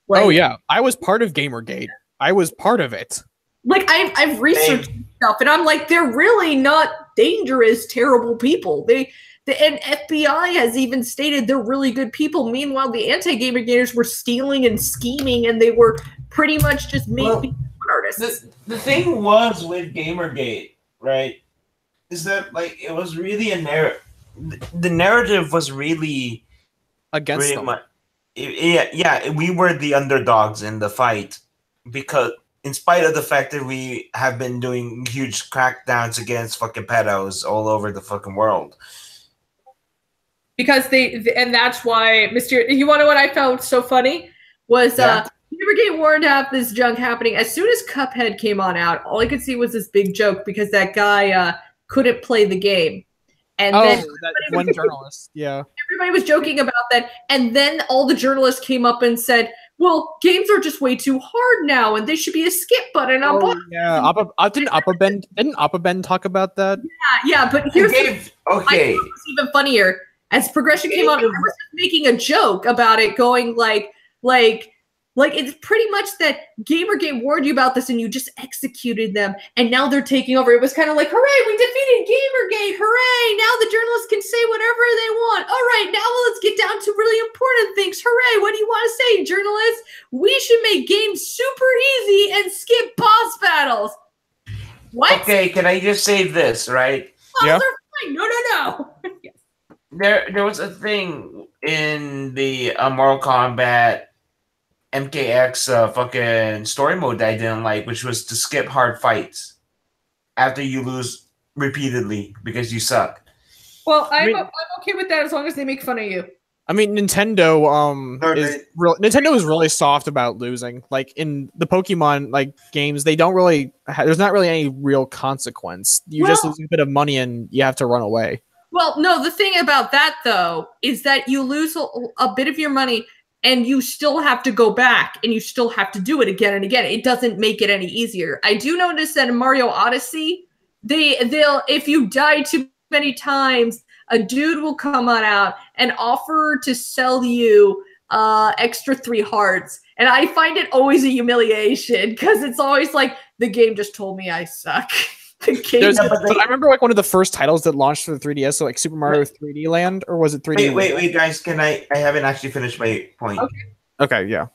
Like, oh yeah, I was part of Gamergate. I was part of it. Like I've researched stuff, and I'm like, they're really not dangerous, terrible people. And FBI has even stated they're really good people. Meanwhile, the anti-Gamergaters were stealing and scheming, and they were pretty much just making artists. The thing was with Gamergate, right, is that like it was really a narrative. The narrative was really against them. Yeah, we were the underdogs in the fight because, in spite of the fact that we have been doing huge crackdowns against fucking pedos all over the fucking world. Because and that's why you want to know what I found so funny was Gamergate warned to have this junk happening as soon as Cuphead came out. All I could see was this big joke because that guy couldn't play the game. And then that one journalist, everybody was joking about that, and then all the journalists came up and said, "Well, games are just way too hard now, and they should be a skip button on box." Yeah, didn't Appa talk about that? Yeah, but here's I thought it's even funnier. As Progression came on, I was just making a joke about it, going like it's pretty much that Gamergate warned you about this and you just executed them, and now they're taking over. It was kind of like, hooray, we defeated Gamergate, hooray, now the journalists can say whatever they want. All right, now let's get down to really important things. Hooray, what do you want to say, journalists? We should make games super easy and skip boss battles. What? Okay, can I just say this, right? Oh, yeah. They're fine. No. Yes. There was a thing in the Mortal Kombat MKX fucking story mode that I didn't like, which was to skip hard fights after you lose repeatedly because you suck. Well, I'm okay with that as long as they make fun of you. I mean, Nintendo is really soft about losing. Like in the Pokemon games, they don't really. There's not really any real consequence. You just lose a bit of money and you have to run away. Well, no. The thing about that though is that you lose a bit of your money, and you still have to go back, and you still have to do it again and again. It doesn't make it any easier. I do notice that in Mario Odyssey, they'll if you die too many times, a dude will come on out and offer to sell you extra 3 hearts. And I find it always a humiliation because it's always like, the game just told me I suck. I remember one of the first titles that launched for the 3DS, so Super Mario 3D Land, or was it 3D? Wait, guys, can I haven't actually finished my point. Okay, yeah.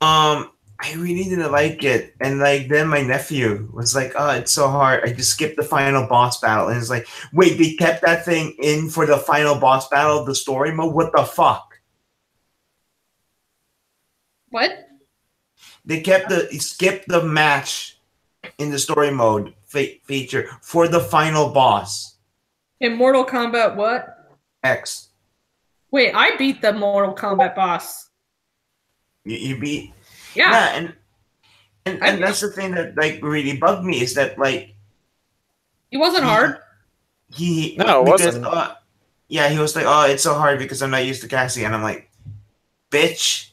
I really didn't like it, and then my nephew was like, "Oh, it's so hard. I just skipped the final boss battle," and it's like, "Wait, they kept that thing in for the final boss battle, the story mode? What the fuck?" What? They skipped the match in the story mode feature for the final boss. In Mortal Kombat what? X. Wait, I beat the Mortal Kombat boss. You beat? Yeah. And that's the thing that really bugged me is that it wasn't hard. It wasn't. He was like, "Oh, it's so hard because I'm not used to Cassie," and I'm like, "Bitch,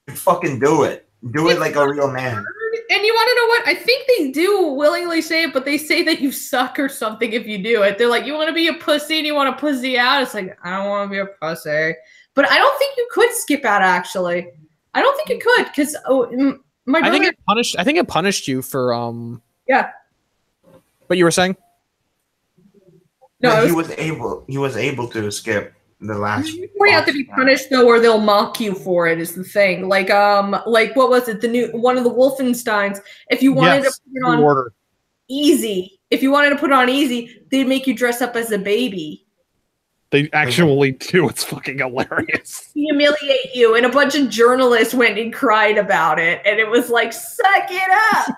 you fucking do it. Do it like a real man." And you want to know what? I think they do willingly say it, but they say that you suck or something if you do it. They're like, you want to be a pussy and you want to pussy out? It's like, I don't want to be a pussy. But I don't think you could skip out, actually. I don't think you could, because my brother... I think it punished you for... Yeah. What you were saying? No, he was able to skip the last. We have to be punished though, or they'll mock you for it. Is the thing. Like what was it? The new one of the Wolfensteins. If you wanted to put it on easy, they'd make you dress up as a baby. They actually do. It's fucking hilarious. Humiliate you, and a bunch of journalists went and cried about it, and it was like, suck it up.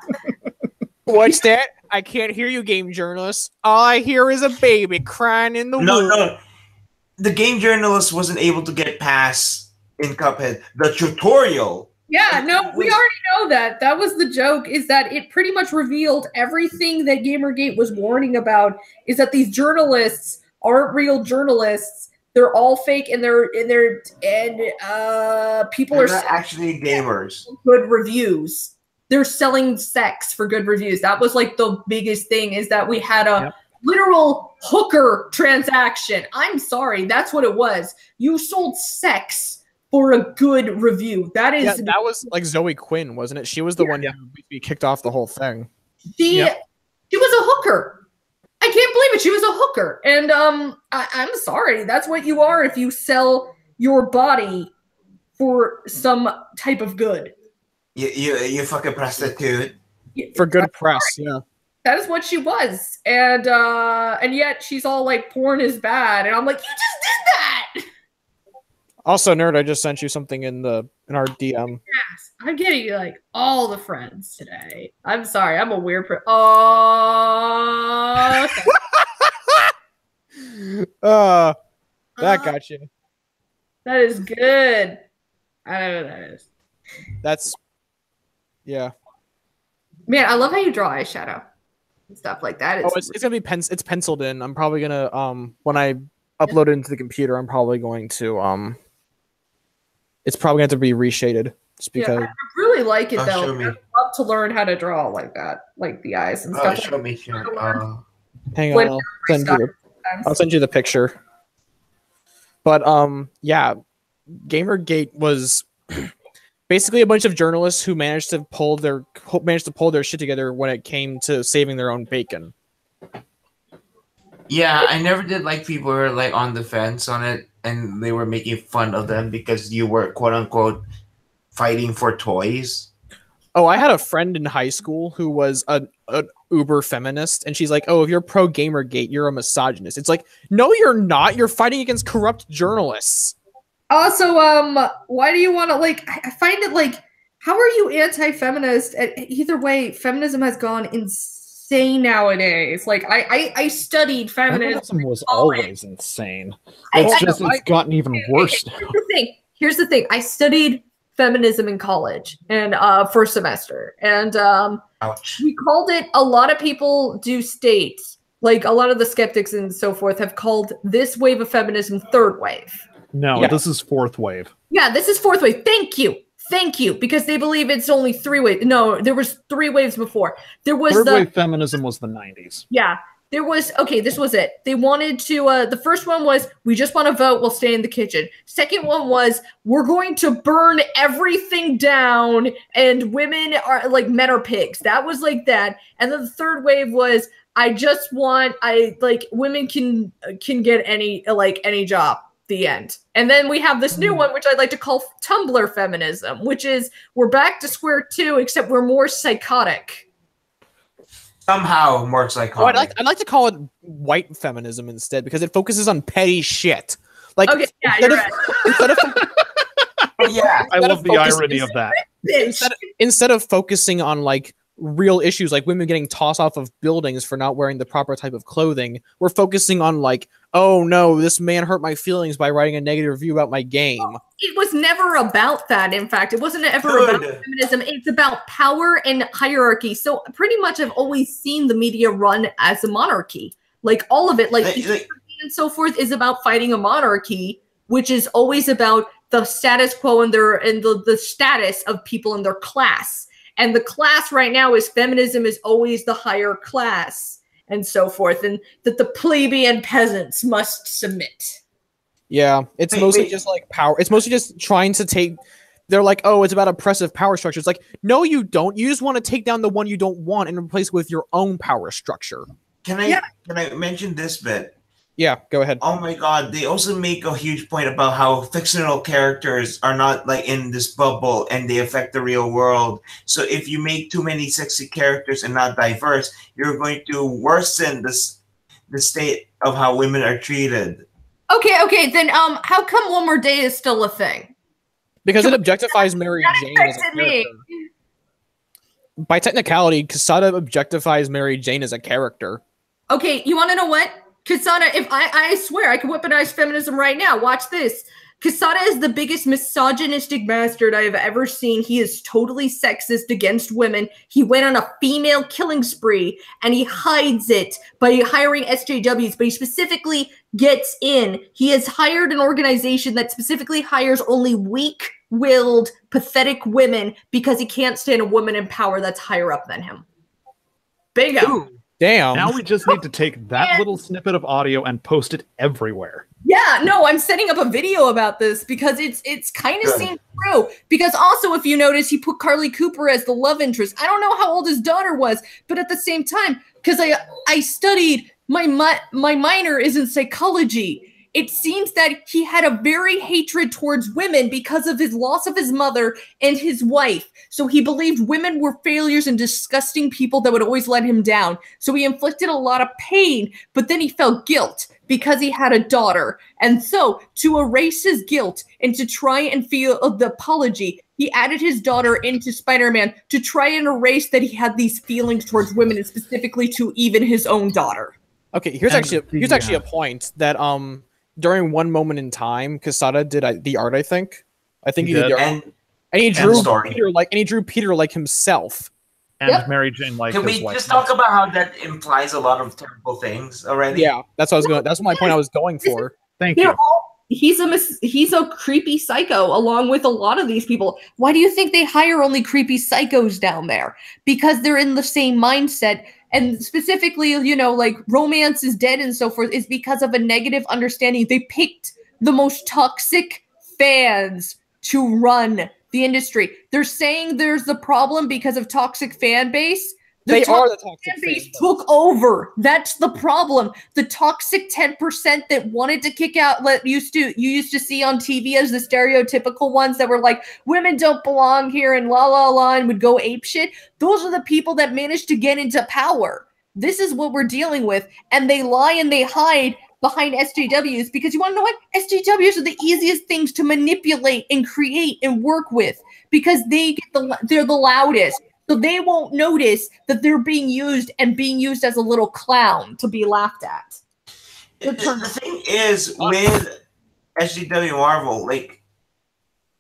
What's that? I can't hear you, game journalists. All I hear is a baby crying in the womb. No. The game journalist wasn't able to get past in Cuphead the tutorial. Yeah, no, we already know that. That was the joke, is that it pretty much revealed everything that Gamergate was warning about, is that these journalists aren't real journalists. They're all fake, and people are actually gamers. Good reviews. They're selling sex for good reviews. That was like the biggest thing, is that we had a literal hooker transaction. I'm sorry, that's what it was. You sold sex for a good review. That is that was like Zoe Quinn, wasn't it? She was the one who kicked off the whole thing. She was a hooker. I can't believe it. She was a hooker. And I'm sorry. That's what you are if you sell your body for some type of good. You fucking prostitute. For good press, yeah. That is what she was. And yet she's all like, porn is bad. And I'm like, you just did that. Also, Nerd, I just sent you something in our DM. Yes, I'm getting like all the friends today. I'm sorry, I'm a weird that got you. That is good. I don't know what that is. That's man. I love how you draw eyeshadow and stuff like that. It's gonna be it's penciled in. I'm probably gonna when I upload it into the computer, I'm probably going to it's probably going to have to be reshaded just because. I really like it though. I'd love to learn how to draw like that, like the eyes and stuff. Show me here. Hang on, I'll send you the picture. But Gamergate was basically a bunch of journalists who managed to pull their shit together when it came to saving their own bacon. Yeah, I never did like people who were like on the fence on it, and they were making fun of them because you were quote unquote fighting for toys. Oh, I had a friend in high school who was an uber feminist, and she's like, "Oh, if you're pro Gamergate, you're a misogynist." It's like, no, you're not. You're fighting against corrupt journalists. Also, why do you want to like? I find it like, how are you anti-feminist? Either way, feminism has gone insane nowadays. Like, I studied feminism. Feminism was always insane. It's gotten even worse now. Here's the thing. I studied feminism in college and first semester, and we called it. A lot of people do state, like a lot of the skeptics and so forth, have called this wave of feminism third wave. No, this is fourth wave. Yeah, this is fourth wave. Thank you, because they believe it's only three waves. No, there was three waves before. There was third wave feminism was the 90s. Yeah, there was. Okay, this was it. They wanted to. The first one was, we just want to vote. We'll stay in the kitchen. Second one was, we're going to burn everything down, and women are like, men are pigs. That was like that. And then the third wave was, women can get any job. The end. And then we have this new one, which I'd like to call Tumblr feminism, which is, we're back to square two, except we're more psychotic. Somehow more psychotic. Well, I'd like to call it white feminism instead, because it focuses on petty shit. Like, okay, yeah, you're right. I love the irony of that. Instead of focusing on like real issues like women getting tossed off of buildings for not wearing the proper type of clothing, we're focusing on like, oh no, this man hurt my feelings by writing a negative review about my game. It was never about that. In fact, it wasn't ever about feminism. It's about power and hierarchy. So pretty much I've always seen the media run as a monarchy. Like all of it, and so forth, is about fighting a monarchy, which is always about the status quo and the status of people in their class. And the class right now is feminism is always the higher class and so forth, and that the plebeian peasants must submit. Yeah, it's mostly just like power. It's mostly just trying to take. They're like, oh, it's about oppressive power structure. It's like, no, you don't. You just want to take down the one you don't want and replace it with your own power structure. Can I mention this bit? Yeah, go ahead. Oh my god, they also make a huge point about how fictional characters are not like in this bubble and they affect the real world. So if you make too many sexy characters and not diverse, you're going to worsen the state of how women are treated. Okay, then how come One More Day is still a thing? Because it objectifies Mary Jane as a character. By technicality, Quesada objectifies Mary Jane as a character. Okay, you want to know what? Quesada, if I swear I can weaponize feminism right now. Watch this. Quesada is the biggest misogynistic bastard I have ever seen. He is totally sexist against women. He went on a female killing spree, and he hides it by hiring SJWs, but he specifically gets in. He has hired an organization that specifically hires only weak-willed, pathetic women because he can't stand a woman in power that's higher up than him. Bingo. Ooh. Damn. Now we just need to take that little snippet of audio and post it everywhere. Yeah, no, I'm setting up a video about this because it's kind of seems true. Because also, if you notice, he put Carly Cooper as the love interest. I don't know how old his daughter was, but at the same time, because I studied, my minor is in psychology. It seems that he had a very hatred towards women because of his loss of his mother and his wife. So he believed women were failures and disgusting people that would always let him down. So he inflicted a lot of pain, but then he felt guilt because he had a daughter. And so to erase his guilt and to try and feel the apology, he added his daughter into Spider-Man to try and erase that he had these feelings towards women and specifically to even his own daughter. Okay, here's actually a point that during one moment in time, Quesada did the art. I think he did the art, and he drew Peter like himself, and Mary Jane like. Can we just talk about how that implies a lot of terrible things already? Yeah, that's what I was going. That's my point I was going for. Thank you. He's a creepy psycho along with a lot of these people. Why do you think they hire only creepy psychos down there? Because they're in the same mindset. And specifically, you know, like romance is dead and so forth is because of a negative understanding. They picked the most toxic fans to run the industry. They're saying there's the problem because of toxic fan base. They are the toxic fan base took over. That's the problem. The toxic 10% that wanted to kick out, you used to see on TV as the stereotypical ones that were like, women don't belong here and la la la and would go apeshit. Those are the people that managed to get into power. This is what we're dealing with. And they lie and they hide behind SJWs because you want to know what? SJWs are the easiest things to manipulate and create and work with because they're the loudest. So they won't notice that they're being used as a little clown to be laughed at. The thing is with SJW Marvel, like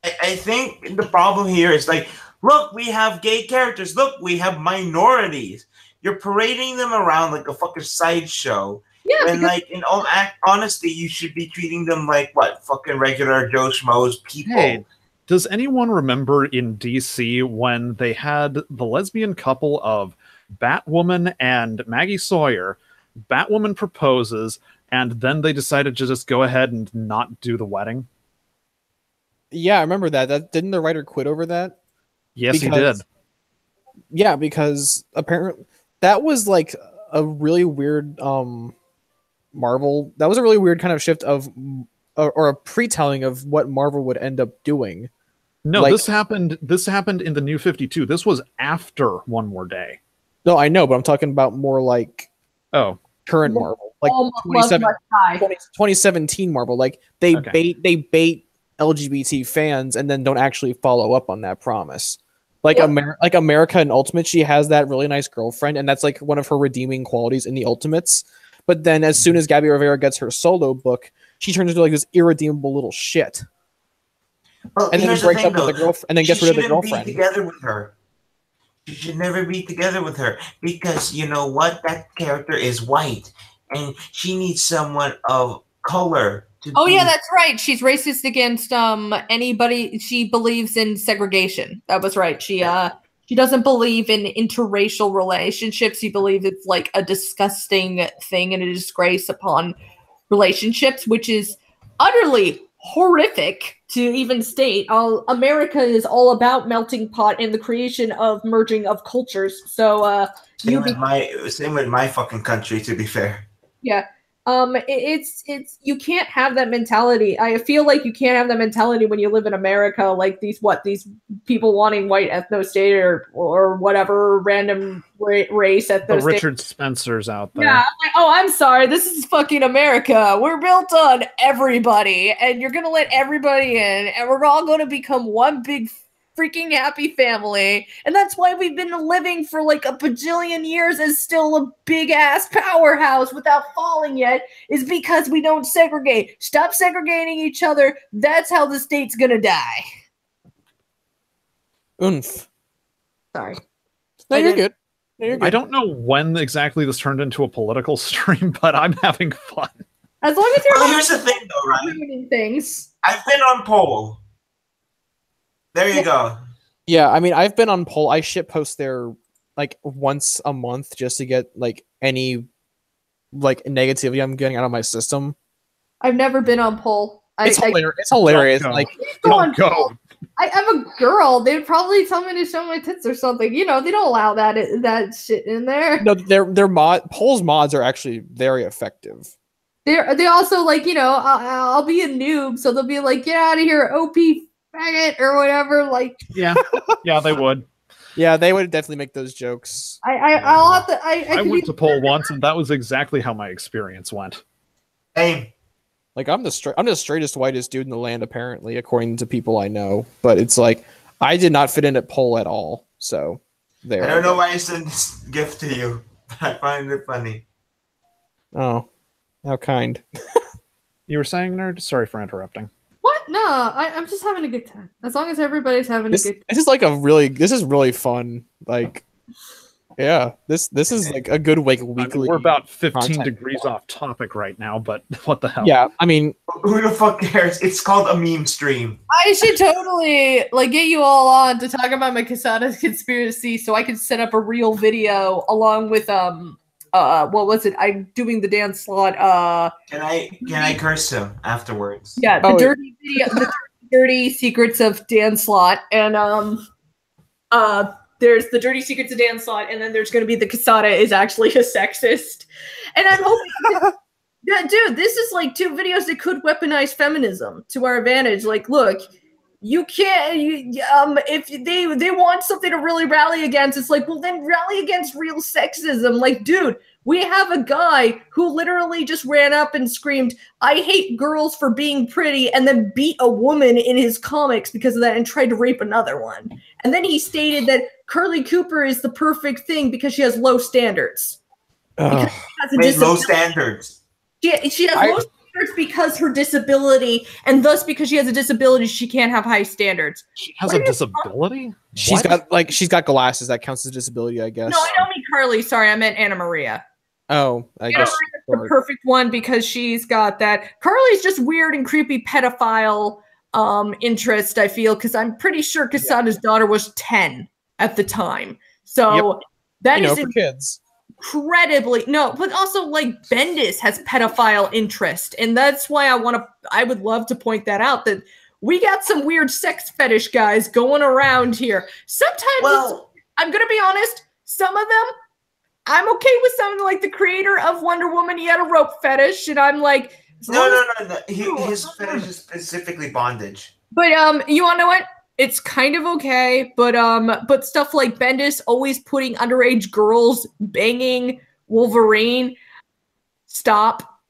I think the problem here is like, look, we have gay characters. Look, we have minorities. You're parading them around like a fucking sideshow. Yeah. And like in all honesty, you should be treating them like what? Fucking regular Joe Schmoes people. Hey. Does anyone remember in DC when they had the lesbian couple of Batwoman and Maggie Sawyer? Batwoman proposes, and then they decided to just go ahead and not do the wedding? Yeah, I remember that. Didn't the writer quit over that? Yes, he did. Yeah, because apparently that was like a really weird Marvel. That was a really weird kind of shift of or a pre-telling of what Marvel would end up doing. No, like, this happened in the New 52. This was after One More Day. No, I know, but I'm talking about more like current Marvel, like 2017 Marvel. Like they bait LGBT fans and then don't actually follow up on that promise. Like America in Ultimate, she has that really nice girlfriend, and that's like one of her redeeming qualities in the Ultimates. But then as soon as Gabby Rivera gets her solo book, she turns into like this irredeemable little shit. Well, and then breaks up with the girlfriend, and then gets rid of the girlfriend. Be together with her. You should never be together with her because you know what? That character is white, and she needs someone of color. Yeah, that's right. She's racist against anybody. She believes in segregation. That was right. She doesn't believe in interracial relationships. She believes it's like a disgusting thing and a disgrace upon relationships, which is utterly horrific to even state. America is all about melting pot and the creation of merging of cultures. So same with my fucking country, to be fair. Yeah. It's you can't have that mentality. I feel like you can't have that mentality when you live in America, like these people wanting white ethno state or whatever random race ethno The state. Richard Spencers out there. Yeah, I'm like, oh, I'm sorry, this is fucking America. We're built on everybody, and you're gonna let everybody in, and we're all gonna become one big freaking happy family. And that's why we've been living for like a bajillion years as still a big ass powerhouse without falling yet, is because we don't segregate. Stop segregating each other. That's how the state's gonna die. Oomph. Sorry. No, you're good. No, you're good. I don't know when exactly this turned into a political stream, but I'm having fun. As long as you're Well, here's the thing, though, right? Things. I've been on poll. There you go. Yeah, I mean, I've been on poll. I shit post there like once a month just to get like any like negativity I'm getting out of my system. I've never been on poll. It's hilarious. It's hilarious. Don't go. Like, Don't go. I'm a girl. They'd probably tell me to show my tits or something. You know, they don't allow that shit in there. no, polls mods are actually very effective. They also like, you know, I'll be a noob, so they'll be like, get out of here, OP faggot or whatever. Like, Yeah, they would. Yeah, they would definitely make those jokes. I'll have to. I went to poll once, and that was exactly how my experience went. Hey, Like I'm the straightest whitest dude in the land apparently, according to people I know. But it's like I did not fit in at poll at all. So there. I don't know why I sent this gift to you, but I find it funny. Oh, how kind. You were saying, nerd? Sorry for interrupting. What? No, I'm just having a good time. As long as everybody's having a good time. This is really fun. Like, yeah, this is like a good weekly. I mean, we're about 15 content. degrees off topic right now, but what the hell? Yeah, I mean, Who the fuck cares? It's called a meme stream. I should totally like get you all on to talk about my Casada conspiracy, so I can set up a real video along with what was it? I'm doing the dance slot. Can I curse him afterwards? Yeah, the dirty video, the dirty secrets of Dan Slot, and there's the dirty secrets of Dan Slot, and then there's going to be the Casada is actually a sexist, and I'm hoping. Yeah, dude, this is like two videos that could weaponize feminism to our advantage. Like, look, you can't. If they want something to really rally against, it's like, well, then rally against real sexism. Like, dude, we have a guy who literally just ran up and screamed, "I hate girls for being pretty," and then beat a woman in his comics because of that, and tried to rape another one. And then he stated that Curly Cooper is the perfect thing because she has low standards. Low standards. She has low standards because her disability, and thus because she has a disability, she can't have high standards. She has a disability? she's got glasses. That counts as a disability, I guess. No, I don't mean Carly. Sorry, I meant Anna Maria. Oh, I Anna guess Maria's the perfect one because she's got that. Carly's just weird and creepy pedophile interest, I feel, because I'm pretty sure Casada's daughter was 10 at the time. So that is for kids. Incredibly but also like Bendis has pedophile interest, and that's why I would love to point that out, that we got some weird sex fetish guys going around here. Sometimes I'm gonna be honest, some of them I'm okay with. Something like the creator of Wonder Woman, he had a rope fetish, and I'm like, no. His fetish is specifically bondage. But you wanna know what? It's kind of okay, but stuff like Bendis always putting underage girls banging Wolverine. Stop,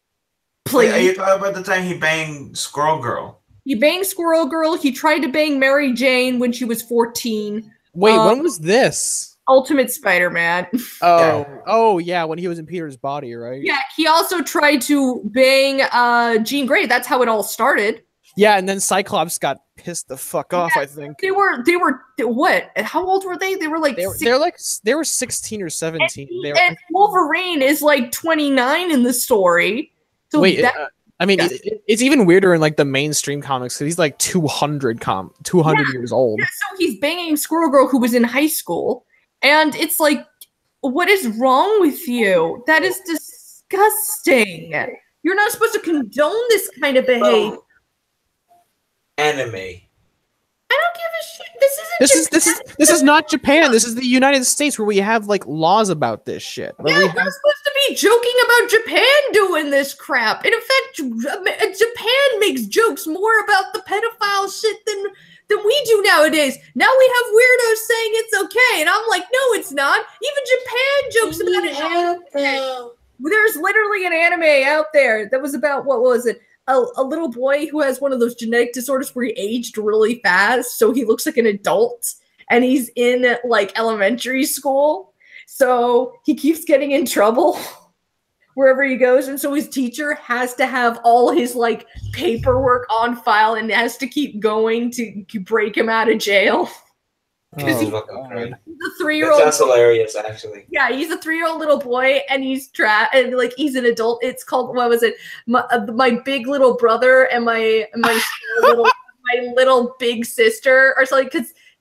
please. Wait, are you talking about the time he banged Squirrel Girl? He banged Squirrel Girl. He tried to bang Mary Jane when she was 14. Wait, when was this? Ultimate Spider-Man. Oh, yeah, when he was in Peter's body, right? Yeah, he also tried to bang Jean Grey. That's how it all started. Yeah, and then Cyclops got pissed the fuck off, I think. They were what? How old were they? They were like they were 16 or 17. And Wolverine is like 29 in the story. So wait, I mean, it's even weirder in like the mainstream comics because he's like 200 years old. Yeah, so he's banging Squirrel Girl who was in high school, and it's like, what is wrong with you? That is disgusting. You're not supposed to condone this kind of behavior. Anime. I don't give a shit. This is This is not Japan. This is the United States where we have like laws about this shit. Yeah, we're supposed to be joking about Japan doing this crap. And in fact, Japan makes jokes more about the pedophile shit than we do nowadays. Now we have weirdos saying it's okay, and I'm like, no, it's not. Even Japan jokes about it. There's literally an anime out there that was about, what was it? A little boy who has one of those genetic disorders where he aged really fast, so he looks like an adult, and he's in like elementary school, so he keeps getting in trouble wherever he goes, and so his teacher has to have all his like paperwork on file and has to keep going to break him out of jail. Because he's he's a 3-year-old. That's hilarious, actually. Yeah, he's a 3-year-old little boy, and he's and like he's an adult. It's called, what was it? My big little brother and my little big sister, or something.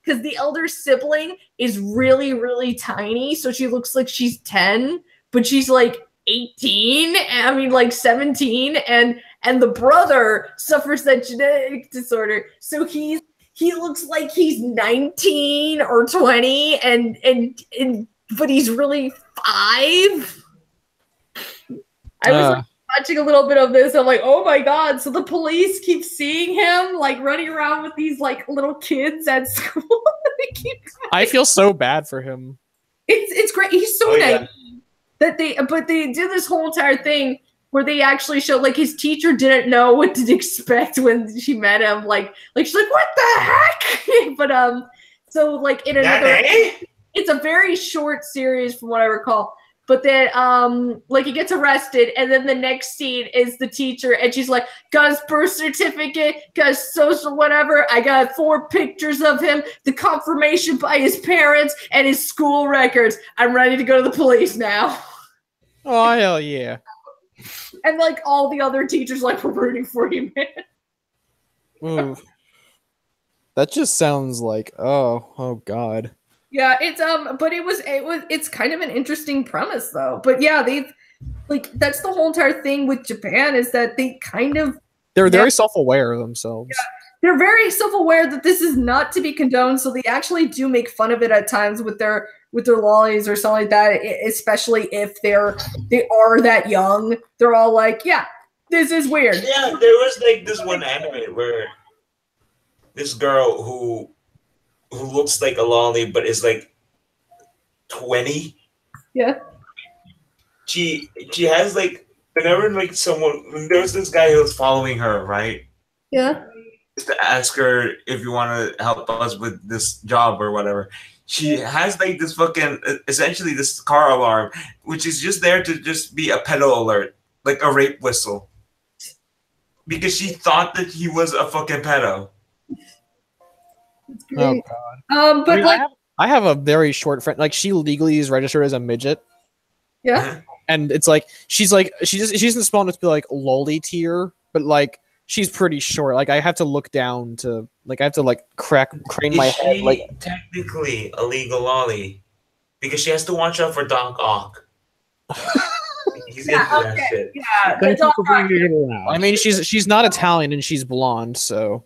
Because the elder sibling is really, really tiny, so she looks like she's 10, but she's like 18. I mean, like 17, and the brother suffers that genetic disorder, so he looks like he's 19 or 20, and but he's really 5. I was like, watching a little bit of this. I'm like, oh my god! So the police keep seeing him like running around with these like little kids at school. I feel so bad for him. It's great. He's so naive that they did this whole entire thing where they actually showed like his teacher didn't know what to expect when she met him. Like she's like, what the heck? But so like in another, it's a very short series from what I recall. But then like he gets arrested, and then the next scene is the teacher, and she's like, got his birth certificate, got his social whatever. I got 4 pictures of him, the confirmation by his parents, and his school records. I'm ready to go to the police now. Oh hell yeah. And like all the other teachers like, we're rooting for you, man. Ooh. That just sounds like oh god. Yeah, it's but it's kind of an interesting premise though. But yeah, that's the whole entire thing with Japan, is that they're very self-aware of themselves. Yeah, they're very self-aware that this is not to be condoned, so they actually do make fun of it at times with their lollies or something like that, especially if they are that young. They're all like, yeah, this is weird. Yeah, there was like this one anime where this girl who looks like a lolly but is like 20. Yeah. She has like, whenever like there was this guy who was following her, right? Yeah. Just to ask her if you want to help us with this job or whatever. She has like this fucking, essentially this car alarm, which is just there to just be a pedo alert, like a rape whistle. Because she thought that he was a fucking pedo. That's great. Oh god. But I have a very short friend. Like, she legally is registered as a midget. Yeah. And it's like she doesn't small enough to be like lolly tier, but like she's pretty short. Like I have to look down to like I have to like crane my head. Like technically a legal lolly because she has to watch out for Doc Ock. He's into that shit. Yeah. I mean, she's not Italian and she's blonde, so.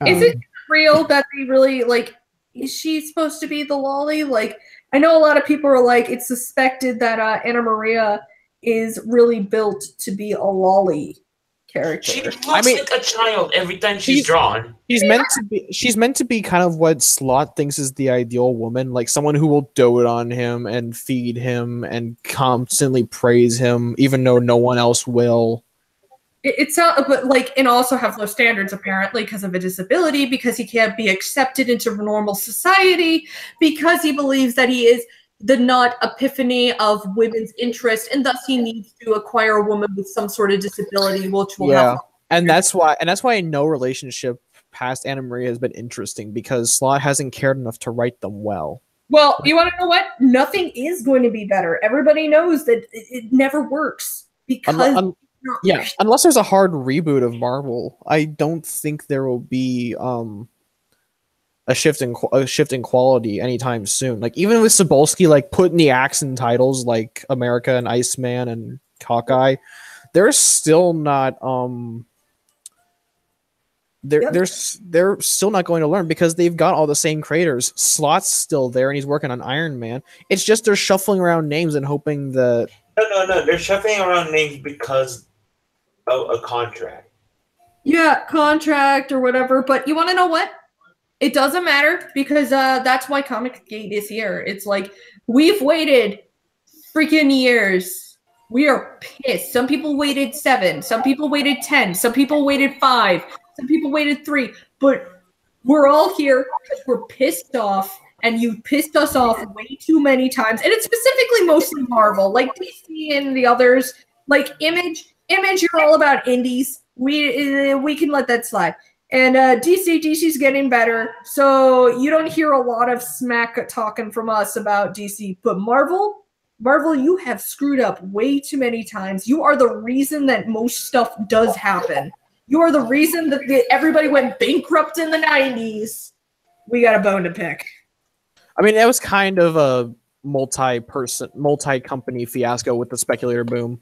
Is it real that they really like? Is she supposed to be the lolly? Like, I know a lot of people are like, it's suspected that Anna Maria is really built to be a lolly character. She looks like a child every time she's drawn. She's meant to be kind of what Slot thinks is the ideal woman, like someone who will dote on him and feed him and constantly praise him, even though no one else will. It's but like, and also have low standards apparently because of a disability, because he can't be accepted into normal society, because he believes that he is the not epiphany of women's interest, and thus he needs to acquire a woman with some sort of disability, which will help. And that's why no relationship past Anna Maria has been interesting, because Slot hasn't cared enough to write them well. Well, you want to know what? Nothing is going to be better. Everybody knows that it never works because. Yeah, unless there's a hard reboot of Marvel, I don't think there will be a shift in quality anytime soon. Like even with Cebulski, like putting the acts in titles like America and Iceman and Hawkeye, they're still not they're still not going to learn because they've got all the same creators. Slot's still there and he's working on Iron Man. It's just they're shuffling around names and hoping that No. They're shuffling around names because of a contract. Yeah, contract or whatever. But you want to know what? It doesn't matter because that's why Comic Gate is here. It's like we've waited freaking years. We are pissed. Some people waited 7. Some people waited 10. Some people waited 5. Some people waited 3. But we're all here because we're pissed off. And you pissed us off way too many times. And it's specifically mostly Marvel. Like DC and the others. Like Image, you're all about indies. We can let that slide. And DC's getting better. So you don't hear a lot of smack talking from us about DC. But Marvel, you have screwed up way too many times. You are the reason that most stuff does happen. You are the reason that everybody went bankrupt in the 90s. We got a bone to pick. I mean, that was kind of a multi-company fiasco with the speculator boom.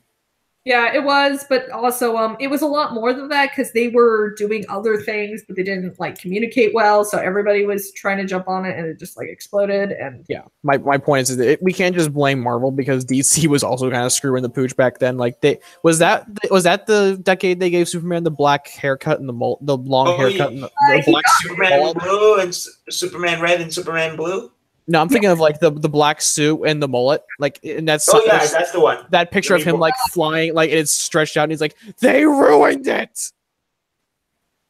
Yeah, it was, but also it was a lot more than that because they were doing other things, but they didn't like communicate well. So everybody was trying to jump on it, and it just like exploded. And yeah, my point is that we can't just blame Marvel because DC was also kind of screwing the pooch back then. Like was that the decade they gave Superman the black haircut and the long haircut and the black Superman blue and Superman red and Superman blue. No, I'm thinking of like the black suit and the mullet, like, and that's that's the one. That picture of him like flying, like it's stretched out, and he's like, "They ruined it."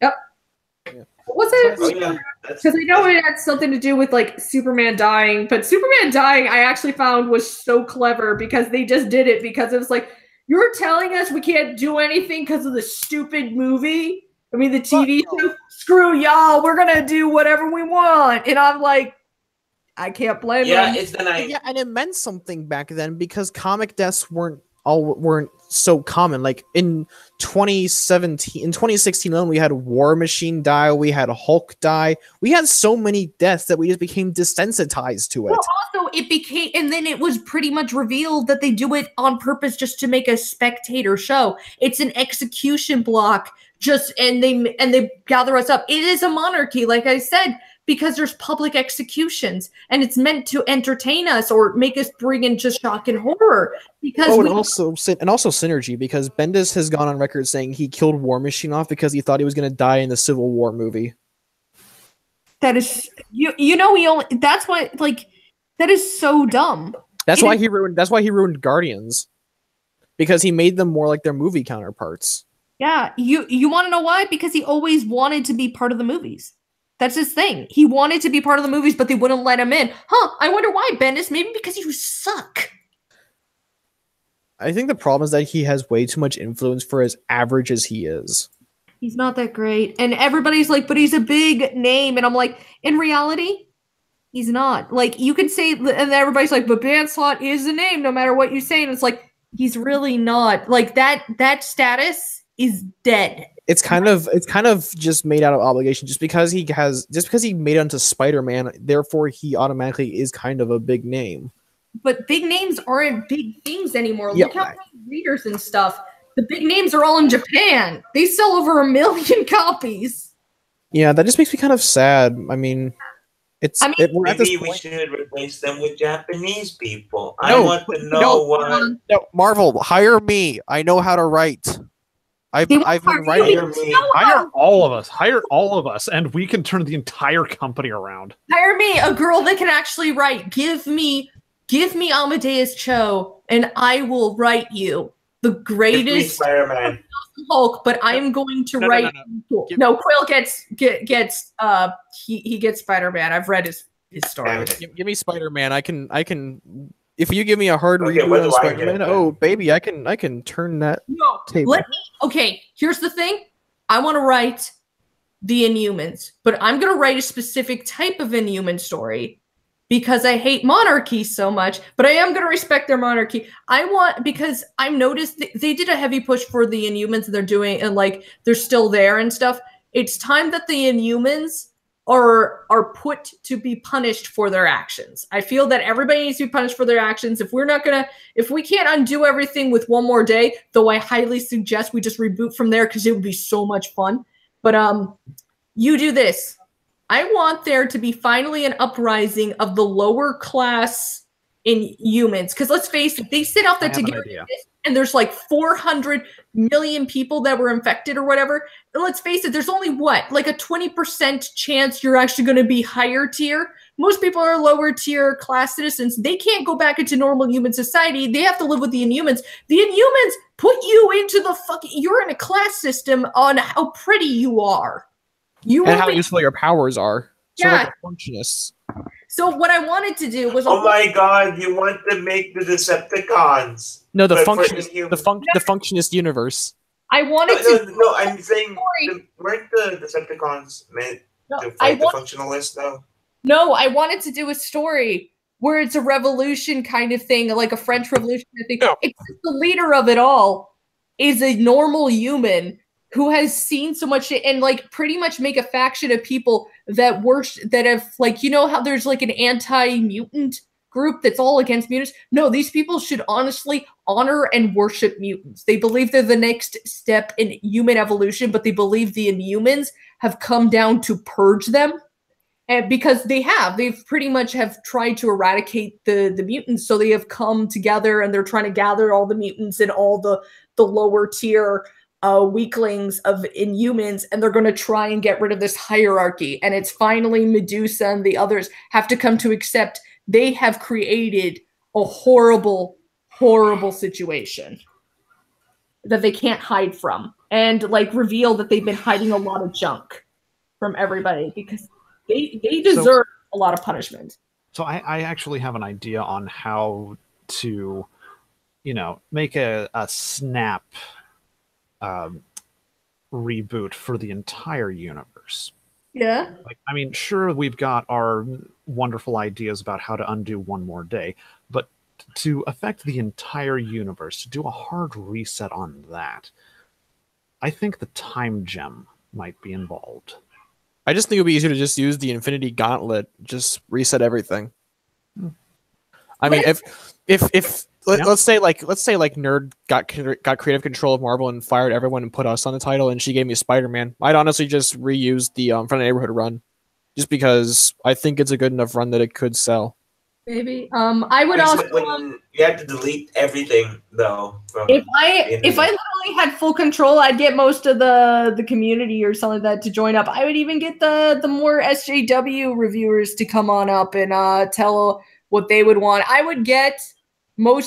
Yep. Yeah. Was it? Because I know it had something to do with like Superman dying, but Superman dying, I actually found was so clever because they just did it because it was like, you're telling us we can't do anything because of the stupid movie. I mean, the TV show. Screw y'all. We're gonna do whatever we want, and I'm like. I can't blame them. It's the night. Yeah, and it meant something back then because comic deaths weren't so common. Like in 2016 alone, we had War Machine die, we had Hulk die, we had so many deaths that we just became desensitized to it. Well, also it became, and then it was pretty much revealed that they do it on purpose just to make a spectator show. It's an execution block, and they gather us up. It is a monarchy, like I said. Because there's public executions, and it's meant to entertain us or make us bring in just shock and horror. Because and also synergy. Because Bendis has gone on record saying he killed War Machine off because he thought he was going to die in the Civil War movie. That is, that's why, like, that is so dumb. That's why he ruined Guardians, because he made them more like their movie counterparts. Yeah, you want to know why? Because he always wanted to be part of the movies. That's his thing. He wanted to be part of the movies, but they wouldn't let him in. I wonder why, Bendis. Maybe because you suck. I think the problem is that he has way too much influence for as average as he is. He's not that great. And everybody's like, but he's a big name. And I'm like, in reality, he's not. Like, you can say, and everybody's like, but Slot is a name no matter what you say. And it's like, he's really not. Like, that status is dead. It's kind of just made out of obligation, just because he made it onto Spider-Man, therefore he automatically is kind of a big name. But big names aren't big things anymore. Yeah. Look how many readers and stuff. The big names are all in Japan. They sell over 1 million copies. Yeah, that just makes me kind of sad. I mean, maybe we should replace them with Japanese people. I want to know what. No, Marvel, hire me. I know how to write. I've been writing. Hire all of us, and we can turn the entire company around. Hire me, a girl that can actually write. Give me Amadeus Cho, and I will write you the greatest Spider-Man Hulk. But I'm going to write. No, Quill gets he gets Spider-Man. I've read his story. Give me Spider-Man. I can. If you give me a hard reboot on Spider-Man, oh baby, I can turn that table. Okay, here's the thing. I want to write the Inhumans, but I'm going to write a specific type of Inhuman story because I hate monarchy so much, but I am going to respect their monarchy. Because I've noticed they did a heavy push for the Inhumans they're doing, and like they're still there and stuff. It's time that the Inhumans are put to be punished for their actions. I feel that everybody needs to be punished for their actions. If we can't undo everything with one more day, though I highly suggest we just reboot from there because it would be so much fun. But you do this. I want there to be finally an uprising of the lower class in humans. Because let's face it, they sit off the together and there's like 400 million people that were infected or whatever. And let's face it, there's only what? Like a 20% chance you're actually going to be higher tier. Most people are lower tier class citizens. They can't go back into normal human society. They have to live with the Inhumans. The Inhumans put you into the fucking... You're in a class system on how pretty you are. And how useful your powers are. So yeah. Like the Functionists. So what I wanted to do was... Oh my god, you want to make the Decepticons. No, the Functionist universe. I wanted to... No, I'm saying, weren't the Decepticons meant to fight the Functionalists, though? No, I wanted to do a story where it's a revolution kind of thing, like a French Revolution thing. No. Except the leader of it all is a normal human who has seen so much shit and like pretty much make a faction of people that have like, you know how there's like an anti-mutant group that's all against mutants? No, these people should honestly honor and worship mutants. They believe they're the next step in human evolution, but they believe the Inhumans have come down to purge them. And because they've pretty much have tried to eradicate the mutants, so they have come together and they're trying to gather all the mutants and all the lower tier weaklings of Inhumans, and they're going to try and get rid of this hierarchy. And it's finally Medusa and the others have to come to accept they have created a horrible, horrible situation that they can't hide from, and like reveal that they've been hiding a lot of junk from everybody because they deserve a lot of punishment. So I actually have an idea on how to, make a snap reboot for the entire universe. Yeah. Sure, we've got our wonderful ideas about how to undo One More Day, but to affect the entire universe, to do a hard reset on that, I think the Time Gem might be involved. I just think it would be easier to just use the Infinity Gauntlet, just reset everything. I mean, let's say Nerd got creative control of Marvel and fired everyone and put us on the title, and she gave me Spider-Man. I'd honestly just reuse the Front of Neighborhood run, just because I think it's a good enough run that it could sell. Maybe. I would also. You have to delete everything though. If I literally had full control, I'd get most of the community or something like that to join up. I would even get the more SJW reviewers to come on up and tell what they would want. I would get a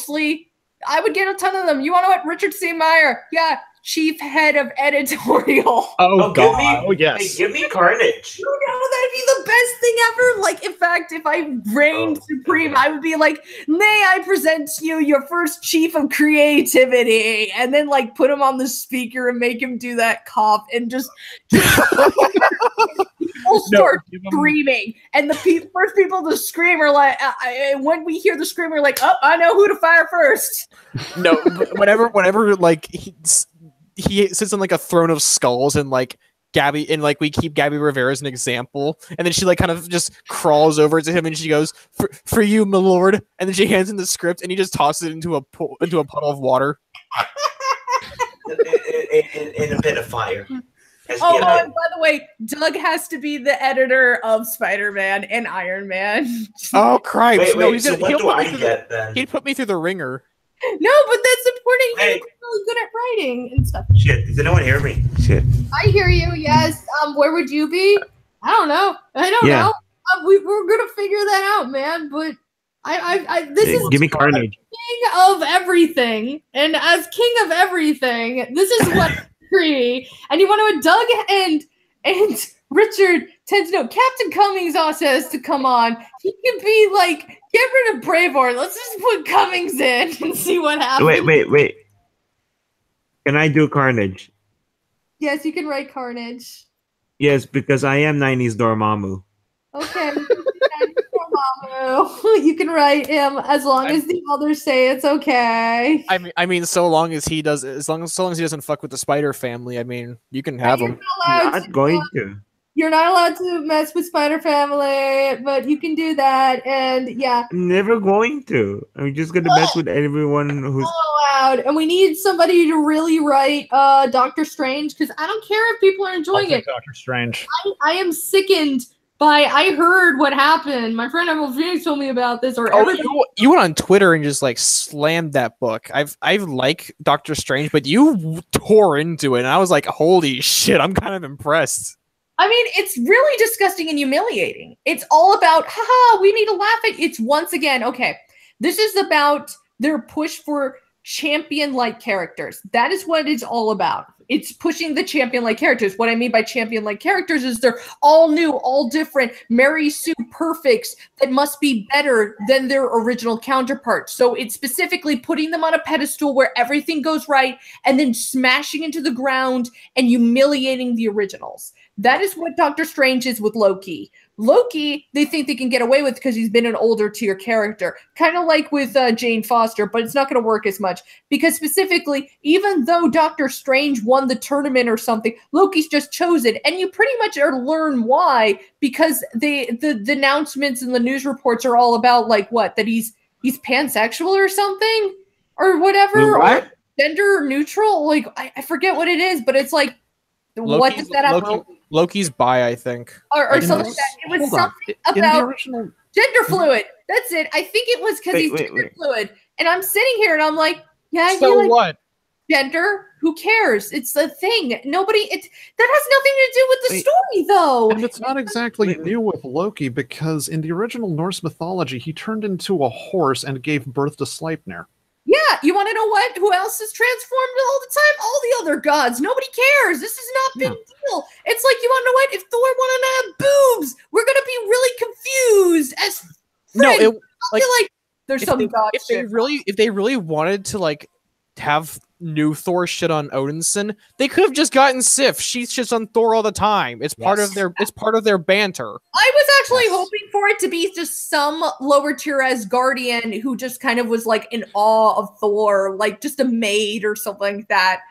ton of them. You want to know what? Richard C. Meyer. Yeah. Chief head of editorial. Oh God! Oh yes! Hey, give me Carnage. You know, that'd be the best thing ever. Like, in fact, if I reigned supreme, I would be like, "May I present to you your first chief of creativity?" And then like put him on the speaker and make him do that cough and just people start screaming. And the first people to scream are like, when we hear the scream, we're like, "Oh, I know who to fire first." No, whenever like he sits on like a throne of skulls and like Gabby, and like we keep Gabby Rivera as an example, and then she like kind of just crawls over to him and she goes, for you, my lord, and then she hands him the script and he just tosses it into a puddle of water. in a pit of fire. Oh, and by the way, Doug has to be the editor of Spider-Man and Iron Man. Oh, cripes. He'd put me through the ringer. No, but that's important. You're really good at writing and stuff. Shit, does anyone hear me? Shit. I hear you, yes. Where would you be? I don't know. Know. We're gonna figure that out, man. But this is give me Carnage. King of everything. And as king of everything, this is what free. And you want to know, Doug and Richard tend to know. Captain Cummings also has to come on. He could be like, get rid of Braveheart. Let's just put Cummings in and see what happens. Wait. Can I do Carnage? Yes, you can write Carnage. Yes, because I am 90s Dormammu. Okay. You can write him as long as the others say it's okay. I mean, so long as he doesn't fuck with the Spider family. I mean, you can have him. I'm not going to. You're not allowed to mess with Spider Family, but you can do that. And yeah, I'm never going to. I'm just gonna mess with everyone who's allowed. And we need somebody to really write Doctor Strange, because I don't care if people are enjoying it. Doctor Strange. I am sickened by. I heard what happened. My friend Emerald Phoenix told me about this. Or you went on Twitter and just like slammed that book. I like Doctor Strange, but you tore into it, and I was like, holy shit! I'm kind of impressed. I mean, it's really disgusting and humiliating. It's all about, haha, we need to laugh at. It's once again, okay, this is about their push for champion-like characters. That is what it's all about. It's pushing the champion-like characters. What I mean by champion-like characters is they're all new, all different, Mary Sue perfects that must be better than their original counterparts. So it's specifically putting them on a pedestal where everything goes right and then smashing into the ground and humiliating the originals. That is what Doctor Strange is with Loki. Loki, they think they can get away with because he's been an older tier character, kind of like with Jane Foster, but it's not going to work as much because specifically, even though Doctor Strange won the tournament or something, Loki's just chosen, and you pretty much learn why because the announcements and the news reports are all about like what, that he's pansexual or something or whatever, what? or gender neutral. Like I forget what it is, but it's like. What does that have? Loki's bi, I think. Or something like that. It was something about original... gender fluid. That's it. I think it was because he's gender fluid. And I'm sitting here and I'm like, yeah, so like what? Gender? Who cares? It's a thing. Nobody. That has nothing to do with the story, though. And it's not exactly new with Loki because in the original Norse mythology, he turned into a horse and gave birth to Sleipnir. Yeah, you want to know what? Who else is transformed all the time? All the other gods. Nobody cares. This is not big deal. It's like, you want to know what? If Thor wanted to have boobs, we're gonna be really confused as friends. No, like there's some god shit. If they really wanted to like have new Thor shit on Odinson, they could have just gotten Sif. She shits on Thor all the time. It's part of their banter. I was actually hoping for it to be just some lower tier Asgardian who just kind of was like in awe of Thor, like just a maid or something like that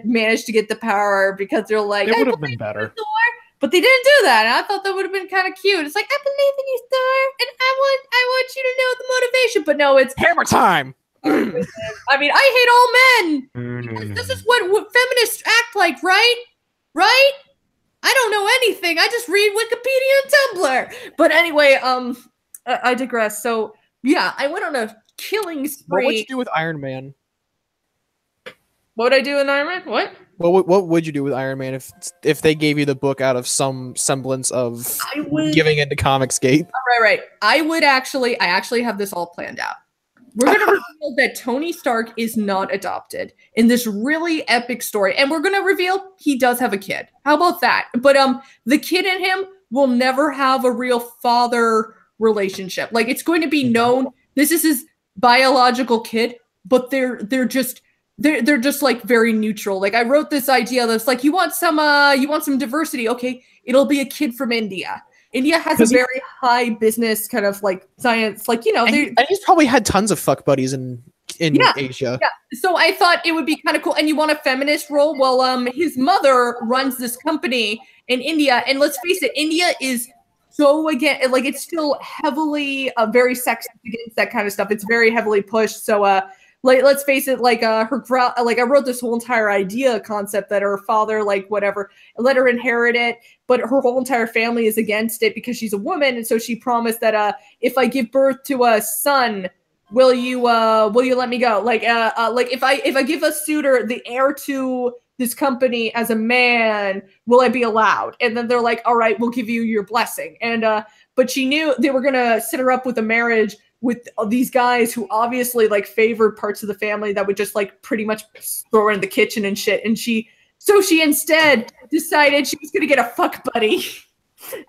managed to get the power because they're like, it would have been better. Thor. But they didn't do that, and I thought that would have been kind of cute. It's like, I believe in you, Thor, and I want you to know the motivation. But no, it's hammer time. I mean, I hate all men. This is what feminists act like, right? Right? I don't know anything. I just read Wikipedia and Tumblr. But anyway, I digress. So yeah, I went on a killing spree. What would you do with Iron Man? What would I do in Iron Man? What? What would you do with Iron Man if they gave you the book out of some semblance of giving into Comicsgate? Right. I actually have this all planned out. We're going to reveal that Tony Stark is not adopted in this really epic story. And we're going to reveal he does have a kid. How about that? But the kid in him will never have a real father relationship. Like, it's going to be known this is his biological kid, but they're just like very neutral. Like, I wrote this idea that's like, you want some diversity. Okay, it'll be a kid from India. India has a very high business kind of like science, like, you know, and he's probably had tons of fuck buddies in Asia. Yeah. So I thought it would be kind of cool. And you want a feminist role? Well, his mother runs this company in India, and let's face it, India is so it's still heavily very sexist against that kind of stuff. It's very heavily pushed. So let's face it, I wrote this whole entire idea concept that her father, like, whatever, let her inherit it, but her whole entire family is against it because she's a woman, and so she promised that if I give birth to a son, will you let me go? Like if I give a suitor the heir to this company as a man, will I be allowed? And then they're like, all right, we'll give you your blessing. And but she knew they were gonna set her up with a marriage with these guys who obviously like favored parts of the family that would just like pretty much throw her in the kitchen and shit. And she instead decided she was going to get a fuck buddy.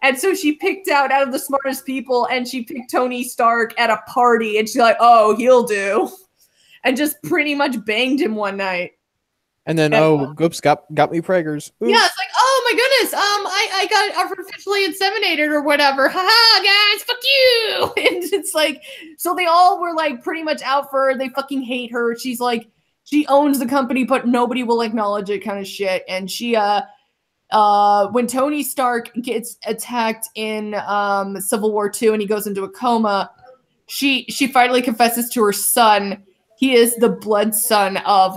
And so she picked out of the smartest people, and she picked Tony Stark at a party, and she's like, oh, he'll do. And just pretty much banged him one night. And then, oops, got me preggers. Oops. Yeah, it's like, oh my goodness, I got artificially inseminated or whatever. Haha, guys, fuck you. And it's like, so they all were like pretty much out for her. They fucking hate her. She's like, she owns the company, but nobody will acknowledge it, kind of shit. And she, when Tony Stark gets attacked in Civil War II and he goes into a coma, she finally confesses to her son he is the blood son of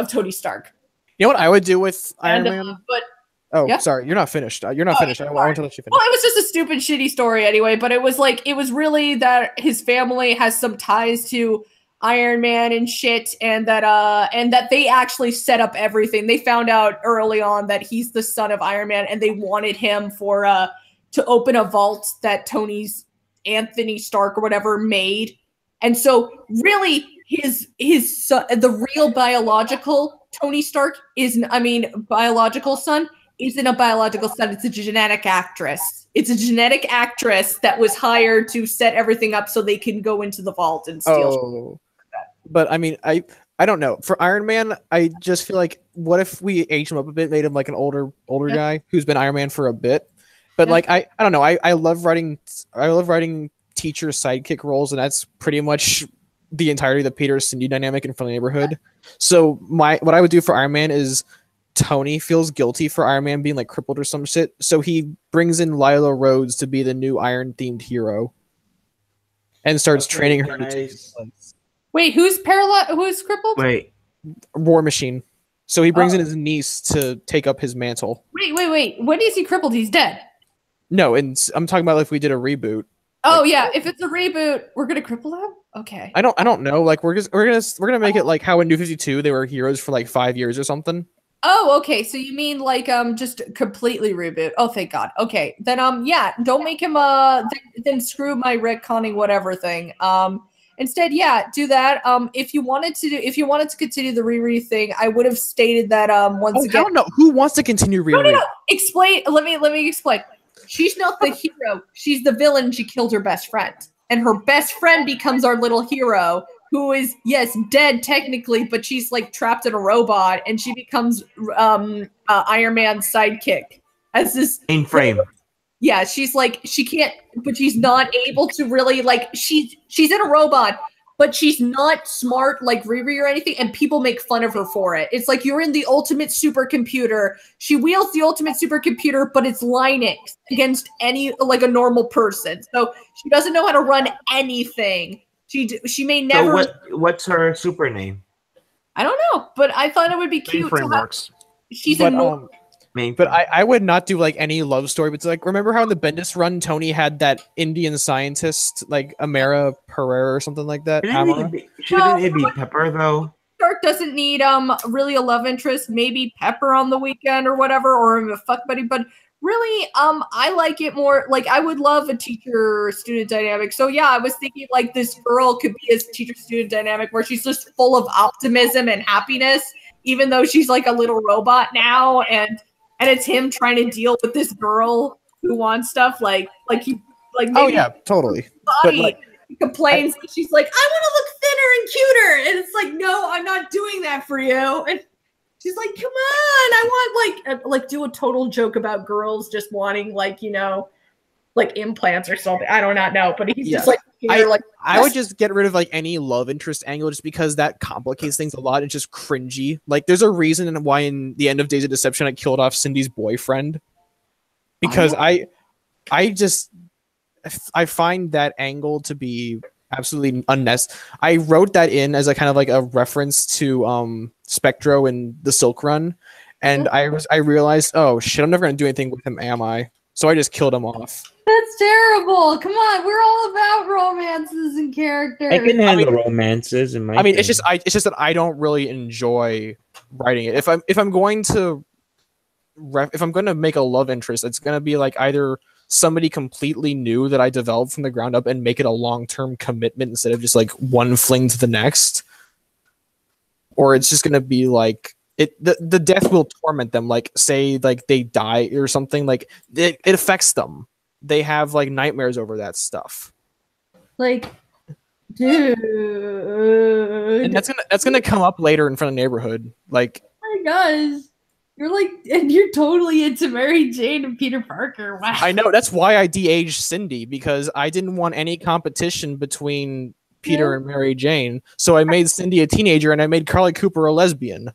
Tony Stark. You know what I would do with Iron Man? But sorry, you're not finished. You're not finished. I want to let you finish. Well, it was just a stupid, shitty story anyway. But it was really that his family has some ties to Iron Man and shit, and that they actually set up everything. They found out early on that he's the son of Iron Man, and they wanted him to open a vault that Anthony Stark or whatever made. And so really his son, the real biological Tony Stark biological son isn't a biological son. It's a genetic actress. It's a genetic actress that was hired to set everything up so they can go into the vault and steal. But I mean, I don't know. For Iron Man, I just feel like, what if we aged him up a bit, made him like an older guy who's been Iron Man for a bit? But like I don't know. I love writing teacher sidekick roles, and that's pretty much the entirety of the Peter Cindy dynamic in Friendly Neighborhood. So what I would do for Iron Man is Tony feels guilty for Iron Man being like crippled or some shit, so he brings in Lila Rhodes to be the new Iron themed hero and starts training her. Wait, who's paralyzed? Who's crippled? Wait, War Machine. So he brings in his niece to take up his mantle. Wait. When is he crippled? He's dead. No, and I'm talking about if we did a reboot. Oh yeah, if it's a reboot, we're gonna cripple him. Okay. I don't know. Like we're gonna make it like how in New 52 they were heroes for like 5 years or something. Oh, okay. So you mean like just completely reboot? Oh, thank God. Okay, then yeah, don't make him then screw my retconning whatever thing. Instead, yeah, do that. If you wanted to continue the Riri thing, I would have stated that once again. I don't know who wants to continue Riri. No. Explain. Let me explain. She's not the hero. She's the villain. She killed her best friend, and her best friend becomes our little hero, who is dead technically, but she's like trapped in a robot, and she becomes Iron Man's sidekick as this Mainframe. Yeah, she's like she can't, but she's not able to really like she's in a robot, but she's not smart like Riri or anything, and people make fun of her for it. It's like you're in the ultimate supercomputer. She wields the ultimate supercomputer, but it's Linux against any like a normal person. So she doesn't know how to run anything. She may never. So what's her super name? I don't know, but I thought it would be cute. Frameworks. She's a But I would not do like any love story. But it's like, remember how in the Bendis run Tony had that Indian scientist like Amara Pereira or something like that? Shouldn't it be Pepper though? Stark doesn't need really a love interest. Maybe Pepper on the weekend or whatever, or a fuck buddy. But really, I like it more. Like I would love a teacher-student dynamic. So yeah, I was thinking like this girl could be a teacher-student dynamic where she's just full of optimism and happiness, even though she's like a little robot now, and it's him trying to deal with this girl who wants stuff like maybe oh yeah, totally. Body. But like, he complains. She's like, I want to look thinner and cuter, and it's like, no, I'm not doing that for you. And she's like, come on, I want like do a total joke about girls just wanting like like implants or something. I do not know, but he's just like. I would just get rid of like any love interest angle just because that complicates things a lot. It's just cringy. Like there's a reason why in the end of Days of Deception I killed off Cindy's boyfriend. Because I find that angle to be absolutely unnecessary. I wrote that in as a kind of like a reference to Spectro and the Silk Run. And I realized, oh shit, I'm never gonna do anything with him, am I? So I just killed him off. That's terrible. Come on, we're all about romances and characters. I can handle romances in my. It's just that I don't really enjoy writing it. If I'm going to make a love interest, it's gonna be like either somebody completely new that I develop from the ground up and make it a long-term commitment instead of just like one fling to the next, or it's just gonna be like. The death will torment them. Like say like they die or something. Like it affects them. They have like nightmares over that stuff. Like, dude, and that's gonna come up later in front of Neighborhood. Like, oh my gosh, you're totally into Mary Jane and Peter Parker. Wow. I know that's why I de-aged Cindy because I didn't want any competition between Peter and Mary Jane. So I made Cindy a teenager and I made Carly Cooper a lesbian.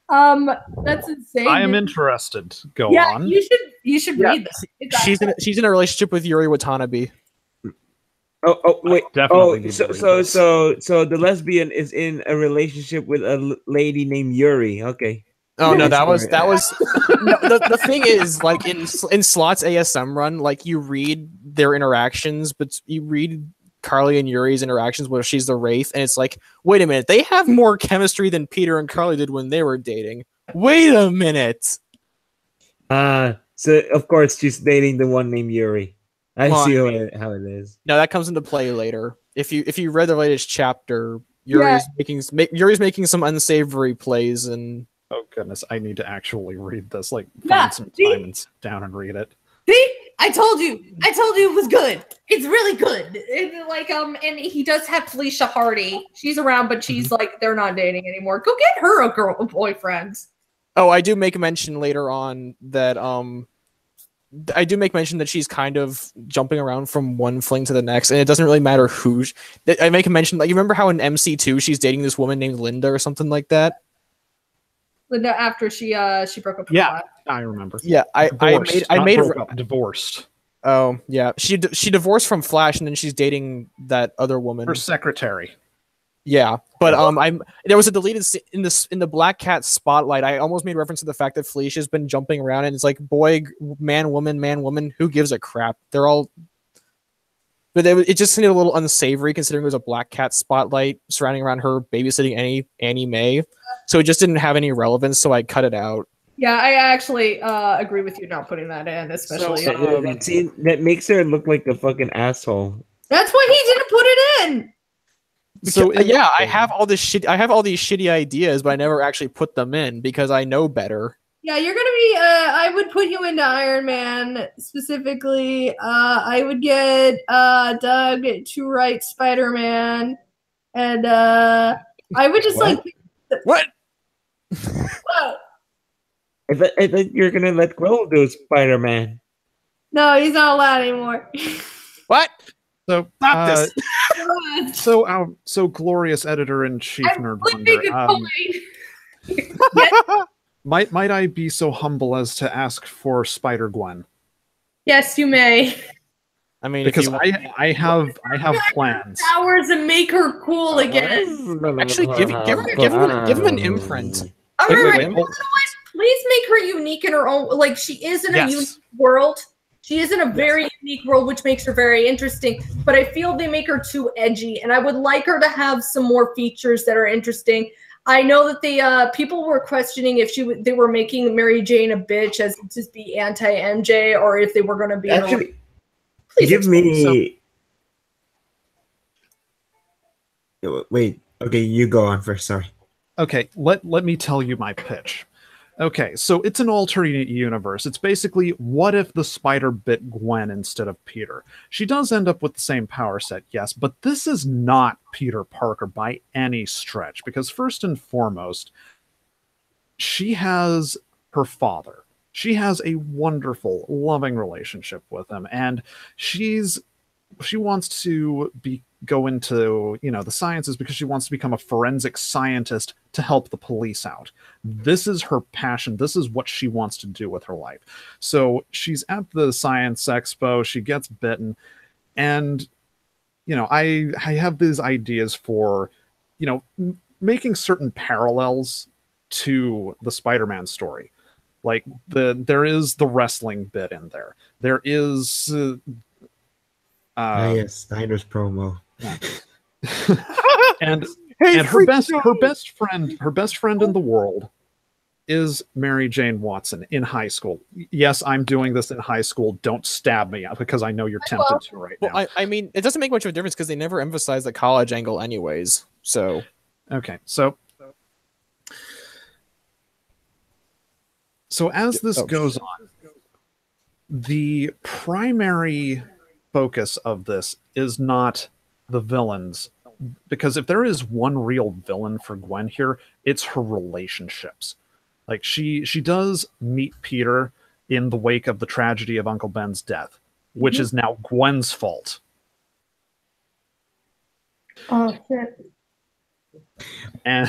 That's insane. I am interested. Go yeah, on. you should read this. She's in a relationship with Yuri Watanabe. Wait. Definitely need to read this. So the lesbian is in a relationship with a lady named Yuri. Okay. Oh no, that was Sorry. no, the thing is, like in Slot's ASM run, like you read their interactions, but you read Carly and Yuri's interactions where she's the Wraith, and it's like, wait a minute, they have more chemistry than Peter and Carly did when they were dating. Wait a minute. So of course she's dating the one named Yuri. I Well, see I how it is. No, that comes into play later. If you read the latest chapter, Yuri's making some unsavory plays, and Oh goodness, I need to actually read this. Like, Yeah, find some time and sit down and read it. See, I told you it was good. It's really good. And he does have Felicia Hardy. She's around, but she's like, they're not dating anymore. Go get her a boyfriend. oh, I do make a mention later on that I do make mention that she's kind of jumping around from one fling to the next, and it doesn't really matter who. I make a mention, like, you remember how in MC2 she's dating this woman named Linda or something like that? Linda, after she broke up with Yeah, Flash. I remember. Yeah, Divorced, I not made broke up, divorced. Oh yeah, she divorced from Flash, and then she's dating that other woman. Her secretary. Yeah, but there was a deleted in the Black Cat spotlight. I almost made reference to the fact that Felicia's been jumping around, and it's like boy, man, woman. Who gives a crap? They're all. But it just seemed a little unsavory considering there was a Black Cat spotlight surrounding around her babysitting Annie Mae, so it just didn't have any relevance. So I cut it out. Yeah, I actually agree with you not putting that in, especially. That makes her look like a fucking asshole. That's why he didn't put it in. So yeah, I have all these shitty ideas, but I never actually put them in because I know better. Yeah, you're gonna be. I would put you into Iron Man specifically. I would get Doug to write Spider-Man, and I would just What? What? What? I thought you're gonna let Quill do Spider-Man. No, he's not allowed anymore. What? So Stop this. So glorious editor in chief I'm Nerd flipping Wonder. a coin. Might I be so humble as to ask for Spider-Gwen? Yes, you may. I mean, Because if you I have plans. Powers and make her cool again. actually give him an imprint. All Wait, right, wait, you know what? Please make her unique in her own. Like she is in a Yes. unique world. She is in a very unique world, which makes her very interesting. But I feel they make her too edgy, and I would like her to have some more features that are interesting. I know that the people were questioning if they were making Mary Jane a bitch as to be anti-MJ, or if they were going to be. Actually, Please give explain. me. Wait. Okay, you go on first. Sorry. Okay, let me tell you my pitch. Okay, so it's an alternate universe. It's basically, what if the spider bit Gwen instead of Peter? She does end up with the same power set, yes, but this is not Peter Parker by any stretch, because first and foremost, she has her father. She has a wonderful, loving relationship with him, and she wants to go into, the sciences because she wants to become a forensic scientist to help the police out. This is her passion. This is what she wants to do with her life. So she's at the science expo, she gets bitten, and I have these ideas for making certain parallels to the Spider-Man story. Like there is the wrestling bit in there. There is Yes, Snyder's promo. and her best friend in the world is Mary Jane Watson in high school. Yes, I'm doing this in high school. Don't stab me because I know you're tempted to right now. Well, I mean, it doesn't make much of a difference because they never emphasize the college angle, anyways. So okay, so as this goes on, the primary focus of this is not the villains, because if there is one real villain for Gwen here, it's her relationships. Like she does meet Peter in the wake of the tragedy of Uncle Ben's death, which is now Gwen's fault. Oh shit! And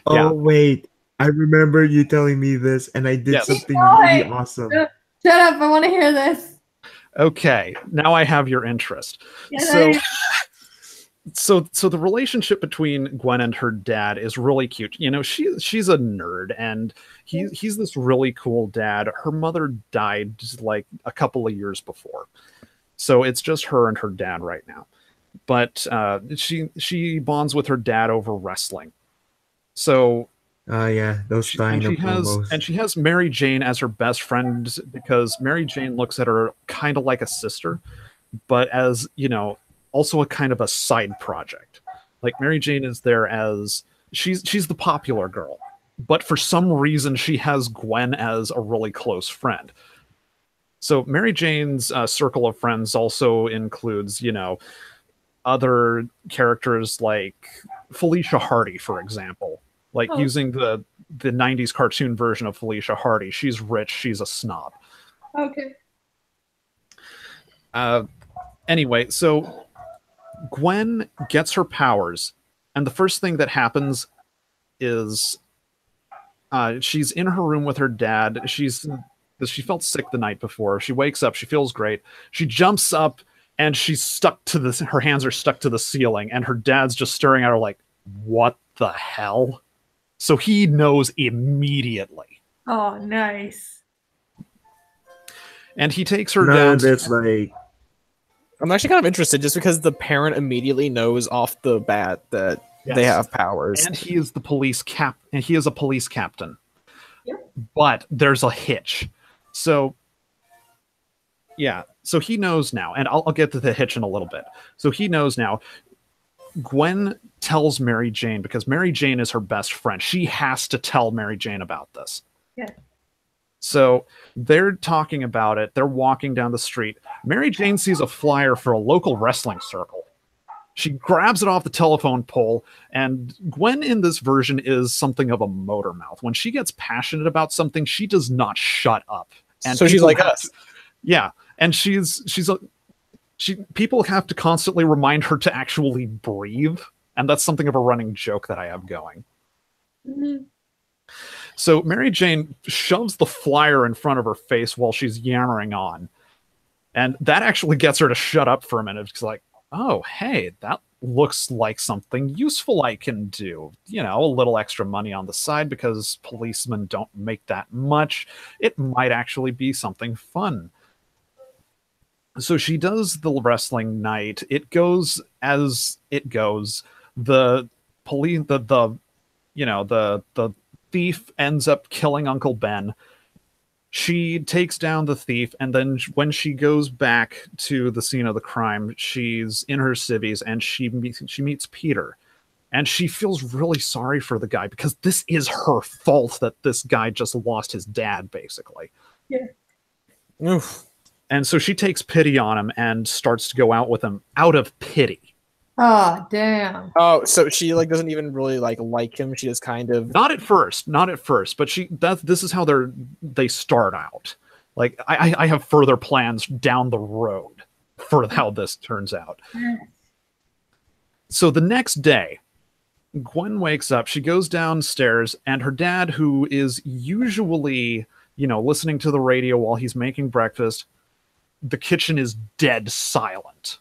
Oh wait, I remember you telling me this, and I did Yes. something Oh, really hey. awesome. Shut up! I want to hear this. Okay, now I have your interest. So the relationship between Gwen and her dad is really cute. You know, she's a nerd, and he's this really cool dad. Her mother died like a couple of years before, so it's just her and her dad right now. But she bonds with her dad over wrestling. So Yeah, those Dino promos. she has Mary Jane as her best friend because Mary Jane looks at her kind of like a sister, but as, you know, also a kind of a side project. Like Mary Jane is there as she's the popular girl, but for some reason she has Gwen as a really close friend. So Mary Jane's circle of friends also includes, you know, other characters like Felicia Hardy, for example. Like using the 90s cartoon version of Felicia Hardy. She's rich, she's a snob. Okay. Anyway, so Gwen gets her powers, and the first thing that happens is she's in her room with her dad. She felt sick the night before. She wakes up, she feels great. She jumps up and she's stuck to this. Her hands are stuck to the ceiling, and her dad's just staring at her like, "What the hell?" So he knows immediately. Oh, nice. And he takes her None down. of this, like, I'm actually kind of interested just because the parent immediately knows off the bat that they have powers. And he is the police and he is a police captain. Yep. But there's a hitch. So yeah, so he knows now, and I'll get to the hitch in a little bit. So he knows now. Gwen tells Mary Jane because Mary Jane is her best friend. She has to tell Mary Jane about this. Yeah. So they're talking about it. They're walking down the street. Mary Jane sees a flyer for a local wrestling circle. She grabs it off the telephone pole, and Gwen in this version is something of a motor mouth. When she gets passionate about something, she does not shut up. And so she's like us. Yeah, and people have to constantly remind her to actually breathe, and that's something of a running joke that I have going. Mm-hmm. So Mary Jane shoves the flyer in front of her face while she's yammering on, and that actually gets her to shut up for a minute. It's like, oh, hey, that looks like something useful I can do. You know, a little extra money on the side because policemen don't make that much. It might actually be something fun. So she does the wrestling night. It goes as it goes. The police, the thief ends up killing Uncle Ben. She takes down the thief, and then when she goes back to the scene of the crime, she's in her civvies, and she meets Peter. And she feels really sorry for the guy because this is her fault that this guy just lost his dad, basically. Yeah. Oof. And so she takes pity on him and starts to go out with him out of pity. Oh, damn. Oh, so she like doesn't even really like him. She just kind of Not at first, but this is how they start out. Like I have further plans down the road for how this turns out. So the next day, Gwen wakes up, she goes downstairs, and her dad, who is usually, listening to the radio while he's making breakfast, the kitchen is dead silent.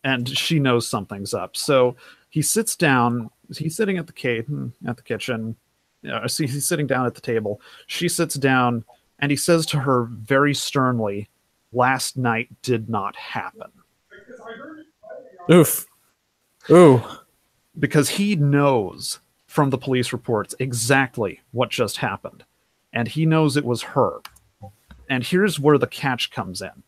And she knows something's up. So he sits down. He's sitting at the kitchen. He's sitting down at the table. She sits down, and he says to her very sternly, "Last night did not happen." Oof. Ooh. Because he knows from the police reports exactly what just happened. And he knows it was her. And here's where the catch comes in.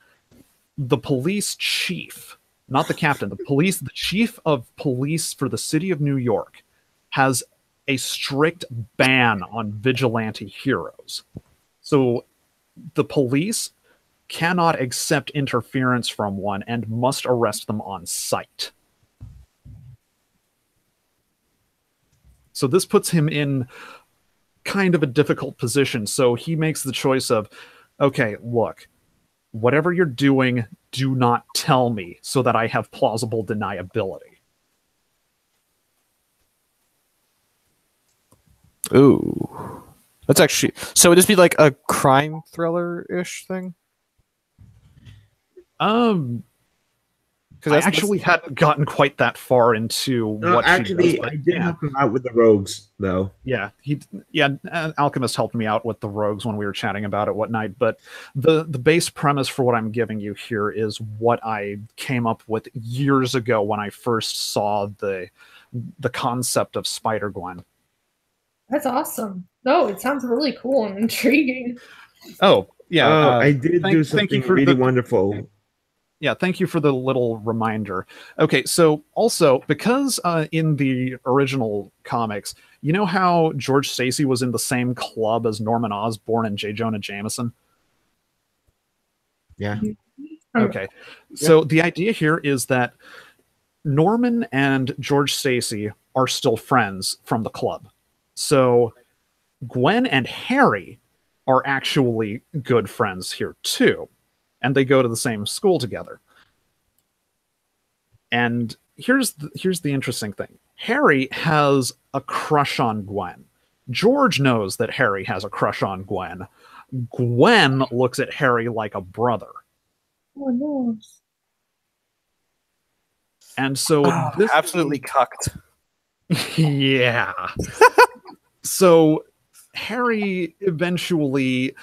The police chief, not the captain, the chief of police for the city of New York has a strict ban on vigilante heroes. So the police cannot accept interference from one and must arrest them on sight. So this puts him in kind of a difficult position. So he makes the choice of, okay, look, whatever you're doing, do not tell me so that I have plausible deniability. Ooh, that's actually. So would this be like a crime thriller-ish thing? Because I actually hadn't gotten quite that far into what actually, she does. But I did help him out with the rogues, though. Yeah, Alchemist helped me out with the rogues when we were chatting about it one night. But the base premise for what I'm giving you here is what I came up with years ago when I first saw the concept of Spider-Gwen. That's awesome. No, it sounds really cool and intriguing. Oh, yeah. I did do something really wonderful. Yeah, thank you for the little reminder. Okay, so also, because in the original comics, you know how George Stacy was in the same club as Norman Osborn and J. Jonah Jameson? Yeah. Okay, so the idea here is that Norman and George Stacy are still friends from the club. So Gwen and Harry are actually good friends here too. And they go to the same school together. And here's the interesting thing. Harry has a crush on Gwen. George knows that Harry has a crush on Gwen. Gwen looks at Harry like a brother. Oh, no. And so this absolutely cucked. Yeah. So Harry eventually,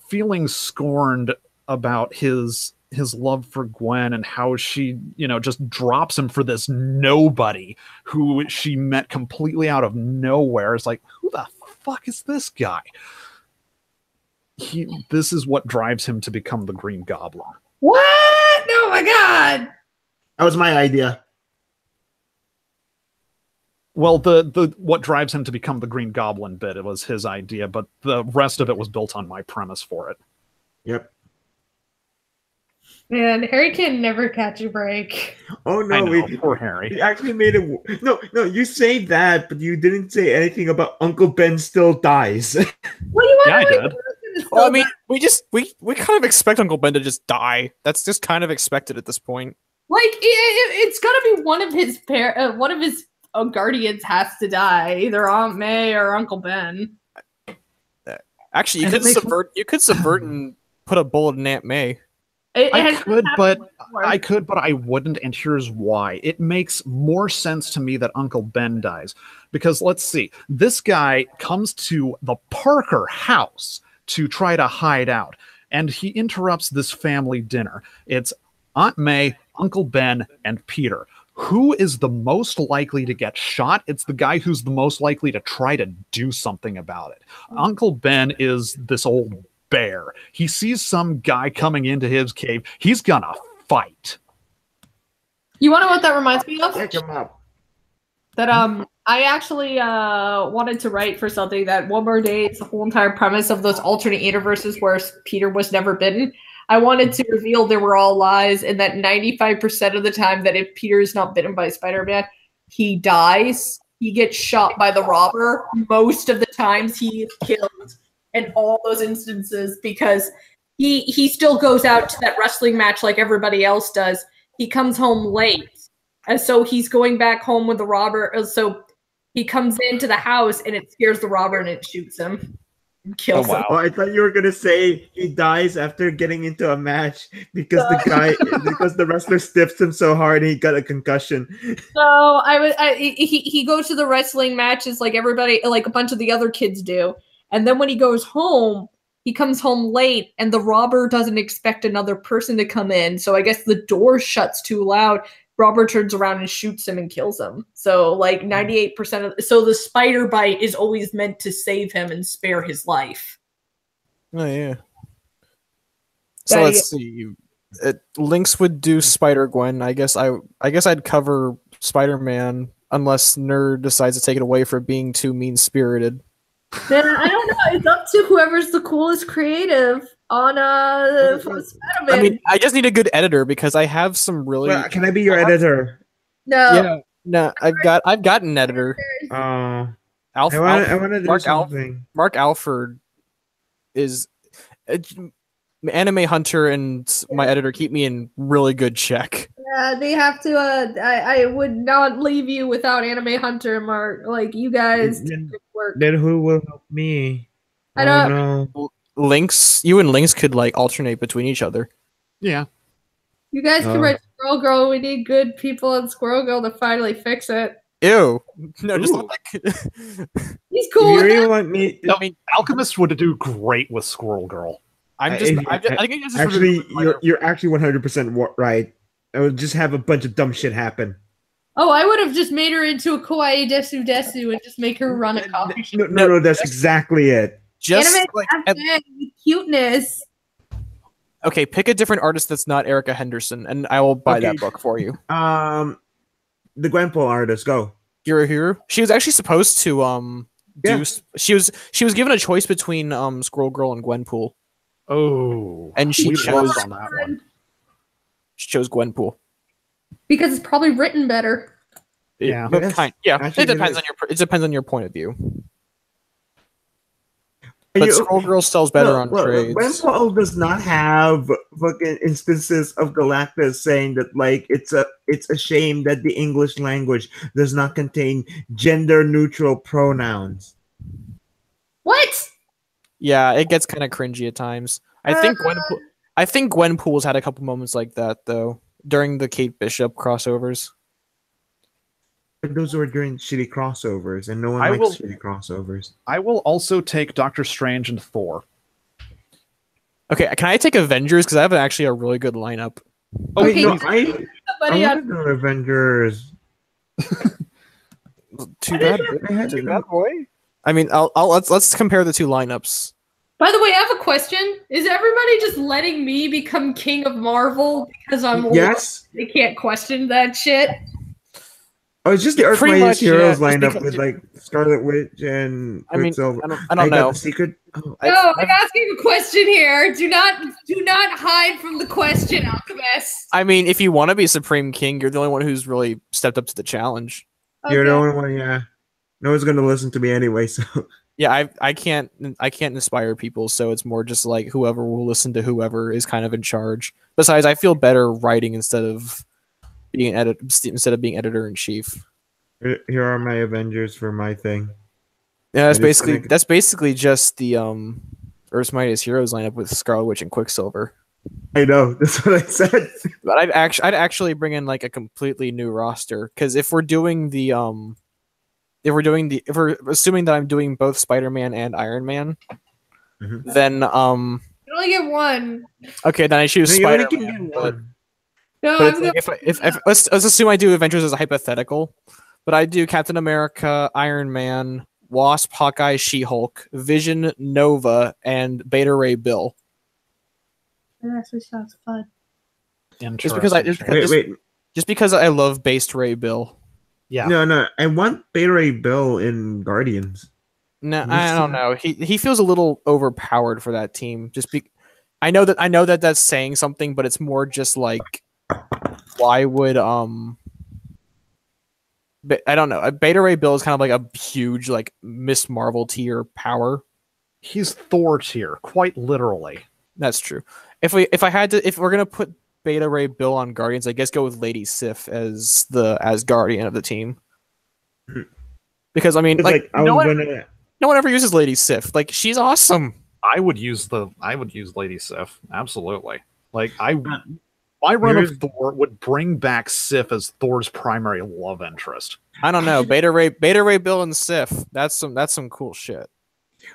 feeling scorned about his love for Gwen and how she, just drops him for this nobody who she met completely out of nowhere. It's like, who the fuck is this guy? This is what drives him to become the Green Goblin. What? Oh my god! That was my idea. Well, the what drives him to become the Green Goblin bit, it was his idea, but the rest of it was built on my premise for it. Yep. Man, Harry can never catch a break. Oh no, poor Harry. We actually made it. No, you say that, but you didn't say anything about Uncle Ben still dies. What do you want? Yeah, I did. Well, I mean, we kind of expect Uncle Ben to just die. That's just kind of expected at this point. Like it's gonna be one of his guardians has to die, either Aunt May or Uncle Ben. Actually, you could subvert and put a bullet in Aunt May. I could, but I wouldn't, and here's why. It makes more sense to me that Uncle Ben dies. Because let's see, this guy comes to the Parker house to try to hide out, and he interrupts this family dinner. It's Aunt May, Uncle Ben, and Peter. Who is the most likely to get shot? It's the guy who's the most likely to try to do something about it. Uncle Ben is this old bear. He sees some guy coming into his cave. He's gonna fight. You want to know what that reminds me of? Check him out. That I actually wanted to write for something that one more day. It's the whole entire premise of those alternate universes where Peter was never bitten. I wanted to reveal they were all lies, and that 95% of the time that if Peter is not bitten by Spider-Man, he dies. He gets shot by the robber. Most of the times he is killed in all those instances because he still goes out to that wrestling match like everybody else does. He comes home late. And so he's going back home with the robber. So he comes into the house and it scares the robber and it shoots him. Kills him. Oh, I thought you were gonna say he dies after getting into a match because because the wrestler stiffs him so hard and he got a concussion. So he goes to the wrestling matches like everybody, like a bunch of the other kids do, and then when he goes home, he comes home late, and the robber doesn't expect another person to come in. So I guess the door shuts too loud. Robert turns around and shoots him and kills him. So like 98% of so the spider bite is always meant to save him and spare his life. Oh yeah. So let's see. Lynx would do Spider-Gwen. I guess I'd cover Spider-Man unless Nerd decides to take it away for being too mean-spirited. Then I don't know. It's up to whoever's the coolest creative on Spider-Man. I mean, I just need a good editor because I have some really. Well, can I be your editor? No. Yeah. No, I've got an editor. I want to do something. Mark Alford is Anime Hunter and my editor keep me in really good check. They have to. I would not leave you without Anime Hunter, Mark. Like you guys Then, did work. then who will help me? I Oh don't. no. Lynx, you and Lynx could like alternate between each other. Yeah. You guys can Oh. write Squirrel Girl. We need good people in Squirrel Girl to finally fix it. Ew. No, just Ooh. not like. He's If cool you with really that. want me, I mean, Alchemist would do great with Squirrel Girl. I think it's just actually, you're actually 100% right. I would just have a bunch of dumb shit happen. Oh, I would have just made her into a kawaii desu desu and just make her run a coffee shop. No, that's exactly it. just Anime like have fun with cuteness. okay, pick a different artist that's not Erica Henderson, and I will buy that Okay. book for you. The Gwenpool artist, go. Hiro. She was actually supposed to Yeah. she was given a choice between Squirrel Girl and Gwenpool, Oh. and she we chose lost on that one. Gwenpool. Because it's probably written better. Yeah. But Yes. yeah. Actually, It depends it on it depends on your point of view. And But you- Squirrel Girl sells better on trades. Gwenpool does not have fucking instances of Galactus saying that like it's a shame that the English language does not contain gender neutral pronouns. What? Yeah, it gets kind of cringy at times. I think Gwenpool's had a couple moments like that though during the Kate Bishop crossovers. But those were during shitty crossovers, and no one I likes will- shitty crossovers. I will also take Doctor Strange and Thor. Okay, can I take Avengers because I have actually a really good lineup. Oh, Okay. no, please. I Somebody want to go Avengers. Too bad. I had to go. boy. I mean, let's compare the two lineups. By the way, I have a question. Is everybody just letting me become king of Marvel because I'm old? Yes. They can't question that shit. Oh, it's just the Earth Pretty Mightiest much, yeah, Heroes just lineup because- with like Scarlet Witch and I mean, Quicksilver. I I don't got know. the secret. Oh, No, I'm asking a question here. Do not hide from the question, Alchemist. I mean, if you want to be Supreme King, you're the only one who's really stepped up to the challenge. you're the Okay. only one. Yeah, no one's gonna listen to me anyway. So Yeah, I can't inspire people, so it's more just like whoever will listen to whoever is kind of in charge. Besides, I feel better writing instead of being editor in chief. here are my Avengers for my thing. Yeah, I just think- that's basically just the Earth's Mightiest Heroes lineup with Scarlet Witch and Quicksilver. I know that's what I said. But I'd actually bring in like a completely new roster because if we're assuming that I'm doing both Spider-Man and Iron Man, Mhm. then You only get one. okay, then I choose You only Spider-Man. can get But, one. No, but I'm it's going. like if let's assume I do Avengers as a hypothetical, but I do Captain America, Iron Man, Wasp, Hawkeye, She-Hulk, Vision, Nova, and Beta Ray Bill. That actually sounds fun. Just because I Wait. just because I love based Ray Bill. Yeah. No. I want Beta Ray Bill in Guardians. No, You've I don't seen- know. He feels a little overpowered for that team. I know that that's saying something, but it's more just like why would but I don't know. Beta Ray Bill is kind of like a huge like Miss Marvel tier power. He's Thor tier, quite literally. That's true. If we're gonna put Beta Ray Bill on Guardians, I guess go with Lady Sif as Guardian of the team. Because I mean, It's like I no was one gonna. ever uses Lady Sif. Like she's awesome. I would use Lady Sif. Absolutely. Like my run of Here's- Thor would bring back Sif as Thor's primary love interest. I don't know. Beta Ray Bill and Sif. That's some cool shit.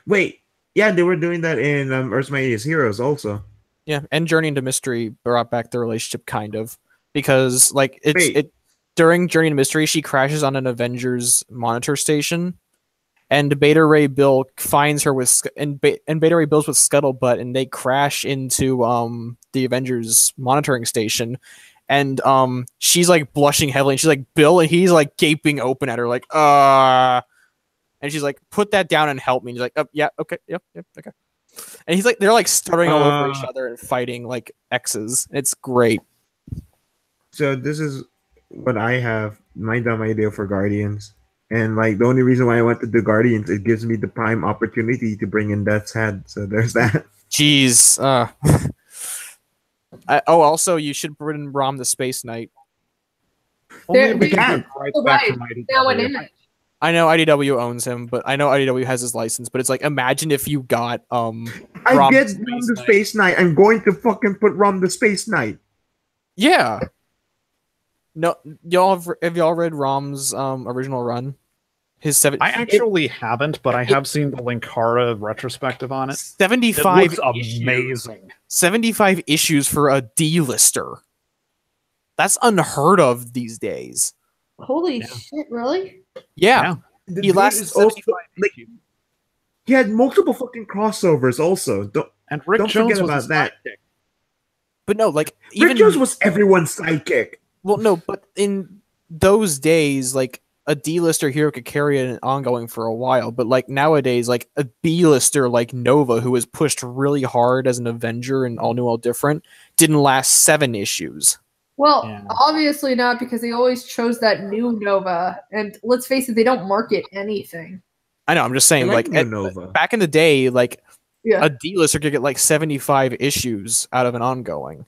Wait, yeah, they were doing that in Earth's Mightiest Heroes also. Yeah, and Journey into Mystery brought back the relationship kind of because like Wait. during Journey into Mystery she crashes on an Avengers monitor station, and Beta Ray Bill finds her and Beta Ray Bill's with Scuttlebutt, and they crash into the Avengers monitoring station, and she's like blushing heavily, and she's like Bill, and he's like gaping open at her like and she's like put that down and help me. And he's like, oh, yeah, okay, yep, okay. And he's like, they're like stuttering all over each other and fighting like exes. It's great. So this is what I have my dumb idea for Guardians. And like the only reason why I want to do Guardians, it gives me the prime opportunity to bring in Death's Head. So there's that. Jeez. Also, you should bring Rom the Space Knight. Only They're- if we they- can can't. get right Oh, back right. from Now an IDW. image. I know IDW owns him, but I know IDW has his license. But it's like, imagine if you got I Rom get Space Rom the Knight. Space Knight. I'm going to fucking put Rom the Space Knight. Yeah. No, have y'all read Rom's original run? His I actually haven't, but I have seen the Linkara retrospective on it. It 75 looks issues. amazing. 75 issues for a D-lister. That's unheard of these days. Holy shit! Really? Yeah. The He dude lasted is also 75 like issues. he had multiple fucking crossovers. Also, And Rick Don't Jones forget was about his that. sidekick. But no, like Rick Jones was everyone's sidekick. well, no, but in those days, like a D-lister hero could carry an ongoing for a while, but like nowadays, like a B-lister like Nova, who was pushed really hard as an Avenger and All New, All Different, didn't last 7 issues. Well, Yeah. obviously not, because they always chose that new Nova, and let's face it, they don't market anything. I know, I'm just saying, I like like New Nova. back in the day, like Yeah, a D-lister could get like 75 issues out of an ongoing.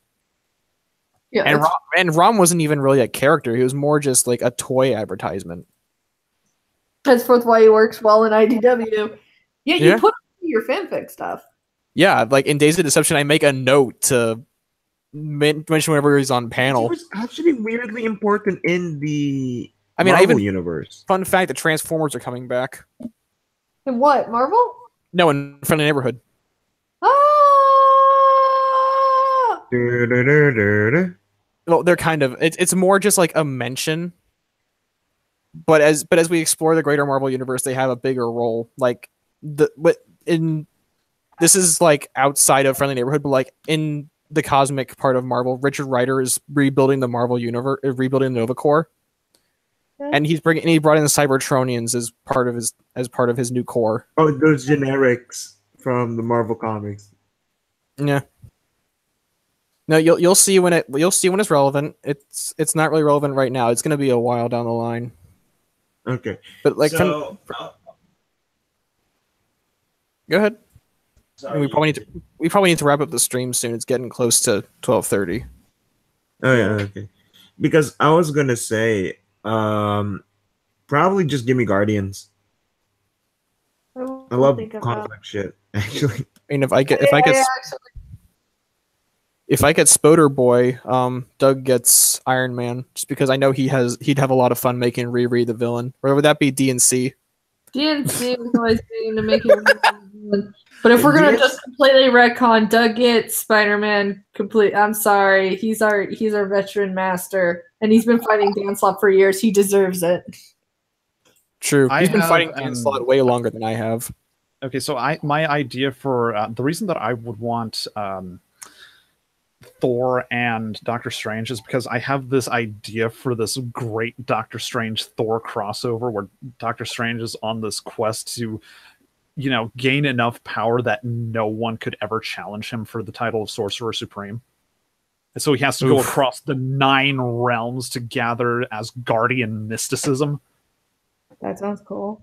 yeah. And That's, Rom wasn't even really a character; he was more just like a toy advertisement. that's forth why he works well in IDW. Yeah, you Yeah. put your fanfic stuff. Yeah, like in Days of Deception, I make a note to mention whenever he's on He panel. was actually weirdly important in the I mean, I Marvel even universe. fun fact: the Transformers are coming back. And what, Marvel? No, in Friendly Neighborhood. Ah! Du-du-du-du-du. Well, they're kind of. It's more just like a mention. But as we explore the greater Marvel universe, they have a bigger role. Like this is like outside of Friendly Neighborhood, but like in the cosmic part of Marvel, Richard Rider is rebuilding the Marvel universe, rebuilding Nova Corps, and he brought in the Cybertronians as part of his new core. Oh, those generics from the Marvel comics. Yeah. No, you'll see when it's relevant. It's not really relevant right now. It's going to be a while down the line. Okay. But like, So, go ahead. sorry. We probably need to wrap up the stream soon. It's getting close to 12:30. Oh yeah, okay. Because I was gonna say, probably just give me Guardians. I love cosmic shit. Actually, I mean, if I get Spoder Boy, Doug gets Iron Man, just because I know he'd have a lot of fun making Riri the villain. Or would that be DNC? DNC was always going to make it. But if we're gonna just completely retcon, Doug gets Spider-Man complete. I'm sorry, he's our veteran master, and he's been fighting Danslop for years. He deserves it. True, I he's been have, fighting Danslot way longer than I have. Okay, so my idea for the reason that I would want Thor and Doctor Strange is because I have this idea for this great Doctor Strange Thor crossover where Doctor Strange is on this quest to, gain enough power that no one could ever challenge him for the title of Sorcerer Supreme. And so he has to go across the 9 realms to gather Asgardian mysticism. That sounds cool.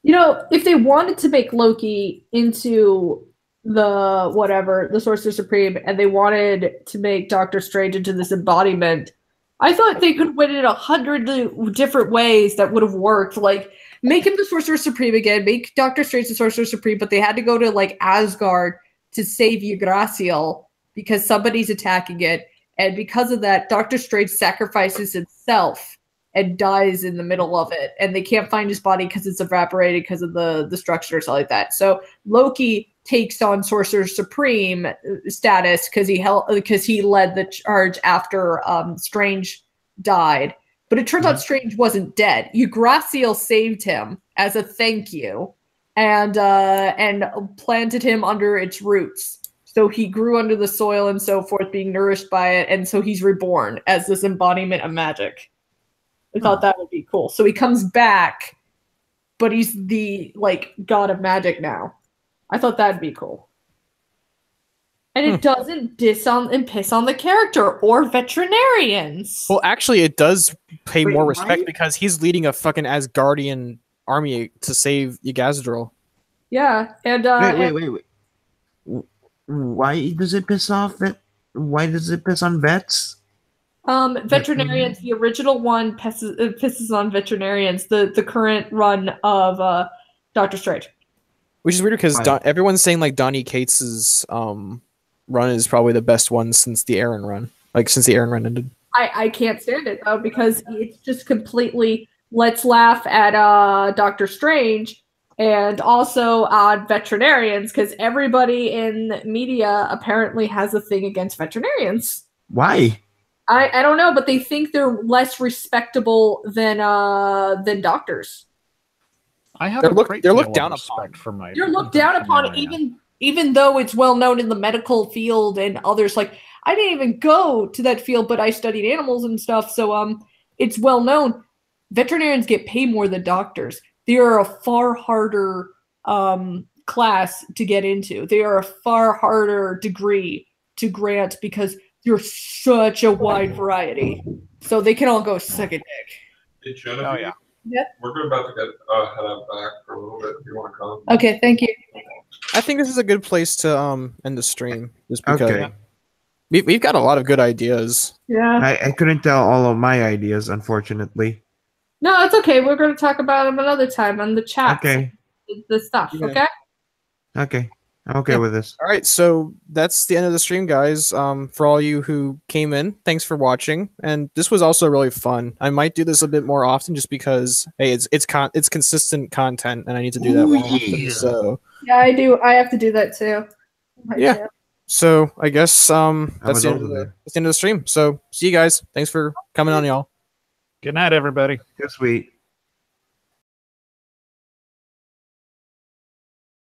If they wanted to make Loki into the Sorcerer Supreme, and they wanted to make Doctor Strange into this embodiment, I thought they could win it 100 different ways that would have worked. Like, make him the Sorcerer Supreme again, make Doctor Strange the Sorcerer Supreme, but they had to go to, like, Asgard to save Yggdrasil because somebody's attacking it. And because of that, Doctor Strange sacrifices himself and dies in the middle of it. And they can't find his body because it's evaporated because of the destruction or something like that. So Loki takes on Sorcerer Supreme status because he led the charge after Strange died. But it turns out Strange wasn't dead. Yggdrasil saved him as a thank you, and planted him under its roots. So he grew under the soil and so forth, being nourished by it, and so he's reborn as this embodiment of magic. I thought that would be cool. So he comes back, but he's the god of magic now. I thought that'd be cool. And it doesn't piss on the character or veterinarians. Well, actually, it does pay more respect why? because he's leading a fucking Asgardian army to save Yggdrasil. Yeah, and wait. Why does it piss off? Why does it piss on vets? Veterinarians, the original one pisses on veterinarians. The current run of Doctor Strange. Which is weird because everyone's saying like Donny Cates's run is probably the best one since the Aaron run. Like since the Aaron run ended. I can't stand it though because it's just completely let's laugh at Doctor Strange and also on veterinarians because everybody in media apparently has a thing against veterinarians. Why? I don't know, but they think they're less respectable than doctors. I have they're looked down upon. You're looked down upon even though it's well known in the medical field and others. Like I didn't even go to that field, but I studied animals and stuff, so it's well known. Veterinarians get paid more than doctors. They are a far harder class to get into. They are a far harder degree to grant because you're such a wide variety. So they can all go suck a dick. Hey, Genevieve. Oh, yeah. Yeah. We're about to get head out back for a little bit. If you want to come? Okay, thank you. I think this is a good place to end the stream, just because Okay. we've got a lot of good ideas. Yeah. I couldn't tell all of my ideas, unfortunately. No, it's okay. We're going to talk about them another time on the chat. Okay. The stuff, Yeah. okay? Okay. I'm okay with this. All right, so that's the end of the stream, guys. For all you who came in, thanks for watching, and this was also really fun. I might do this a bit more often, just because hey, it's consistent content, and I need to do that more often. So Yeah, I do. I have to do that too. Yeah. So I guess that's the end of the stream. So see you guys. Thanks for coming on, y'all. Good night, everybody. Too sweet.